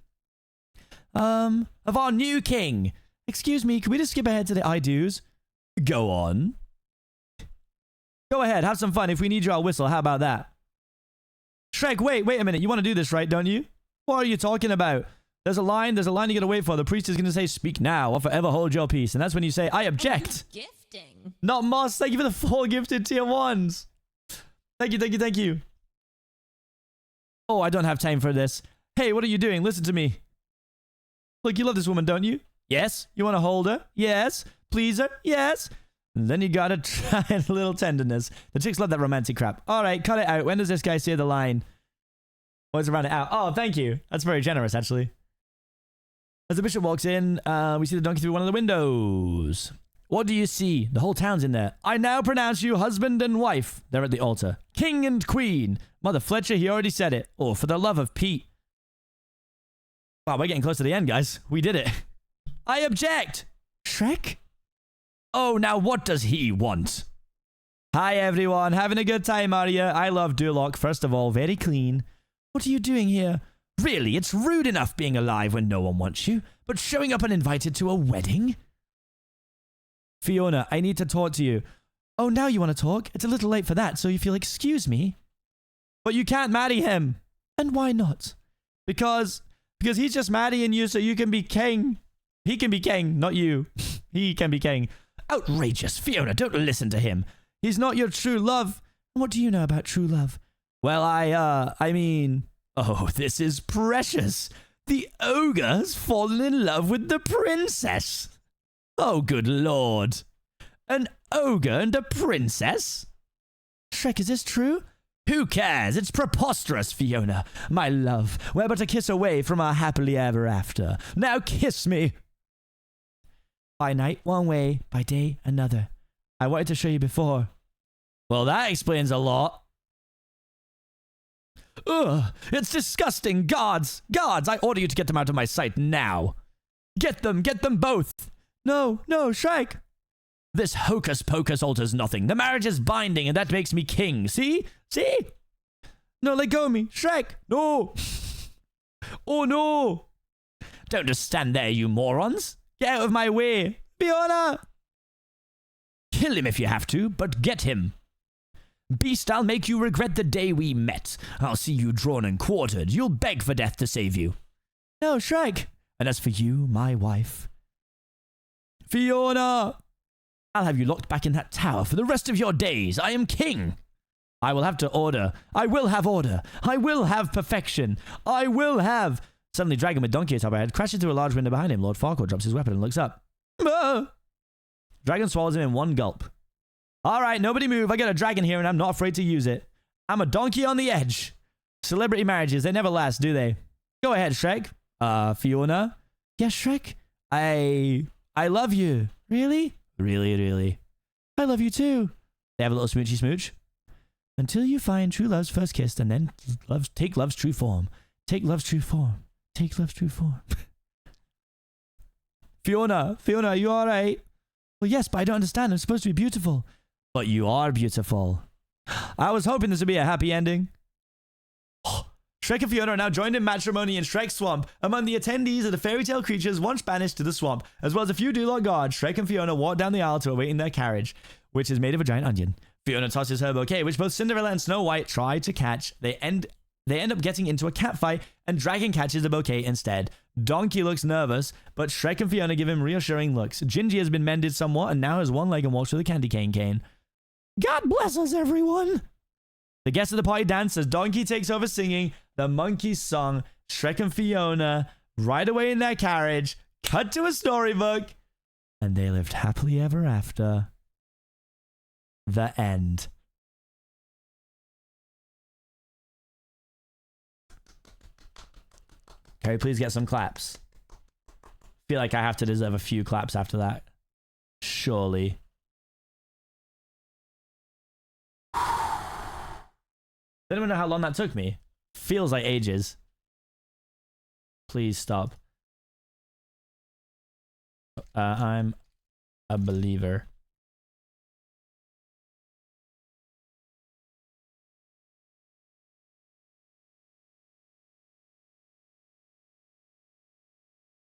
of our new king. Excuse me, can we just skip ahead to the I do's? Go on. Go ahead, have some fun. If we need you, I'll whistle. How about that? Shrek, wait a minute. You want to do this, right, don't you? What are you talking about? There's a line you gotta wait for. The priest is gonna say, speak now or forever hold your peace. And that's when you say, I object. Oh, gifting. Not Moss. Thank you for the 4 gifted tier 1s. Thank you. Oh, I don't have time for this. Hey, what are you doing? Listen to me. Look, you love this woman, don't you? Yes. You want to hold her? Yes. please her? Yes. And then you gotta try a little tenderness. The chicks love that romantic crap. All right, cut it out. When does this guy say the line? What's around it out? Oh, thank you. That's very generous, actually. As the bishop walks in, we see the donkey through one of the windows. What do you see? The whole town's in there. I now pronounce you husband and wife. They're at the altar. King and queen. Mother Fletcher, he already said it. Oh, for the love of Pete. Wow, we're getting close to the end, guys. We did it. I object. Shrek? Oh, now what does he want? Hi, everyone. Having a good time, are you? I love Duloc. First of all, very clean. What are you doing here? Really, it's rude enough being alive when no one wants you, but showing up uninvited to a wedding? Fiona, I need to talk to you. Oh, now you want to talk? It's a little late for that, so if you'll excuse me. But you can't marry him. And why not? Because he's just marrying you so you can be king. He can be king, not you. He can be king. Outrageous. Fiona, don't listen to him. He's not your true love. What do you know about true love? Well, I mean... Oh, this is precious. The ogre has fallen in love with the princess. Oh, good lord. An ogre and a princess? Shrek, is this true? Who cares? It's preposterous, Fiona. My love, we're but a kiss away from our happily ever after. Now kiss me. By night, one way. By day, another. I wanted to show you before. Well, that explains a lot. Ugh, it's disgusting. Guards, I order you to get them out of my sight now. Get them both. No, Shrek. This hocus pocus alters nothing. The marriage is binding and that makes me king. See? No, let go of me. Shrek, no. Oh, no. Don't just stand there, you morons. Get out of my way. Fiona. Kill him if you have to, but get him. Beast, I'll make you regret the day we met. I'll see you drawn and quartered. You'll beg for death to save you. No, Shrek. And as for you, my wife. Fiona! I'll have you locked back in that tower for the rest of your days. I am king. I will have order. I will have perfection. I will have... Suddenly, dragon with donkey atop her head crashes through a large window behind him. Lord Farquaad drops his weapon and looks up. Ah! Dragon swallows him in one gulp. All right, nobody move. I got a dragon here and I'm not afraid to use it. I'm a donkey on the edge. Celebrity marriages, they never last, do they? Go ahead, Shrek. Fiona? Yes, Shrek? I love you. Really? Really. I love you too. They have a little smoochy smooch. Until you find true love's first kiss and then take love's true form. Take love's true form. Take love's true form. Fiona, are you all right? Well, yes, but I don't understand. I'm supposed to be beautiful. But you are beautiful. I was hoping this would be a happy ending. Shrek and Fiona are now joined in matrimony in Shrek's swamp. Among the attendees are the fairy tale creatures once banished to the swamp, as well as a few Duloc guards. Shrek and Fiona walk down the aisle to awaiting their carriage, which is made of a giant onion. Fiona tosses her bouquet, which both Cinderella and Snow White try to catch. They end up getting into a cat fight, and Dragon catches the bouquet instead. Donkey looks nervous, but Shrek and Fiona give him reassuring looks. Gingy has been mended somewhat and now has one leg and walks with a candy cane. God bless us, everyone. The guests of the party dance as Donkey takes over singing the monkey song. Shrek and Fiona ride away in their carriage, cut to a storybook, and they lived happily ever after. The end. Can we please get some claps? Feel like I have to deserve a few claps after that. Surely. Does anyone know how long that took me? Feels like ages. Please stop. I'm a believer.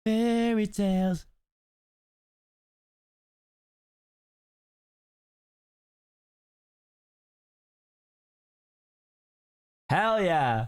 Fairy tales. Hell yeah.